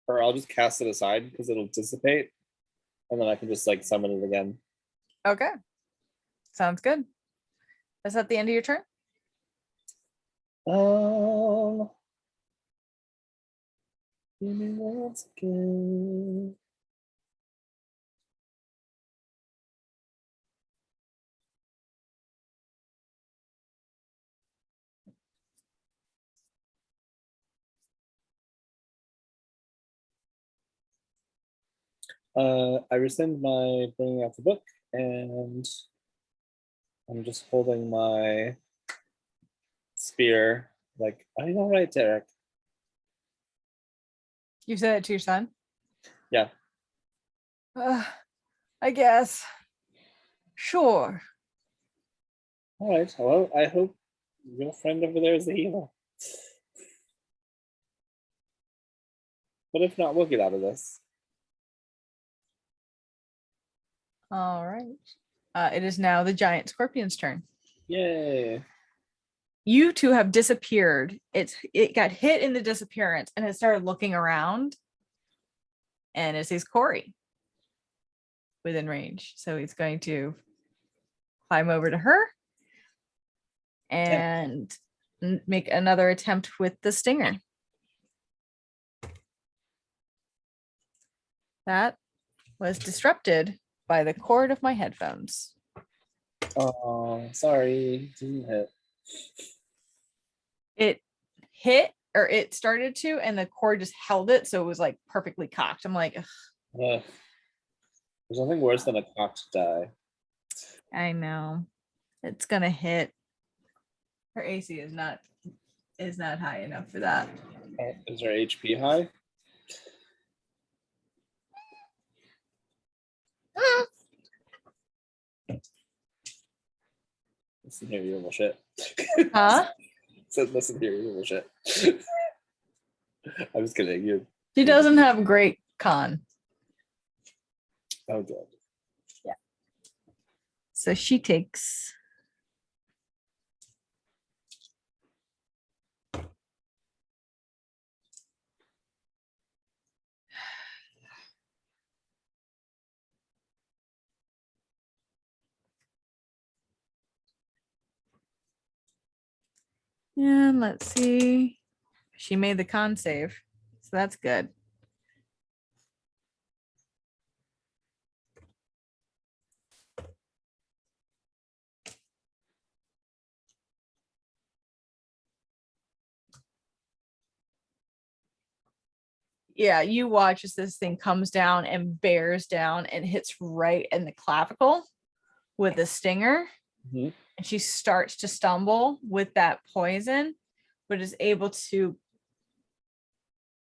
A: or I'll just cast it aside because it'll dissipate, and then I can just like summon it again.
B: Okay. Sounds good. Is that the end of your turn?
A: Give me once again. I rescind my bringing out the book, and I'm just holding my spear. Like, are you all right, Derek?
B: You said it to your son?
A: Yeah.
B: I guess. Sure.
A: All right. Well, I hope your friend over there is a healer. But if not, we'll get out of this.
B: All right. It is now the giant scorpion's turn.
A: Yay.
B: You two have disappeared. It got hit in the disappearance and it started looking around. And it sees Corey within range. So he's going to climb over to her and make another attempt with the stinger. That was disrupted by the cord of my headphones.
A: Oh, sorry. Didn't hit.
B: It hit, or it started to, and the cord just held it, so it was like perfectly cocked. I'm like, ugh.
A: Ugh. There's nothing worse than a cocked die.
B: I know. It's gonna hit. Her AC is not high enough for that.
A: Is her HP high? Listen here, you little shit.
B: Huh?
A: Said, listen here, you little shit. I'm just kidding. You.
B: She doesn't have great con.
A: Oh, good.
B: Yeah. So she takes. And let's see. She made the con save. So that's good. Yeah, you watch as this thing comes down and bears down and hits right in the clavicle with a stinger.
A: Mhm.
B: And she starts to stumble with that poison, but is able to,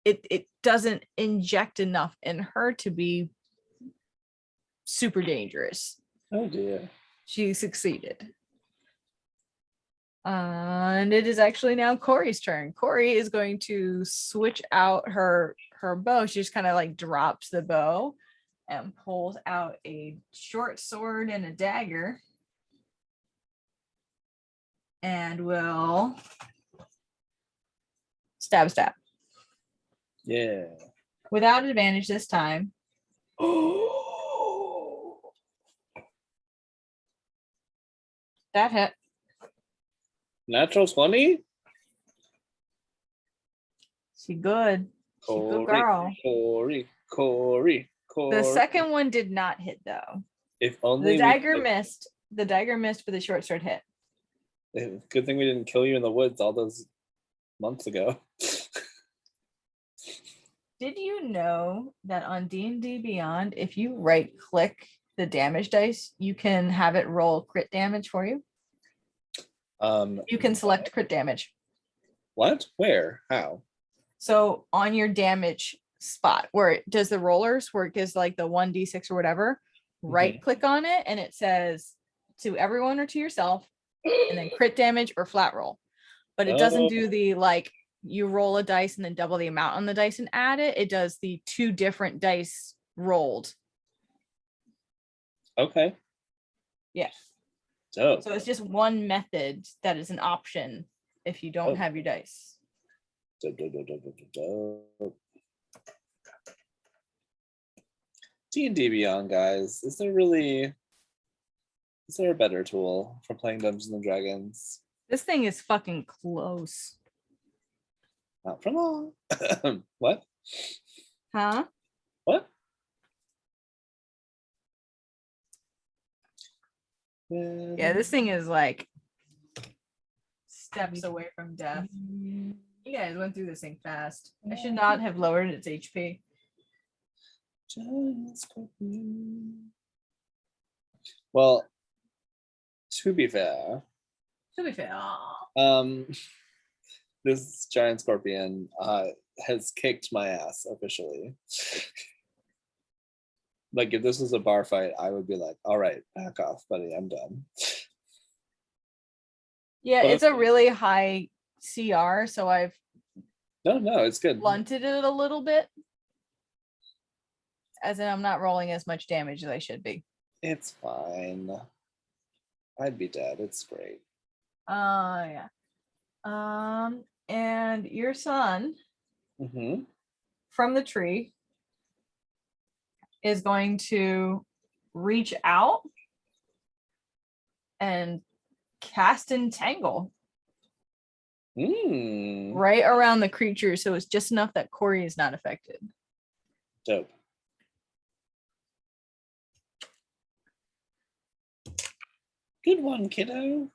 B: it doesn't inject enough in her to be super dangerous.
A: Oh dear.
B: She succeeded. And it is actually now Corey's turn. Corey is going to switch out her bow. She just kind of like drops the bow and pulls out a short sword and a dagger. And will stab.
A: Yeah.
B: Without advantage this time. That hit.
A: Natural 20?
B: She good. She good
A: Corey,
B: girl.
A: Corey.
B: The second one did not hit though.
A: If only
B: The dagger missed. The dagger missed, but the short sword hit.
A: Good thing we didn't kill you in the woods all those months ago.
B: Did you know that on D&D Beyond, if you right click the damage dice, you can have it roll crit damage for you? You can select crit damage.
A: What? Where? How?
B: So on your damage spot where it does the rollers, where it gives like the 1d6 or whatever, right click on it and it says to everyone or to yourself, and then crit damage or flat roll. But it doesn't do the like you roll a dice and then double the amount on the dice and add it. It does the 2 different dice rolled.
A: Okay.
B: Yeah.
A: So
B: it's just one method that is an option if you don't have your dice.
A: D&D Beyond, guys. Is there a better tool for playing Dungeons and Dragons?
B: This thing is fucking close.
A: Not for long. What?
B: Huh?
A: What?
B: Yeah, this thing is like steps away from death. You guys went through this thing fast. I should not have lowered its HP.
A: Well, to be fair, this giant scorpion has kicked my ass officially. Like if this was a bar fight, I would be like, all right, back off, buddy, I'm done.
B: Yeah,
A: But
B: it's a really high CR, so I've
A: no, it's good.
B: blunted it a little bit. As in I'm not rolling as much damage as I should be.
A: It's fine. I'd be dead. It's great.
B: Yeah. And your son from the tree is going to reach out and cast Entangle right around the creature, so it's just enough that Corey is not affected.
A: Dope. Good one, kiddo.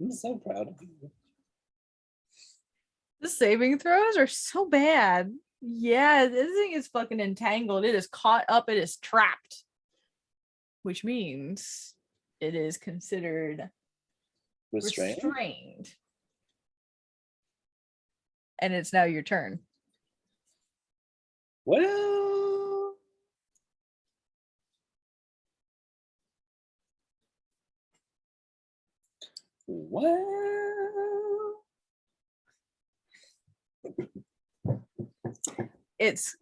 A: I'm so proud of you.
B: The saving throws are so bad. Yeah, this thing is fucking entangled. It is caught up. It is trapped, which means it is considered restrained. And it's now your turn.
A: Well,
B: Its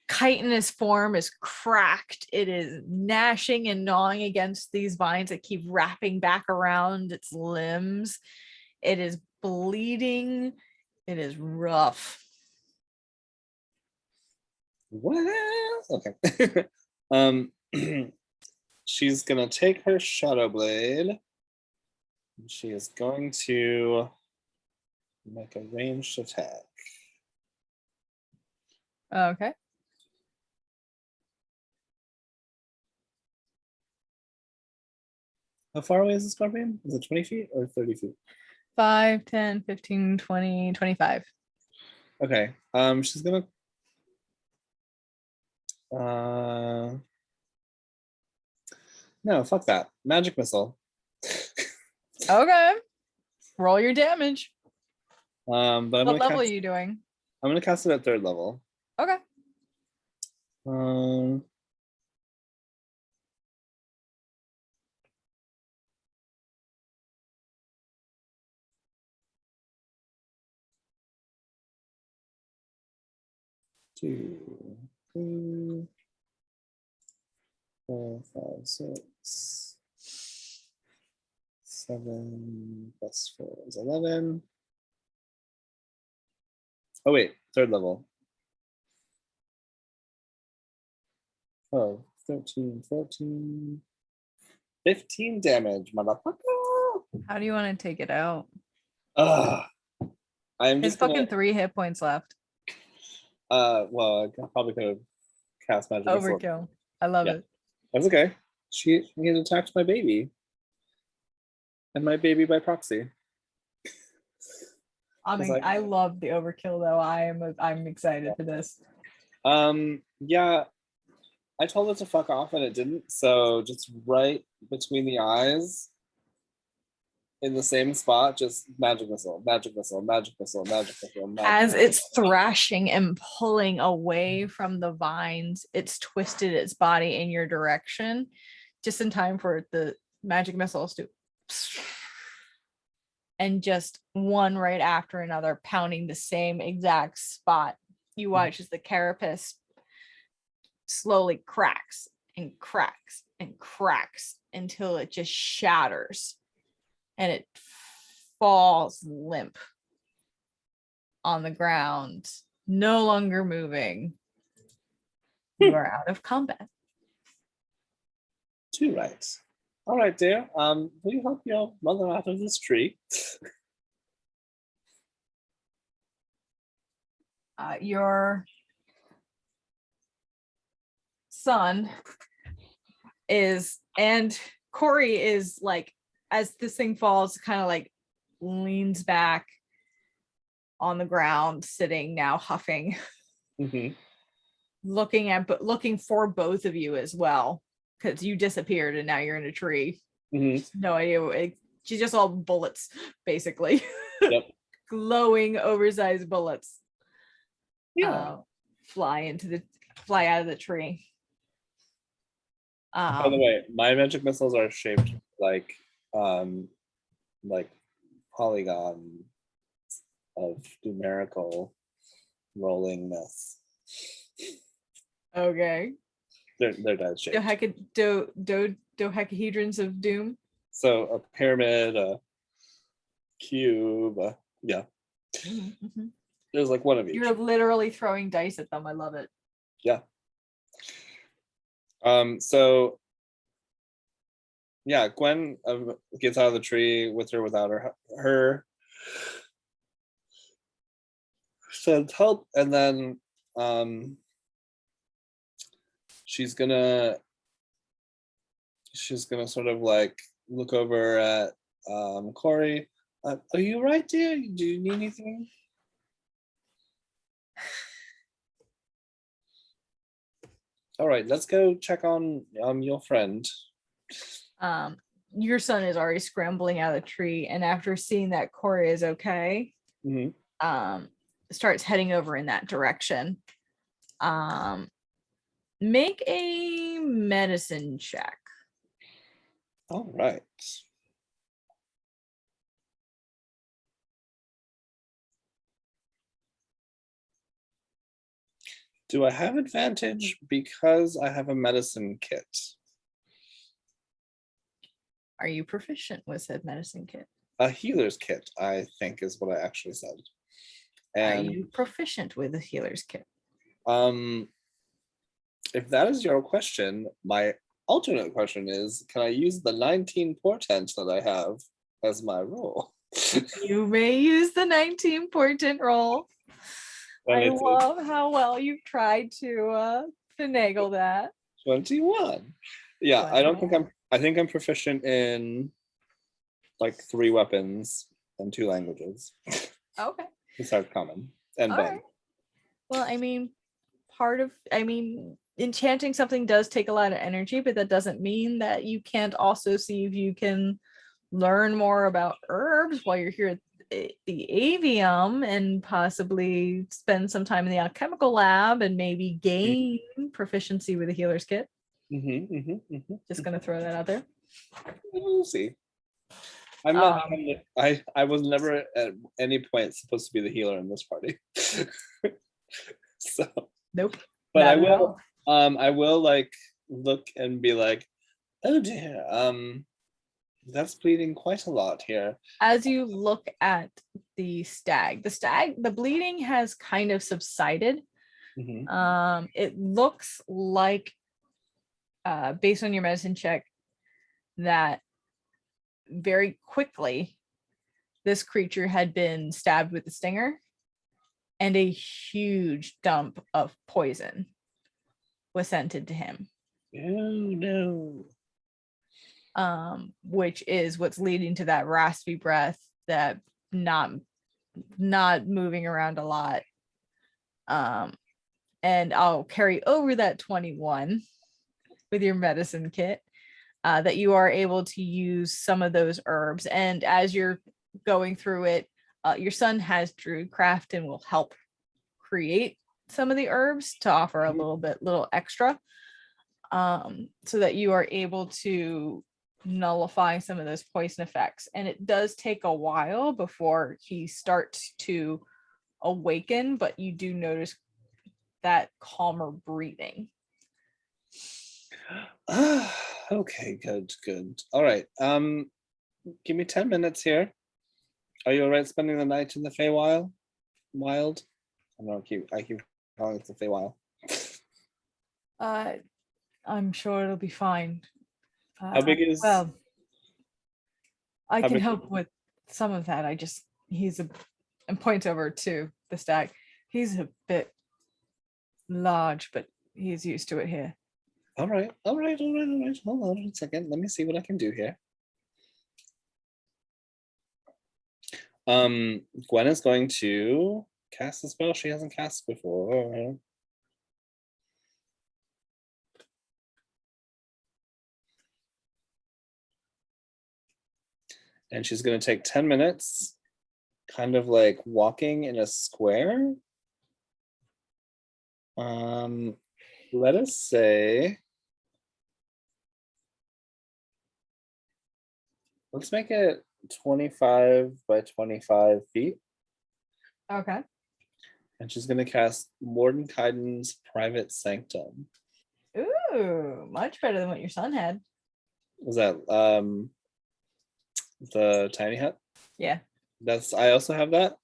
B: chitinous form is cracked. It is gnashing and gnawing against these vines that keep wrapping back around its limbs. It is bleeding. It is rough.
A: well, okay. She's gonna take her shadow blade. She is going to make a ranged attack.
B: Okay.
A: How far away is the scorpion? Is it 20 feet or 30 feet?
B: 5, 10, 15, 20, 25.
A: Okay. She's gonna no, fuck that. Magic missile.
B: Okay. Roll your damage.
A: But I'm
B: What
A: gonna
B: level are
A: cast,
B: you doing?
A: I'm gonna cast it at 3rd level.
B: Okay.
A: Um, two, three, 4, 5, 6, 7 plus 4 is 11. Oh wait, 3rd level. 12, 13, 14, 15 damage, motherfucker.
B: How do you want to take it out?
A: Ugh. I'm
B: His
A: just gonna
B: fucking 3 hit points left.
A: well, I probably could have cast magic missile.
B: Overkill. I love
A: Yeah.
B: it.
A: That's okay. He had attacked my baby. And my baby by proxy.
B: I mean, I love the overkill though. I'm excited for this.
A: Yeah, I told it to fuck off and it didn't. So just right between the eyes, in the same spot, just magic missile, magic missile, magic missile, magic missile, magic
B: As
A: missile.
B: it's thrashing and pulling away from the vines, it's twisted its body in your direction, just in time for the magic missiles to and just one right after another, pounding the same exact spot. You watch as the carapace slowly cracks and cracks and cracks until it just shatters and it falls limp on the ground, no longer moving. You are out of combat.
A: 2 rights. All right, dear. Will you help your mother out of this tree?
B: Your son is, and Corey is like, as this thing falls, kind of like leans back on the ground, sitting now, huffing, looking for both of you as well, because you disappeared and now you're in a tree. No idea. She's just all bullets, basically.
A: Yep.
B: Glowing, oversized bullets.
A: Yeah.
B: Fly out of the tree.
A: By the way, my magic missiles are shaped like polygon of numerical rollingness.
B: Okay.
A: They're dice shaped.
B: Dodecahedrons of doom.
A: So a pyramid, a cube, yeah.
B: Mm-hmm.
A: There's like one of each.
B: You're literally throwing dice at them. I love it.
A: Yeah. So yeah, Gwen gets out of the tree with or without her sends help, and then she's gonna sort of like look over at Corey. Are you right, dear? Do you need anything? All right, let's go check on your friend.
B: Your son is already scrambling out of the tree, and after seeing that Corey is okay,
A: Mhm.
B: starts heading over in that direction. Make a medicine check.
A: All right. Do I have advantage because I have a medicine kit?
B: Are you proficient with said medicine kit?
A: A healer's kit, I think, is what I actually said.
B: Are
A: And
B: you proficient with the healer's kit?
A: if that is your question, my alternate question is, can I use the 19 portent that I have as my roll?
B: You may use the 19 portent roll. I
A: Relative
B: love how well you've tried to finagle that.
A: 21. Yeah, I think I'm proficient in like 3 weapons and 2 languages.
B: Okay.
A: Besides common and
B: All
A: bug.
B: right. Well, enchanting something does take a lot of energy, but that doesn't mean that you can't also see if you can learn more about herbs while you're here at the Avium, and possibly spend some time in the alchemical lab and maybe gain proficiency with a healer's kit. Just gonna throw that out there.
A: We'll see. I'm not. I was never at any point supposed to be the healer in this party. So.
B: Nope.
A: But I will. I will like look and be like, oh dear. That's bleeding quite a lot here.
B: As you look at the bleeding has kind of subsided. It looks like, based on your medicine check, that very quickly this creature had been stabbed with a stinger, and a huge dump of poison was sent into him.
A: Oh no.
B: Which is what's leading to that raspy breath, that not moving around a lot. And I'll carry over that 21 with your medicine kit, that you are able to use some of those herbs. And as you're going through it, your son has Druidcraft and will help create some of the herbs to offer a little extra, so that you are able to nullify some of those poison effects. And it does take a while before he starts to awaken, but you do notice that calmer breathing.
A: Okay, good. All right. Give me 10 minutes here. Are you all right spending the night in the Feywild? Wild? I keep calling it the Feywild.
B: I'm sure it'll be fine.
A: How big is?
B: Well, I can help with some of that. And point over to the stag. He's a bit large, but he's used to it here.
A: All right. Hold on a second. Let me see what I can do here. Gwen is going to cast a spell she hasn't cast before. And she's going to take 10 minutes, kind of like walking in a square. Let us say, let's make it 25 by 25 feet.
B: Okay.
A: And she's going to cast Mordenkainen's Private Sanctum.
B: Ooh, much better than what your son had.
A: Was that the tiny hut?
B: Yeah.
A: I also have that.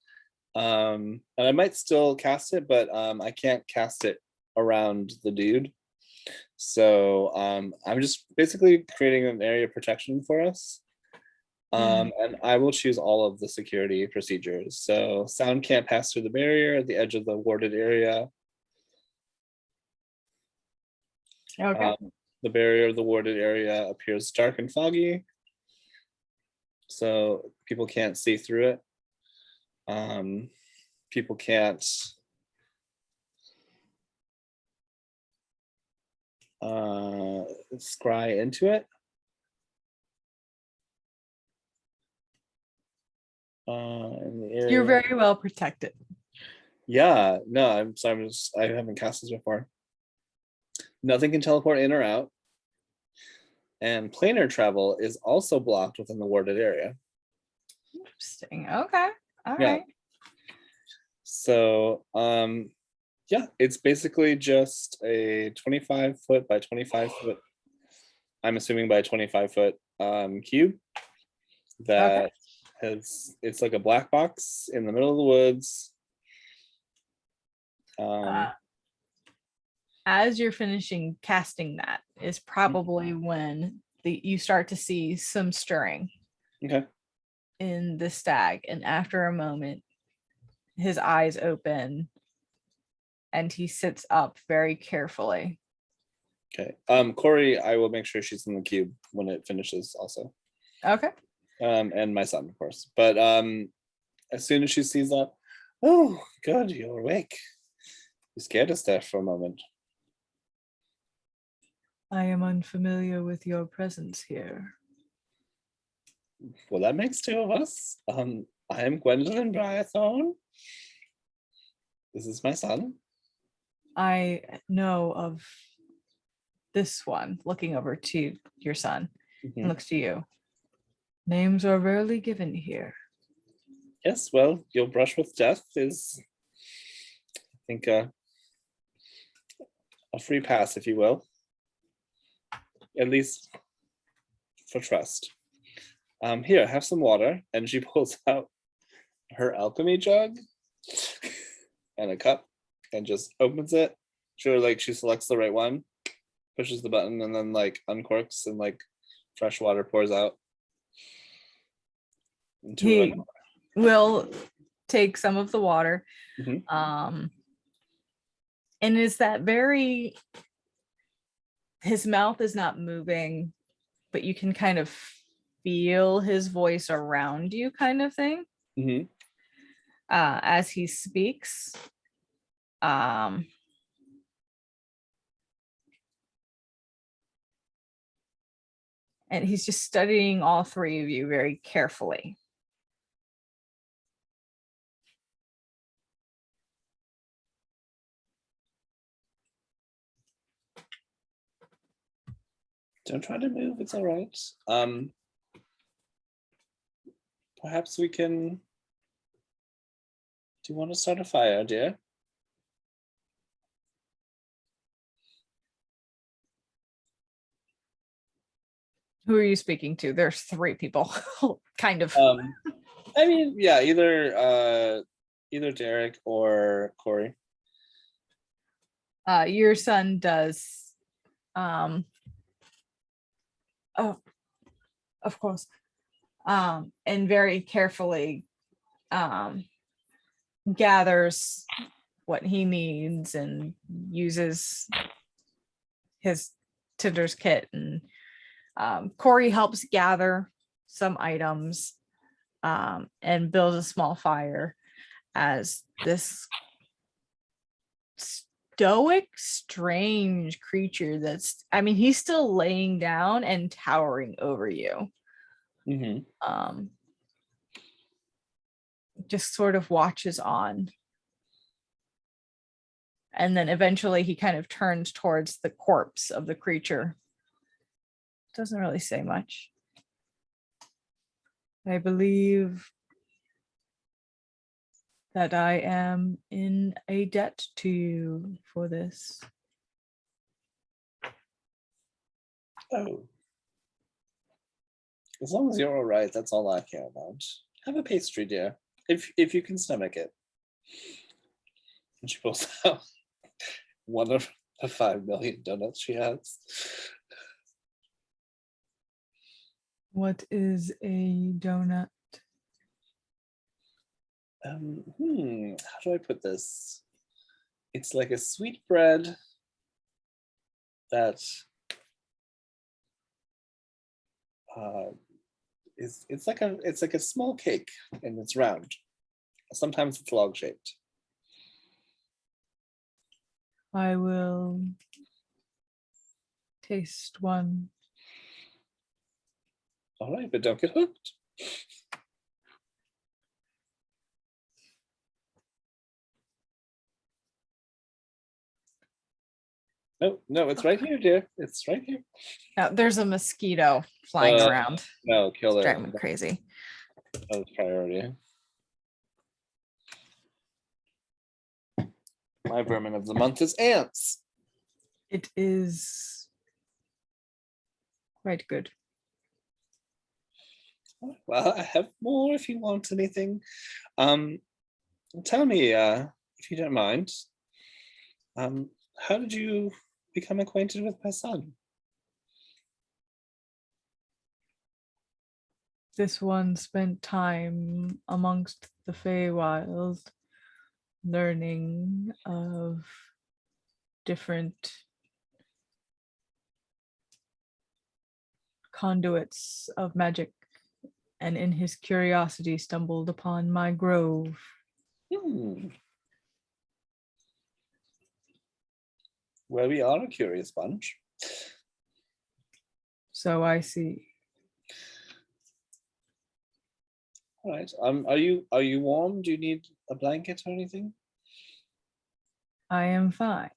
A: And I might still cast it, but I can't cast it around the dude. So I'm just basically creating an area of protection for us. And I will choose all of the security procedures. So sound can't pass through the barrier at the edge of the warded area.
B: Okay.
A: The barrier of the warded area appears dark and foggy, so people can't see through it. People can't scry into it. In the area.
B: You're very well protected.
A: Yeah, no, I'm sorry, I haven't cast this before. Nothing can teleport in or out. And planar travel is also blocked within the warded area.
B: Interesting. Okay. All
A: Yeah.
B: right.
A: So, yeah, it's basically just a 25 foot by 25 foot, I'm assuming by 25 foot cube that it's like a black box in the middle of the woods.
B: As you're finishing casting that is probably when you start to see some stirring
A: Okay.
B: in the stag, and after a moment his eyes open and he sits up very carefully.
A: Okay. Corey, I will make sure she's in the cube when it finishes also.
B: Okay.
A: And my son, of course. But as soon as she sees that, oh, good, you're awake. You scared us there for a moment.
B: I am unfamiliar with your presence here.
A: Well, that makes two of us. I am Gwendolyn Briarthorn. This is my son.
B: I know of this one, looking over to your son, and looks to you. Names are rarely given here.
A: Yes, well, your brush with death is, I think, a free pass, if you will. At least for trust. Here, have some water. And she pulls out her alchemy jug and a cup and just opens it. Sure, like she selects the right one, pushes the button, and then like uncorks, and like fresh water pours out into
B: He
A: it.
B: will take some of the water.
A: Mhm.
B: And is that very, his mouth is not moving, but you can kind of feel his voice around you, kind of thing. As he speaks. And he's just studying all three of you very carefully.
A: Don't try to move, it's all right. Perhaps we can, do you want to start a fire, dear?
B: Who are you speaking to? There's three people, kind of.
A: I mean, yeah, either Derek or Corey.
B: Your son does. Oh, of course. And very carefully gathers what he needs and uses his Tinder's kit, and Corey helps gather some items and build a small fire as this stoic, strange creature that's, I mean, he's still laying down and towering over you. Just sort of watches on. And then eventually he kind of turns towards the corpse of the creature. Doesn't really say much. I believe that I am in a debt to you for this.
A: Oh. As long as you're all right, that's all I care about. Have a pastry, dear, if you can stomach it. And she pulls out one of the 5 million donuts she has.
B: What is a donut?
A: How do I put this? It's like a sweet bread that it's like a small cake and it's round. Sometimes it's log shaped.
B: I will taste one.
A: All right, but don't get hooked. No, no, it's right here, dear. It's right here.
B: Now, there's a mosquito flying around.
A: No, kill
B: It's
A: it.
B: driving me crazy.
A: That was priority. My vermin of the month is ants.
B: It is quite good.
A: Well, I have more if you want anything. Tell me, if you don't mind, how did you become acquainted with my son?
B: This one spent time amongst the Feywild, learning of different conduits of magic, and in his curiosity stumbled upon my grove.
A: Well, we are a curious bunch.
B: So I see.
A: All right. Are you warm? Do you need a blanket or anything?
B: I am fine.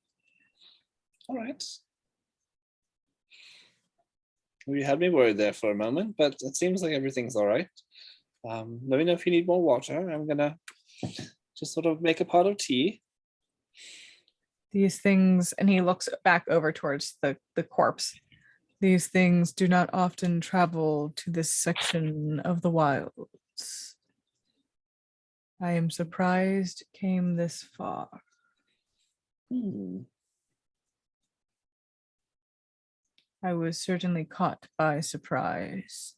A: All right. You had me worried there for a moment, but it seems like everything's all right. Let me know if you need more water. I'm gonna just sort of make a pot of tea.
B: These things, and he looks back over towards the corpse. These things do not often travel to this section of the wilds. I am surprised it came this far. I was certainly caught by surprise.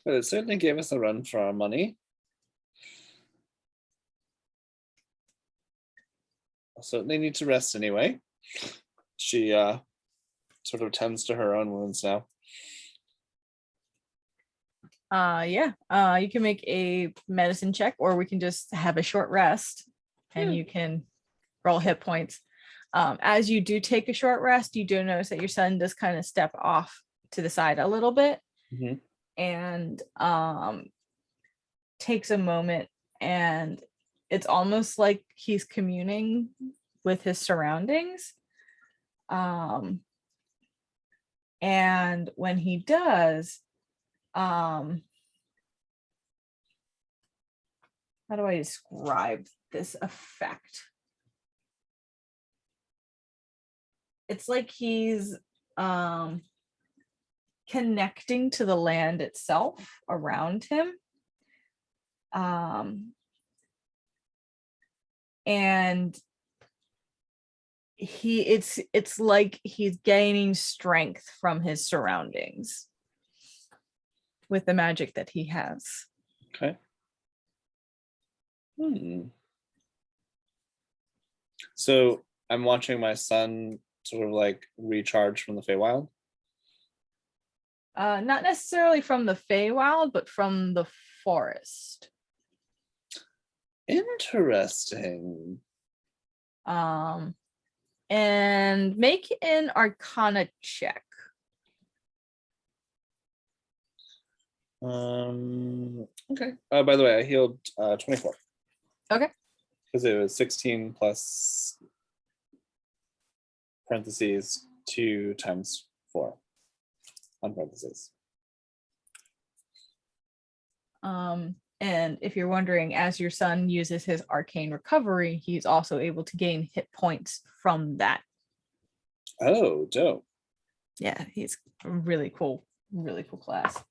A: But it certainly gave us a run for our money. I'll certainly need to rest anyway. She sort of tends to her own wounds now.
B: You can make a medicine check, or we can just have a short rest and you can roll hit points. As you do take a short rest, you do notice that your son does kind of step off to the side a little bit and takes a moment, and it's almost like he's communing with his surroundings. And when he does, how do I describe this effect? It's like he's connecting to the land itself around him. And it's like he's gaining strength from his surroundings with the magic that he has.
A: Okay. So I'm watching my son sort of like recharge from the Feywild.
B: Not necessarily from the Feywild, but from the forest.
A: Interesting.
B: And make an Arcana check.
A: Okay. By the way, I healed 24.
B: Okay.
A: Because it was 16 plus parentheses 2 times 4 on parentheses.
B: And if you're wondering, as your son uses his arcane recovery, he's also able to gain hit points from that.
A: Oh, dope.
B: Yeah, he's a really cool class.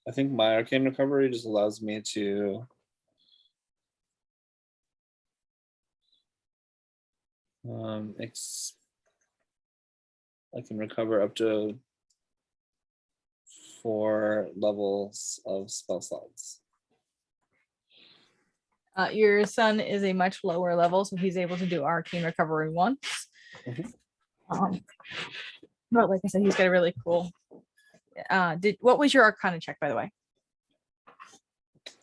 A: I think my arcane recovery just allows me to I can recover up to 4 levels of spell slots.
B: Your son is a much lower level, so he's able to do arcane recovery once.
A: Mhm.
B: But like I said, he's got a really cool. What was your Arcana check, by the way?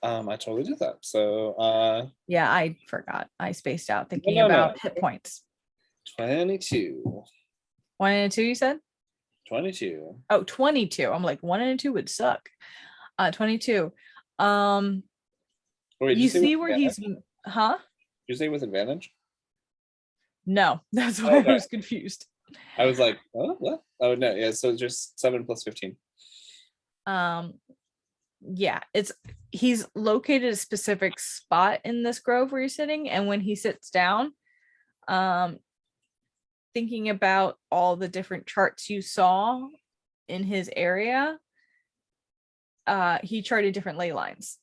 A: I totally did that. So
B: Yeah, I forgot. I spaced out thinking
A: No.
B: about hit points.
A: 22.
B: 1 and a 2, you said?
A: 22.
B: Oh, 22. I'm like 1 and a 2 would suck. 22.
A: Wait,
B: You see where he's, huh?
A: Did you say with advantage?
B: No, that's why
A: Okay.
B: I was confused.
A: I was like, oh, what? Oh no, yeah. So just 7 plus 15.
B: Yeah, he's located a specific spot in this grove where you're sitting, and when he sits down, thinking about all the different charts you saw in his area, he charted different ley lines.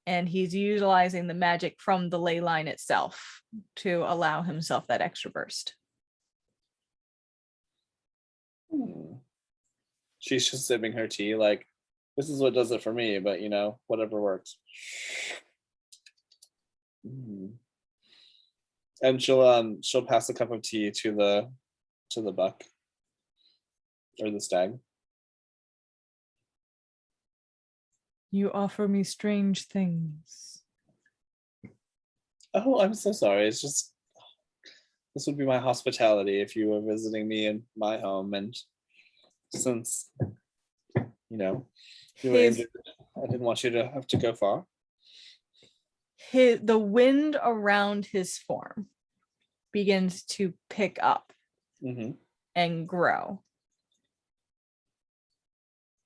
B: And he's utilizing the magic from the ley line itself to allow himself that extra burst.
A: She's just sipping her tea, like, this is what does it for me, but you know, whatever works. And she'll pass a cup of tea to the buck or the stag.
B: You offer me strange things.
A: Oh, I'm so sorry. It's just, this would be my hospitality if you were visiting me in my home, and since you know you were injured, I didn't want you to have to go far.
B: The wind around his form begins to pick up and grow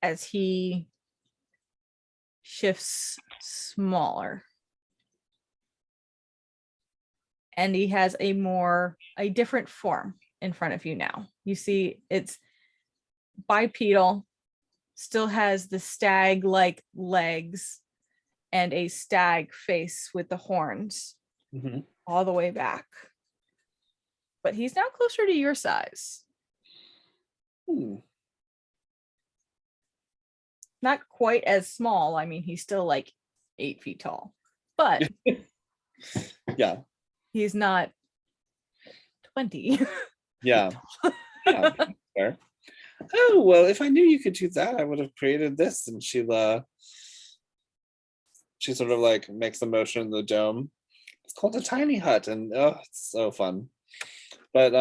B: as he shifts smaller. And he has a different form in front of you now. You see it's bipedal, still has the stag-like legs and a stag face with the horns all the way back. But he's now closer to your size. Not quite as small. I mean, he's still like 8 feet tall, but
A: yeah,
B: he's not 20.
A: Yeah. Fair. Oh, well, if I knew you could do that, I would have created this. And she sort of like makes a motion in the dome. It's called a tiny hut, and oh, it's so fun. But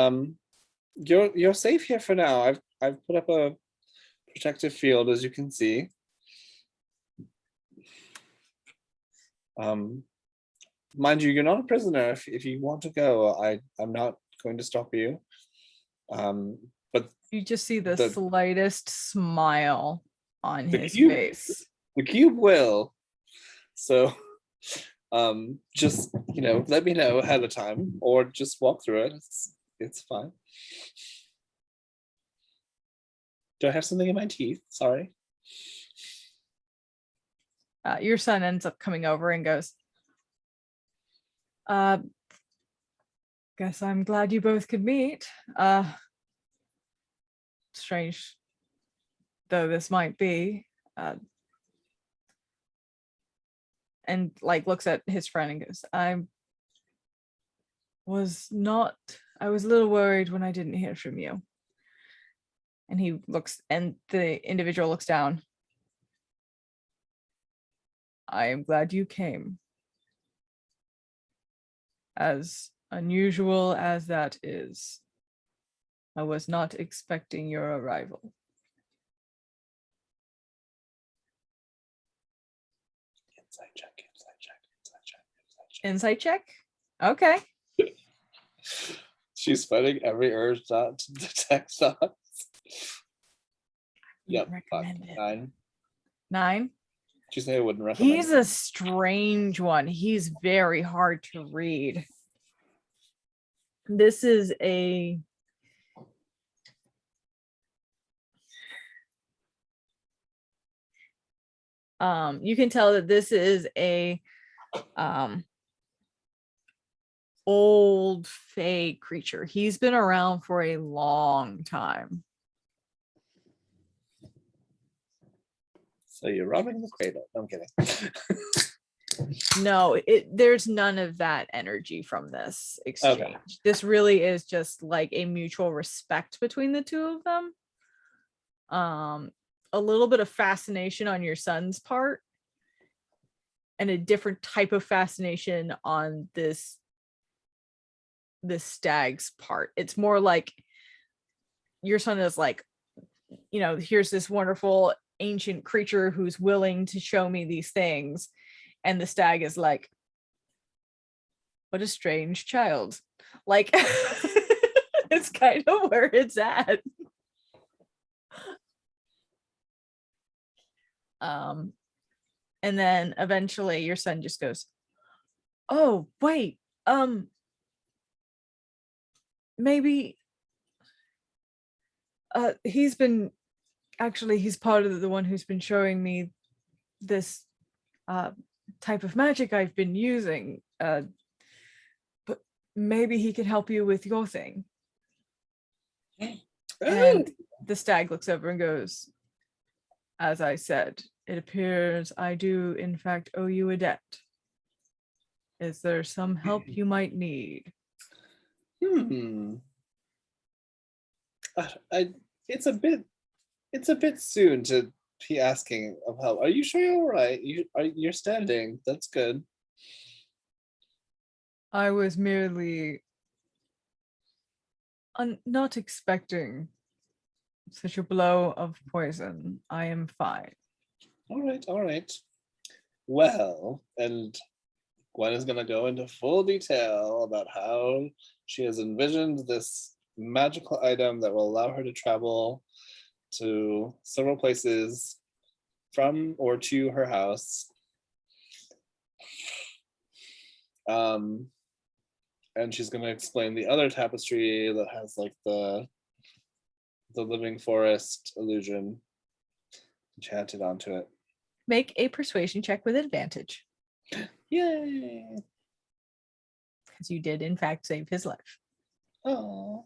A: you're safe here for now. I've put up a protective field, as you can see. Mind you, you're not a prisoner. If you want to go, I'm not going to stop you. But
B: you just see the slightest smile on his face.
A: The cube will. So just let me know ahead of time, or just walk through it. It's fine. Do I have something in my teeth? Sorry.
B: Your son ends up coming over and goes, guess I'm glad you both could meet. Strange though this might be. And like looks at his friend and goes, I was a little worried when I didn't hear from you. And he looks, and the individual looks down. I am glad you came. As unusual as that is, I was not expecting your arrival. Insight check. Okay.
A: She's fighting every urge not to detect thoughts. Yep. 9.
B: 9.
A: She said I wouldn't recommend.
B: He's a strange one. He's very hard to read. This is You can tell that this is a old fey creature. He's been around for a long time.
A: So you're robbing the cradle. I'm kidding.
B: No, there's none of that energy from this exchange.
A: Okay.
B: This really is just like a mutual respect between the two of them. A little bit of fascination on your son's part, and a different type of fascination on this stag's part. It's more like your son is like, here's this wonderful ancient creature who's willing to show me these things, and the stag is like, what a strange child. Like, it's kind of where it's at. And then eventually your son just goes, oh wait, maybe he's part of the one who's been showing me this type of magic I've been using, but maybe he can help you with your thing. And the stag looks over and goes, as I said, it appears I do in fact owe you a debt. Is there some help you might need?
A: It's a bit soon to be asking of help. Are you sure you're all right? You're standing. That's good.
B: I was merely not expecting such a blow of poison. I am fine.
A: All right. Well, and Gwen is going to go into full detail about how she has envisioned this magical item that will allow her to travel to several places from or to her house. And she's going to explain the other tapestry that has like the living forest illusion enchanted onto it.
B: Make a persuasion check with advantage.
A: Yay!
B: Because you did in fact save his life.
A: Oh.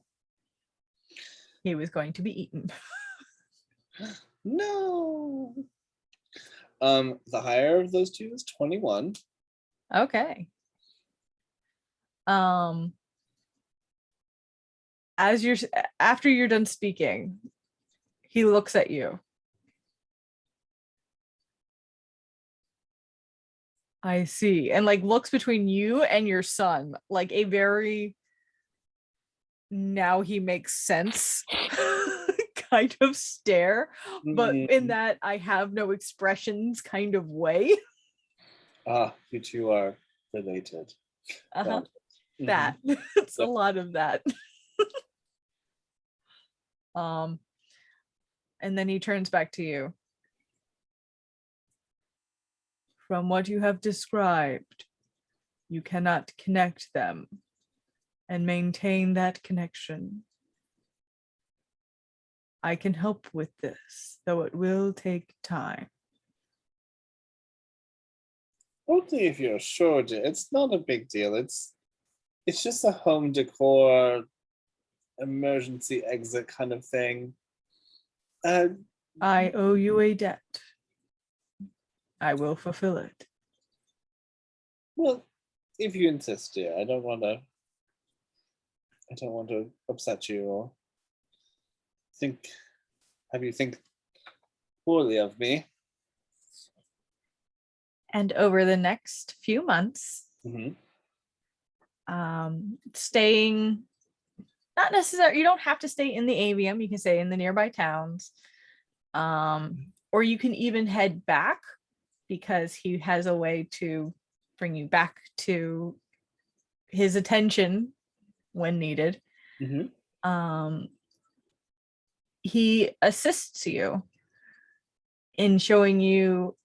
B: He was going to be eaten.
A: No. The higher of those two is 21.
B: Okay. After you're done speaking, he looks at you. I see. And like looks between you and your son, like a very now he makes sense kind of stare, but in that I have no expressions kind of way.
A: You two are related.
B: That it's a lot of that. And then he turns back to you. From what you have described, you cannot connect them and maintain that connection. I can help with this, though it will take time.
A: Only if you're sure, it's not a big deal. It's just a home decor emergency exit kind of thing.
B: I owe you a debt. I will fulfill it.
A: Well, if you insist, dear. I don't want to upset you or have you think poorly of me.
B: And over the next few months, staying, not necessarily, you don't have to stay in the Avium, you can stay in the nearby towns, or you can even head back because he has a way to bring you back to his attention when needed. He assists you in showing you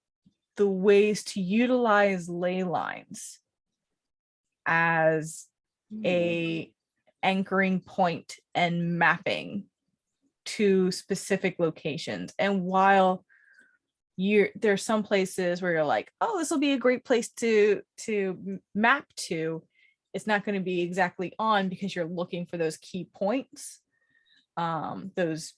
B: the ways to utilize ley lines as a anchoring point and mapping to specific locations. And while there's some places where you're like, oh, this will be a great place to map to. It's not going to be exactly on because you're looking for those key points, those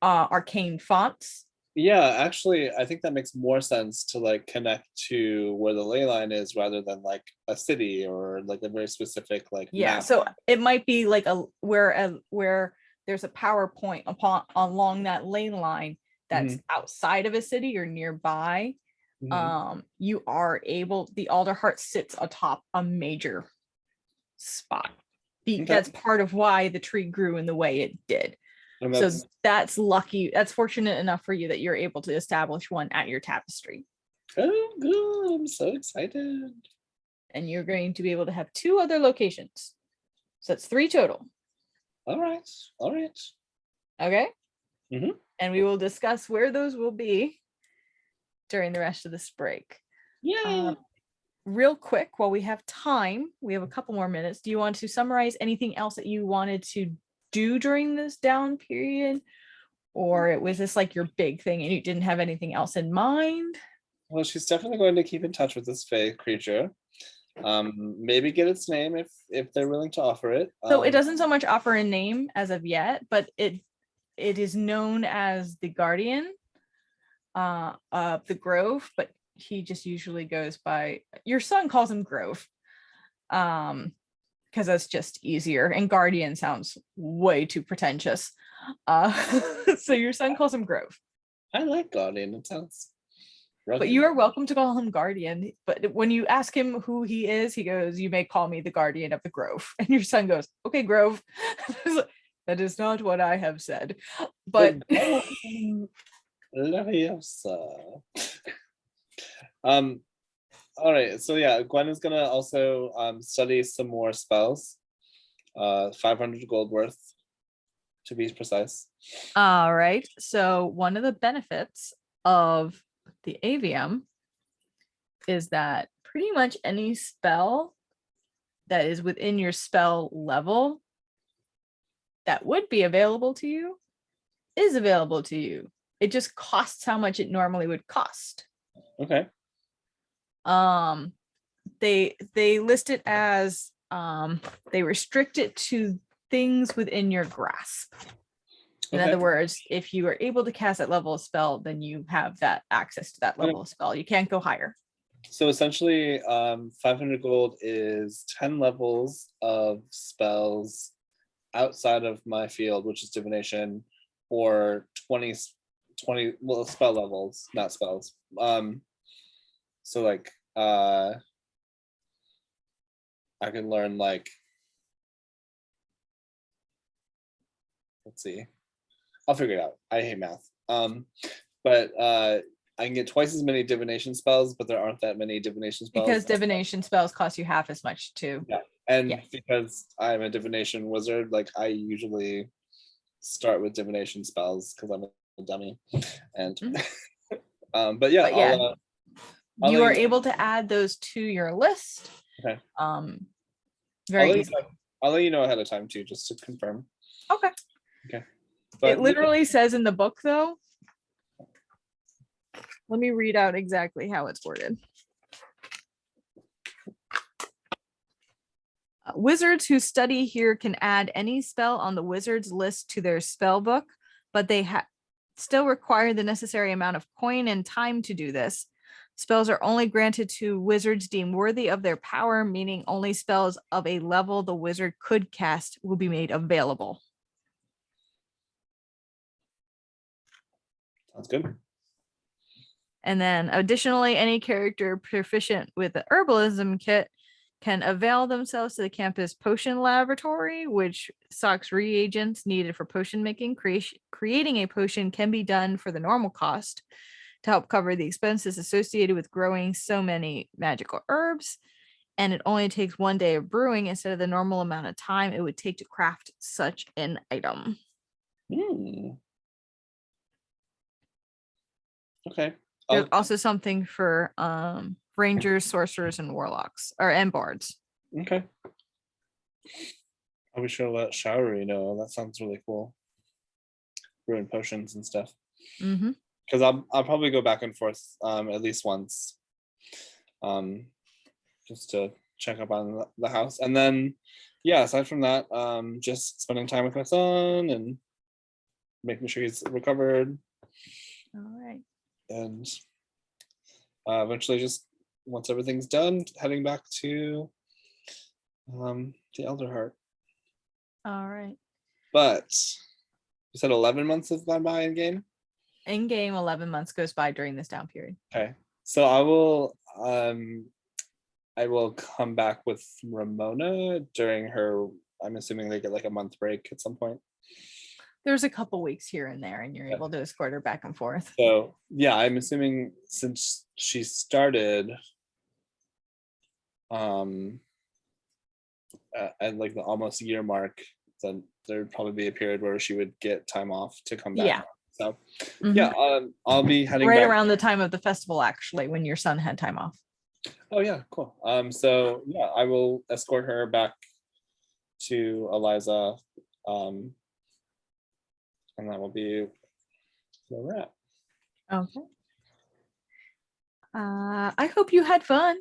B: arcane fonts.
A: Yeah, actually, I think that makes more sense to like connect to where the ley line is rather than like a city or like a very specific like
B: Yeah,
A: map.
B: so it might be like where there's a power point along that ley line that's outside of a city or nearby. You are able, the Alderheart sits atop a major spot. That's part of why the tree grew in the way it did. So that's lucky. That's fortunate enough for you that you're able to establish one at your tapestry.
A: Oh, good. I'm so excited.
B: And you're going to be able to have 2 other locations. So that's 3 total.
A: All right. All right.
B: Okay. And we will discuss where those will be during the rest of this break.
A: Yeah.
B: Real quick, while we have time, we have a couple more minutes. Do you want to summarize anything else that you wanted to do during this down period, or was this like your big thing and you didn't have anything else in mind?
A: Well, she's definitely going to keep in touch with this fae creature. Maybe get its name if they're willing to offer it.
B: So it doesn't so much offer a name as of yet, but it is known as the guardian of the grove, but he just usually goes by, your son calls him Grove, because that's just easier, and guardian sounds way too pretentious. So your son calls him Grove.
A: I like guardian. It sounds rugged.
B: But you are welcome to call him guardian. But when you ask him who he is, he goes, you may call me the guardian of the grove. And your son goes, okay, Grove. That is not what I have said. But
A: Leviosa. All right, so yeah, Gwen is gonna also study some more spells. 500 gold worth, to be precise.
B: all right. So one of the benefits of the Avium is that pretty much any spell that is within your spell level that would be available to you is available to you. It just costs how much it normally would cost.
A: Okay.
B: They list it as they restrict it to things within your grasp. In other words, if you are able to cast that level of spell, then you have that access to that level of spell. You can't go higher.
A: So essentially, 500 gold is 10 levels of spells outside of my field, which is divination, or 20 well, spell levels, not spells. So like I can learn like, let's see, I'll figure it out. I hate math. But I can get twice as many divination spells, but there aren't that many divination spells.
B: Because divination spells cost you half as much too.
A: Yeah. And because I'm a divination wizard, like I usually start with divination spells because I'm a dummy. And but yeah,
B: you are able to add those to your list.
A: Okay.
B: Very easy.
A: I'll let you know ahead of time too, just to confirm.
B: Okay.
A: Okay.
B: But it literally says in the book though. Let me read out exactly how it's worded. Wizards who study here can add any spell on the wizard's list to their spell book, but they still require the necessary amount of coin and time to do this. Spells are only granted to wizards deemed worthy of their power, meaning only spells of a level the wizard could cast will be made available.
A: Sounds good.
B: And then additionally, any character proficient with the herbalism kit can avail themselves to the campus potion laboratory, which stocks reagents needed for potion making. Creating a potion can be done for the normal cost to help cover the expenses associated with growing so many magical herbs. And it only takes 1 day of brewing instead of the normal amount of time it would take to craft such an item.
A: Okay.
B: There's also something for rangers, sorcerers, and warlocks, and bards.
A: Okay. I'll be sure to let Showery know. That sounds really cool. Brewing potions and stuff.
B: Mm-hmm.
A: because I'll probably go back and forth at least once, just to check up on the house, and then yeah, aside from that, just spending time with my son and making sure he's recovered,
B: All right.
A: and eventually, just once everything's done, heading back to the Elder Heart.
B: All right.
A: But you said 11 months have gone by in game.
B: In game, 11 months goes by during this down period.
A: Okay, so I will come back with Ramona during her. I'm assuming they get like a month break at some point.
B: There's a couple weeks here and there, and you're
A: Yeah.
B: able to escort her back and forth.
A: So yeah, I'm assuming since she started at like the almost year mark, then there'd probably be a period where she would get time off to come back.
B: Yeah.
A: So
B: Mhm.
A: yeah, I'll be heading
B: Right
A: back
B: around the time of the festival, actually, when your son had time off.
A: Oh yeah, cool. So yeah, I will escort her back to Eliza, and that will be where we're at.
B: Okay. I hope you had fun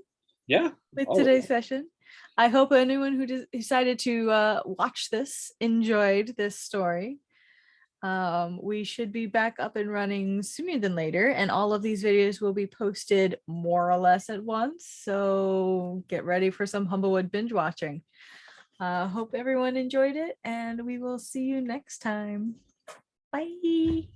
A: Yeah.
B: with
A: Oh,
B: today's session. I hope anyone who decided to watch this enjoyed this story. We should be back up and running sooner than later, and all of these videos will be posted more or less at once. So get ready for some Humblewood binge watching. Hope everyone enjoyed it, and we will see you next time. Bye.